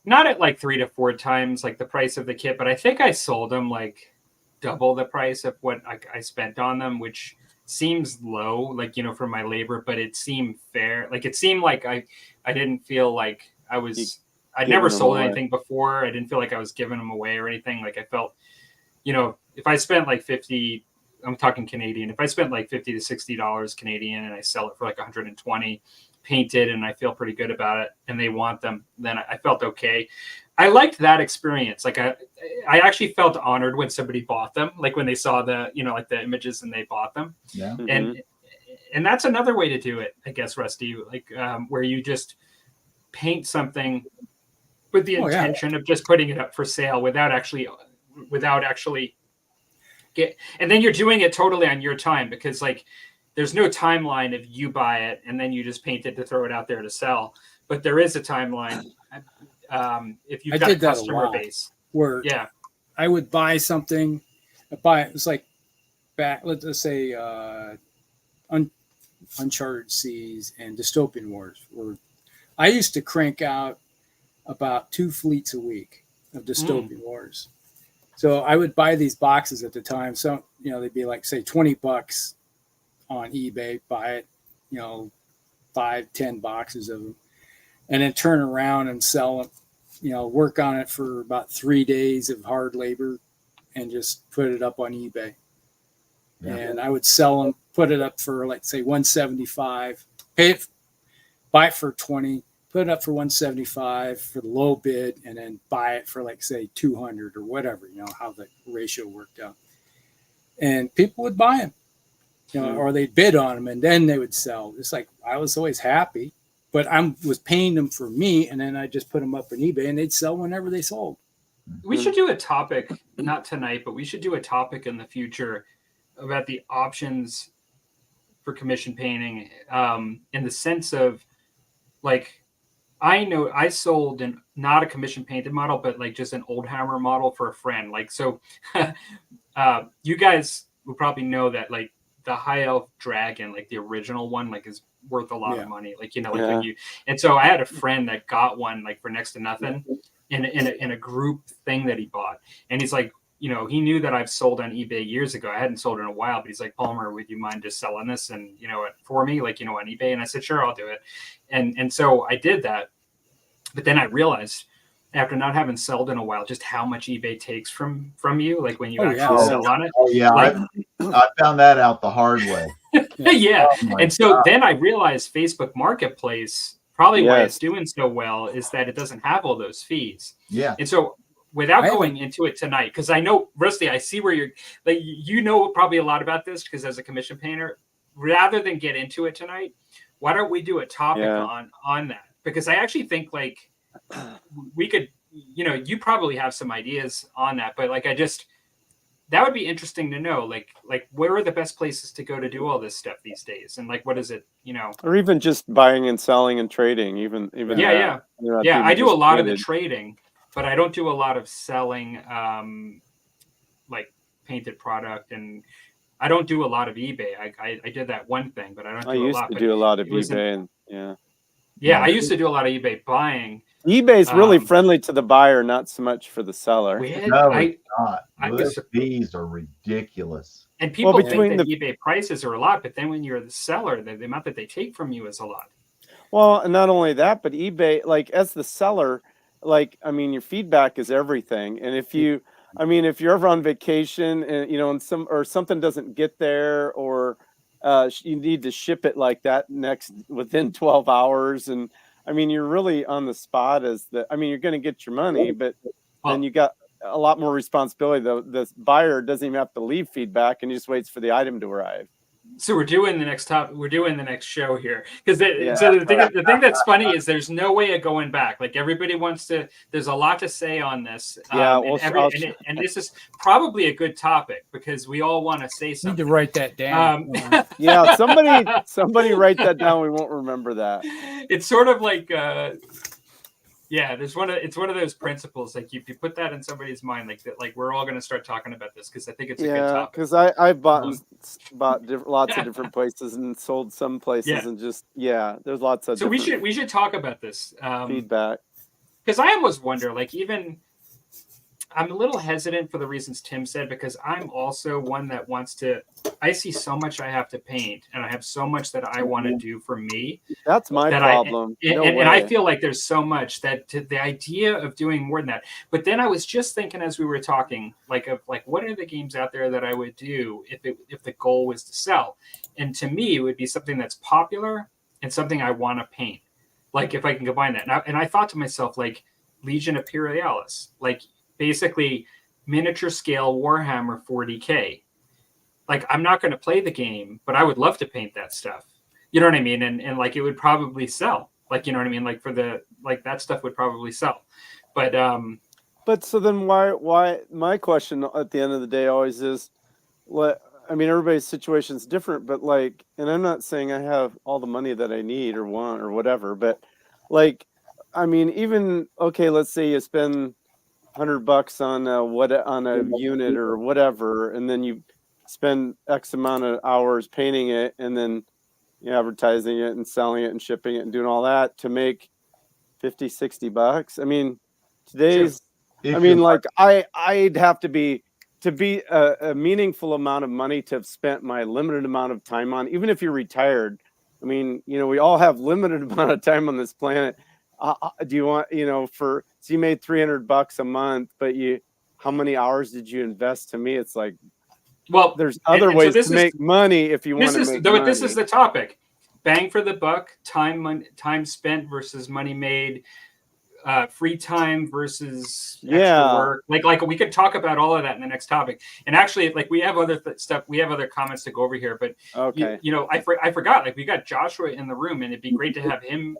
not at like 3 to 4 times like the price of the kit, but I think I sold them like double the price of what I spent on them, which seems low, like, you know, for my labor, but it seemed fair. Like it seemed like I didn't feel like I'd never sold anything before. I didn't feel like I was giving them away or anything. Like I felt, you know, if I spent like 50, I'm talking Canadian, if I spent like $50 to $60 Canadian and I sell it for like 120 painted and I feel pretty good about it and they want them, then I felt okay. I liked that experience. Like I actually felt honored when somebody bought them, like when they saw the, you know, like the images and they bought them. Yeah. And that's another way to do it, I guess, Rusty, like where you just paint something with the intention of just putting it up for sale without actually and then you're doing it totally on your time, because like there's no timeline if you buy it and then you just paint it to throw it out there to sell. But there is a timeline if you've got a customer base. Where I would buy something, it was like back, let's say Uncharted Seas and Dystopian Wars, where I used to crank out about 2 fleets a week of Dystopian Wars. So I would buy these boxes at the time. So, you know, they'd be like, say, $20 on eBay, buy it, you know, 5-10 boxes of them, and then turn around and sell them, you know, work on it for about 3 days of hard labor and just put it up on eBay. Yeah. And I would sell them, put it up for, like, say, $175, buy it for $20, put it up for $175 for the low bid, and then buy it for, like, say, $200 or whatever, you know, how the ratio worked out. And people would buy them, you know, or they'd bid on them, and then they would sell. It's like, I was always happy, but I was paying them for me, and then I just put them up on eBay, and they'd sell whenever they sold. We should do a topic, not tonight, but we should do a topic in the future about the options for commission painting, in the sense of, like, I know I sold not a commission painted model, but like just an old hammer model for a friend. Like, so you guys will probably know that, like, the High Elf Dragon, like the original one, like is worth a lot of money. Like, you know, like and so I had a friend that got one like for next to nothing in a group thing that he bought. And he's like, you know, he knew that I've sold on eBay years ago. I hadn't sold in a while, but he's like, Palmer, would you mind just selling this and, you know, for me, like, you know, on eBay? And I said, sure, I'll do it. And so I did that. But then I realized, after not having sold in a while, just how much eBay takes from you, like when you actually sell on it. Oh yeah, like, I found that out the hard way. Yeah. Oh, and so then I realized Facebook Marketplace, probably why it's doing so well, is that it doesn't have all those fees. Yeah. And so without going into it tonight, because I know, Rusty, I see where you're, like, you know probably a lot about this, because as a commission painter, rather than get into it tonight, why don't we do a topic on that? Because I actually think, like, we could, you know, you probably have some ideas on that, but like, that would be interesting to know, like where are the best places to go to do all this stuff these days, and like, what is it, you know, or even just buying and selling and trading, even I do a lot of the trading, but I don't do a lot of selling, like painted product, and I don't do a lot of eBay. I did that one thing, but I don't. I used to do a lot of eBay, and I used to do a lot of eBay buying. eBay's really friendly to the buyer, not so much for the seller. No, it's not. Those fees are ridiculous. And people think that eBay prices are a lot, but then when you're the seller, the amount that they take from you is a lot. Well, and not only that, but eBay, like, as the seller, like, I mean, your feedback is everything. And if you're ever on vacation and, you know, and something doesn't get there, or you need to ship it like that within 12 hours. And I mean, you're really on the spot you're going to get your money, but then you got a lot more responsibility. The buyer doesn't even have to leave feedback, and he just waits for the item to arrive. So we're doing the next show here, because the thing that's funny is there's no way of going back. Like, everybody wants to. There's a lot to say on this. And this is probably a good topic, because we all want to say something. Need to write that down. Somebody write that down. We won't remember that. It's sort of like. It's one of those principles. Like, if you put that in somebody's mind, like that, like we're all going to start talking about this, because I think it's a good topic. Because I've bought lots of different places and sold some places, and just there's lots of. So we should talk about this feedback. Because I almost wonder, like, even I'm a little hesitant for the reasons Tim said, because I'm also one that wants to. I see so much I have to paint, and I have so much that I want to do for me. That's my that problem. And I feel like there's so much that the idea of doing more than that. But then I was just thinking as we were talking, like what are the games out there that I would do if the goal was to sell? And to me, it would be something that's popular and something I want to paint. Like if I can combine that. And I thought to myself, like Legion Imperialis, like basically miniature scale Warhammer 40K. Like I'm not going to play the game, but I would love to paint that stuff. You know what I mean? And like it would probably sell. Like, you know what I mean? Like that stuff would probably sell. But so then why my question at the end of the day always is, I mean, everybody's situation is different, but like, and I'm not saying I have all the money that I need or want or whatever, but like, I mean, even, okay, let's say you spend $100 on a unit or whatever, and then you spend X amount of hours painting it, and then advertising it and selling it and shipping it and doing all that to make $50-$60. I mean, today's, I mean, like I'd have to be a meaningful amount of money to have spent my limited amount of time on, even if you're retired. I mean, we all have limited amount of time on this planet. Do you want, so you made $300 a month, but how many hours did you invest? To me, it's like, well, there's other ways to make money if you want to make money. This is the topic: bang for the buck, time spent versus money made, free time versus extra work. Like we could talk about all of that in the next topic. And actually, like we have other stuff, we have other comments to go over here. But okay, I forgot. Like we got Joshua in the room, and it'd be great to have him.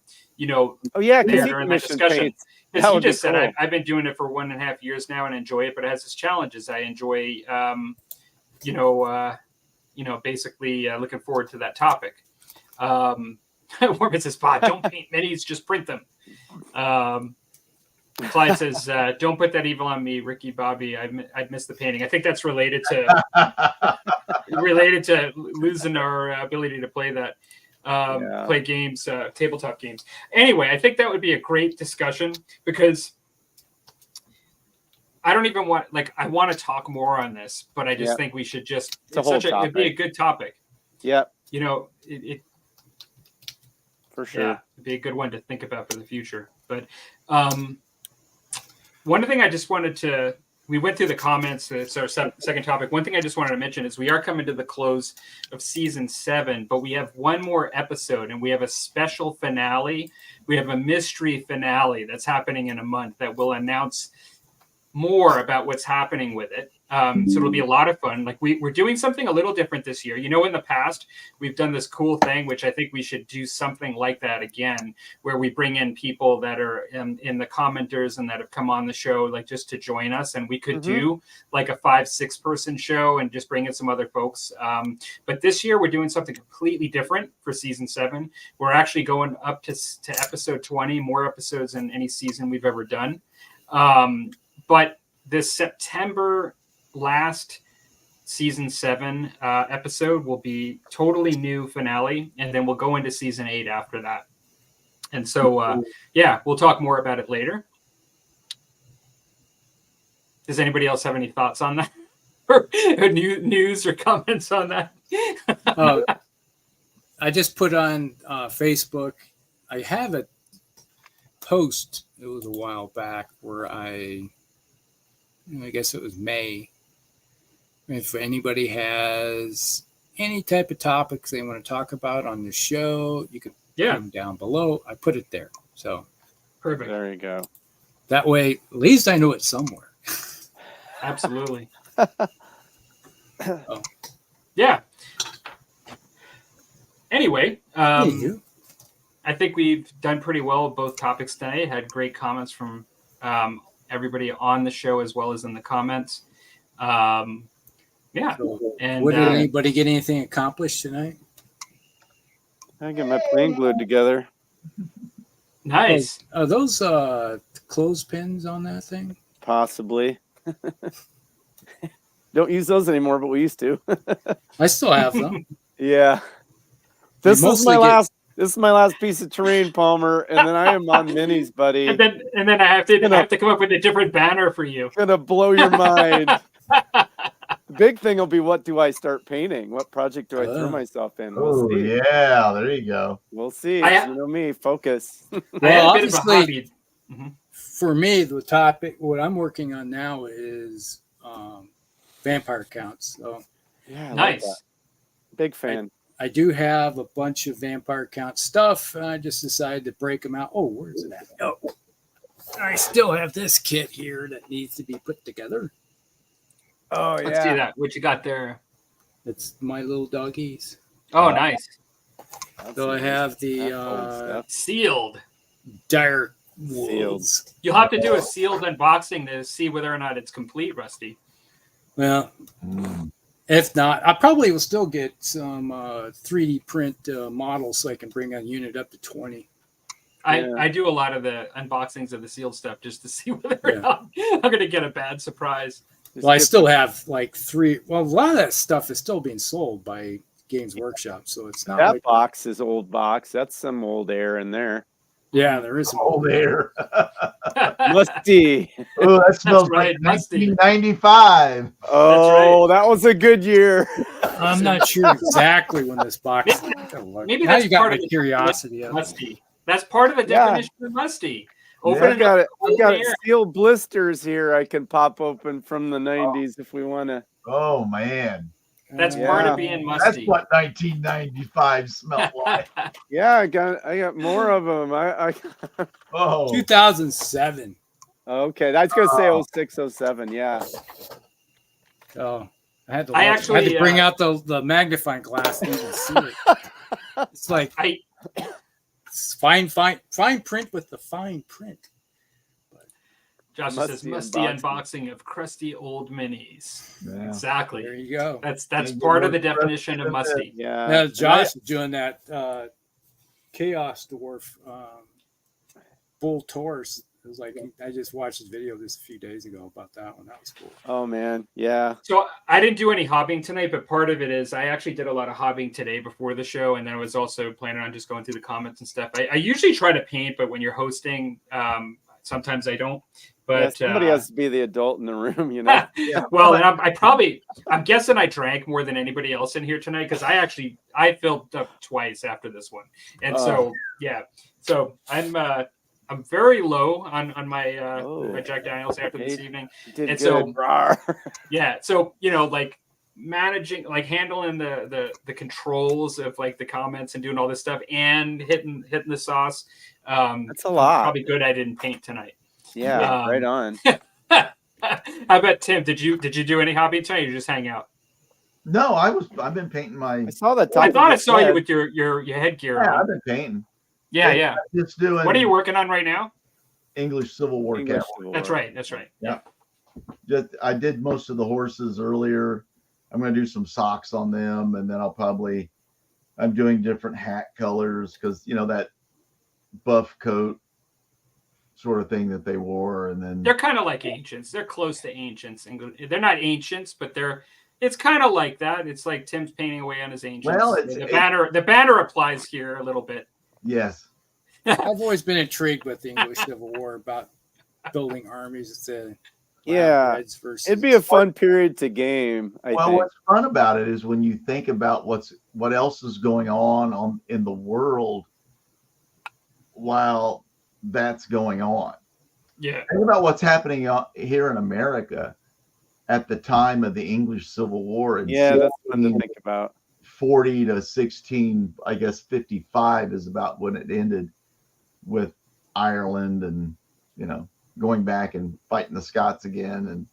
Oh yeah, because during that discussion. Because he just said, I've been doing it for 1.5 years now and enjoy it, but it has its challenges. I enjoy. Basically looking forward to that topic. Warman says, don't paint minis, just print them. Clyde says, don't put that evil on me, Ricky Bobby. I'd miss the painting. I think that's related to losing our ability to play that. Play games, tabletop games. Anyway, I think that would be a great discussion, because I don't even want, I want to talk more on this, but I just think we should just, it'd be a good topic. Yeah. For sure. Yeah, it'd be a good one to think about for the future. But one thing I just wanted to, we went through the comments. It's our second topic. One thing I just wanted to mention is we are coming to the close of season 7, but we have one more episode, and we have a special finale. We have a mystery finale that's happening in a month that will announce more about what's happening with it. So it'll be a lot of fun. Like we're doing something a little different this year. In the past, we've done this cool thing, which I think we should do something like that again, where we bring in people that are in the commenters and that have come on the show, like just to join us. And we could do like a 5-6 person show and just bring in some other folks. But this year we're doing something completely different for season 7. We're actually going up to episode 20, more episodes than any season we've ever done. But this September last season 7 episode will be totally new finale, and then we'll go into season 8 after that. And so, we'll talk more about it later. Does anybody else have any thoughts on that? or news or comments on that? I just put on Facebook. I have a post. It was a while back where I guess it was May. If anybody has any type of topics they want to talk about on the show, you can put them down below. I put it there. So perfect. There you go. That way, at least I know it's somewhere. Absolutely. Yeah. Anyway, I think we've done pretty well with both topics tonight. Had great comments from everybody on the show as well as in the comments. And did anybody get anything accomplished tonight? I get my plane glued together. Nice. Are those clothespins on that thing? Possibly. Don't use those anymore, but we used to. I still have them. Yeah. This is my last This is my last piece of terrain, Palmer, and then I am on minis, buddy. And then I have to come up with a different banner for you. Gonna blow your mind. The big thing will be, what do I start painting? What project do I throw myself in? We'll Oh, see. yeah. There you go. We'll see. I- You know me, focus. I had a bit of a obviously, hobby. for me, the topic, what I'm working on now is vampire counts. So Yeah, I like Nice. that. Big fan. I do have a bunch of vampire count stuff, and I just decided to break them out. Oh, where's it at? Oh, I still have this kit here that needs to be put together. Oh yeah. Let's see that. What you got there? It's my little doggies. Oh, nice. That's So I nice. have That's the old stuff. Sealed. dire wolves. You'll have to do a sealed unboxing to see whether or not it's complete, Rusty. Well, Mm. if not, I probably will still get some 3D print models so I can bring a unit up to 20. Yeah. I do a lot of the unboxings of the sealed stuff just to see whether or Yeah. not I'm going to get a bad surprise. Just Well, I get still have like 3. Well, a lot of that stuff is still being sold by Games Workshop, so it's not that like. box is old box. That's some old air in there. Yeah, there is some. Oh, there. Musty. Oh, that smells right, like musty. 1995. Oh, that was a good year. I'm not sure exactly when this box. Maybe now that's you got part my of the curiosity. Of it. Musty. That's part of the Yeah. definition of musty. Yeah. Open I've got it. I've got air. steel blisters here. I can pop open from the 90s if we want to. Oh, man. That's Yeah. part of being That's musty. what 1995 smelled like. Yeah, I got more of them. I Oh, 2007. okay. I was gonna say 06, 07. Yeah. Oh, I had to. I look. actually, I had to bring out the magnifying glass to even see it. It's like it's fine print with the fine print. Josh Musty says musty unboxing of crusty old minis. yeah. Exactly. There you go. That's Can't part get of the more definition of crusty than musty. Yeah. Now, And Josh is doing that Chaos Dwarf Bull Taurus. It was like I just watched his video this a few days ago about that one. That was cool. oh man, yeah. So I didn't do any hobbying tonight, but part of it is I actually did a lot of hobbying today before the show, and then I was also planning on just going through the comments and stuff. I usually try to paint, but when you're hosting, sometimes I don't. Yeah, But somebody has to be the adult in the room, you know. well, and I'm guessing I drank more than anybody else in here tonight because I filled up twice after this one, and so yeah, so I'm very low on my my Jack Daniels after this evening. You did And good. so- Rawr. Yeah, so like managing, like handling the controls of like the comments and doing all this stuff and hitting the sauce. That's a lot. Probably good I didn't paint tonight. Yeah, right on. How about Tim? Did you do any hobby tonight? Or you just hang out? No, I've been painting my. I saw that. I thought I saw you with your headgear Yeah, on. I've been painting. Yeah. Just doing. What are you working on right now? English Civil War English cavalry. Civil That's War. right. That's right. Yeah. I did most of the horses earlier. I'm going to do some socks on them, and then I'm doing different hat colors because that buff coat sort of thing that they wore, and then They're kind of like ancients. They're close to ancients. They're not ancients, but it's kind of like that. It's like Tim's painting away on his ancients. Well, the banner applies here a little bit. yes, I've always been intrigued with the English Civil War about building armies. It's Yeah. versus. It'd be a fun period to game. I well, think. what's fun about it is when you think about what else is going on in the world while that's going on. Yeah. Think about what's happening here in America at the time of the English Civil War. And Yeah, that's fun to think about. 40 to 16, I guess 55 is about when it ended with Ireland and, going back and fighting the Scots again. And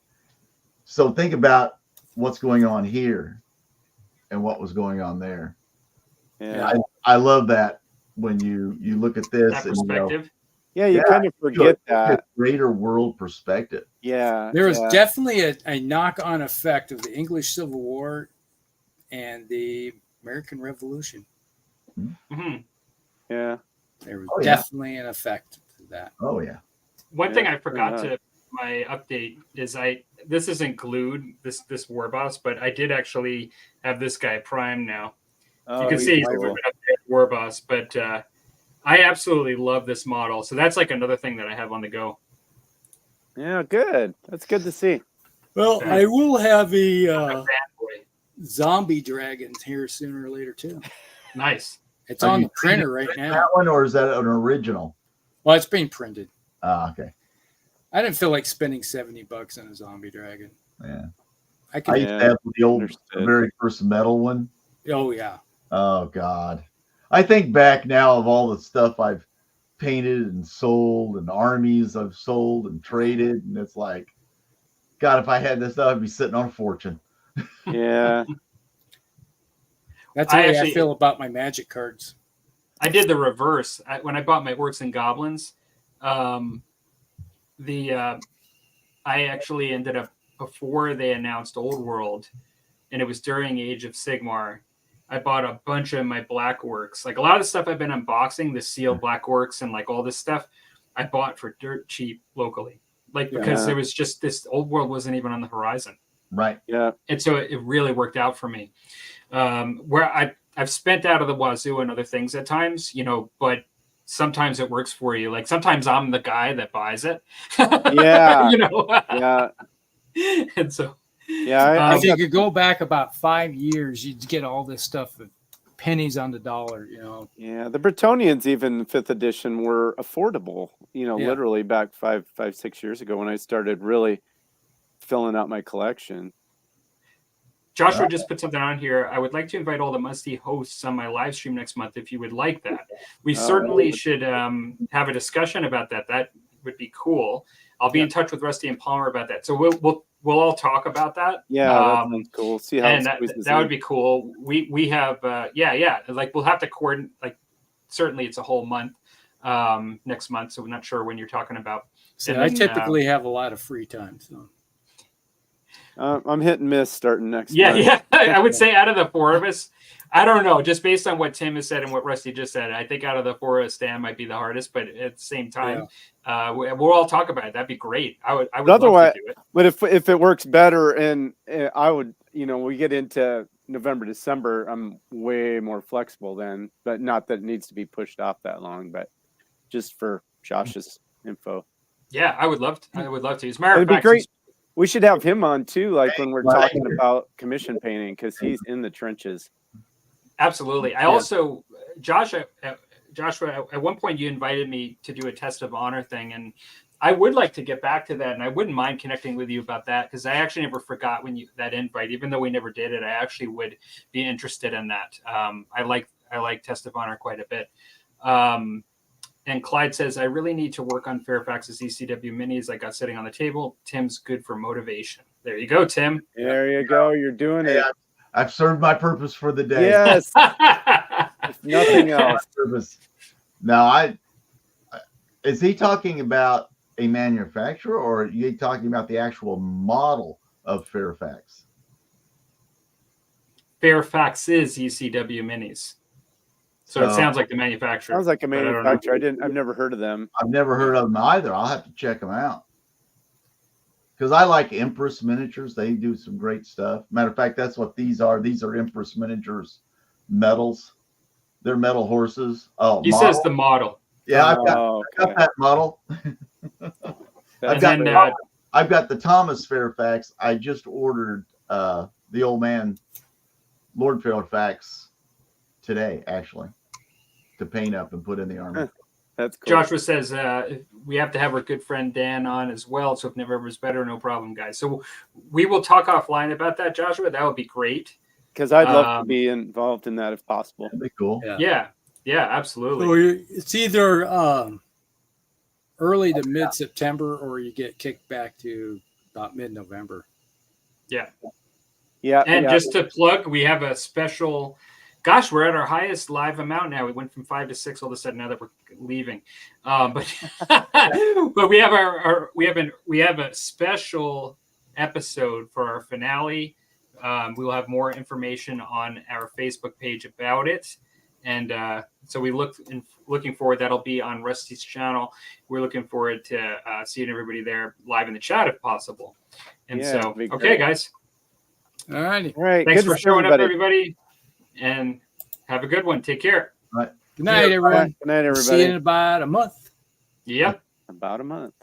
so think about what's going on here and what was going on there. Yeah, I love that when you look at this That and perspective. yeah. You Yeah, kind of forget that. greater world perspective. Yeah, There was yeah. definitely a knock-on effect of the English Civil War and the American Revolution. hmm Yeah. There was Oh, yeah. definitely an effect to that. Oh yeah. One thing Yeah, I forgot pretty to my update is this isn't glued, this war boss, but I did actually have this guy prime now. Oh, You can he's see he's a cool. little bit up there. War Boss, but I absolutely love this model. So that's like another thing that I have on the go. Yeah, good. That's good to see. Well, I will have a Fanboy. zombie dragon here sooner or later too. Nice. It's on the printer right now. That one, or is that an original? Well, it's being printed. Okay. I didn't feel like spending $70 on a zombie dragon. Yeah. I I could. used to have the old, Understood. very first metal one. Oh yeah. Oh God. I think back now of all the stuff I've painted and sold and armies I've sold and traded, and it's like, God, if I had this stuff, I'd be sitting on a fortune. Yeah. That's the way I actually- feel about my magic cards. I did the reverse. When I bought my Orcs and Goblins, I actually ended up, before they announced Old World, and it was during Age of Sigmar, I bought a bunch of my Black Orcs. Like a lot of the stuff I've been unboxing, the sealed Black Orcs and like all this stuff, I bought for dirt cheap locally. Like because Yeah. it was just this Old World wasn't even on the horizon. Right. Yeah. And so it really worked out for me. Where I've spent out of the wazoo and other things at times, you know, but sometimes it works for you. Like sometimes I'm the guy that buys it. Yeah. You know. Yeah. And so Yeah. If you could go back about 5 years, you'd get all this stuff at pennies on the dollar. You know. Yeah, the Bretonians, even 5th edition, were affordable. You know, Yeah. literally back 6 years ago when I started really filling out my collection. Joshua just put something on here. I would like to invite all the Musty hosts on my live stream next month if you would like that. We certainly should have a discussion about that. That would be cool. I'll be in touch with Rusty and Palmer about that. So we'll all talk about that. Yeah, that sounds cool. See how and it squeezes that would in. be cool. We have like we'll have to coordinate. Like certainly it's a whole month next month, so we're not sure when you're talking about. So And I then, typically have a lot of free time. So I'm hit and miss starting next Yeah, month. yeah. I would say out of the four of us, I don't know. Just based on what Tim has said and what Rusty just said, I think out of the four of us, Stan might be the hardest. But at the same time, we'll all talk about it. That'd be great. I would love to do it. But if it works better, and I would, you know, we get into November, December, I'm way more flexible then. But not that it needs to be pushed off that long. But just for Josh's info, Yeah, I would love to. I would love to. As a matter it'd of be fact, great. We should have him on too, like when we're Right. talking about commission painting, because he's in the trenches. absolutely. I also, Joshua, at one point you invited me to do a test of honor thing, and I would like to get back to that, and I wouldn't mind connecting with you about that because I actually never forgot that invite, even though we never did it. I actually would be interested in that. I like test of honor quite a bit. And Clyde says, I really need to work on Fairfax's ECW minis I got sitting on the table. Tim's good for motivation. There you go, Tim. There you go. You're doing it. I've served my purpose for the day. Yes. If nothing else. Purpose. Now, is he talking about a manufacturer, or are you talking about the actual model of Fairfax? Fairfax's ECW minis. So it sounds like the manufacturer. Sounds like a but I don't know. manufacturer. I've never heard of them. I've never heard of them either. I'll have to check them out. Because I like Empress miniatures. They do some great stuff. Matter of fact, that's what these are. These are Empress miniatures medals. They're metal horses. Oh, He says the model. Yeah, I've got okay. that model. And then I've got the Thomas Fairfax. I just ordered the old man Lord Fairfax today, actually, to paint up and put in the army. That's cool. Joshua says we have to have our good friend Dan on as well. So if November is better, no problem, guys. So we will talk offline about that, Joshua. That would be great. Because I'd love to be involved in that if possible. That'd be cool. Yeah, absolutely. So it's either early to mid-September, or you get kicked back to about mid-November. Yeah. Yeah. Just to plug, we have a special. Gosh, we're at our highest live amount now. We went from 5 to 6 all of a sudden. Now that we're leaving, but we have we have a special episode for our finale. We will have more information on our Facebook page about it, and so we looking forward. That'll be on Rusty's channel. We're looking forward to seeing everybody there live in the chat if possible. And so, okay, guys. All righty. All right. Thanks Good for to see showing up, everybody, and have a good one. Take care. Good night, everyone. Good night, See you in everybody. about a month. Yep. About a month.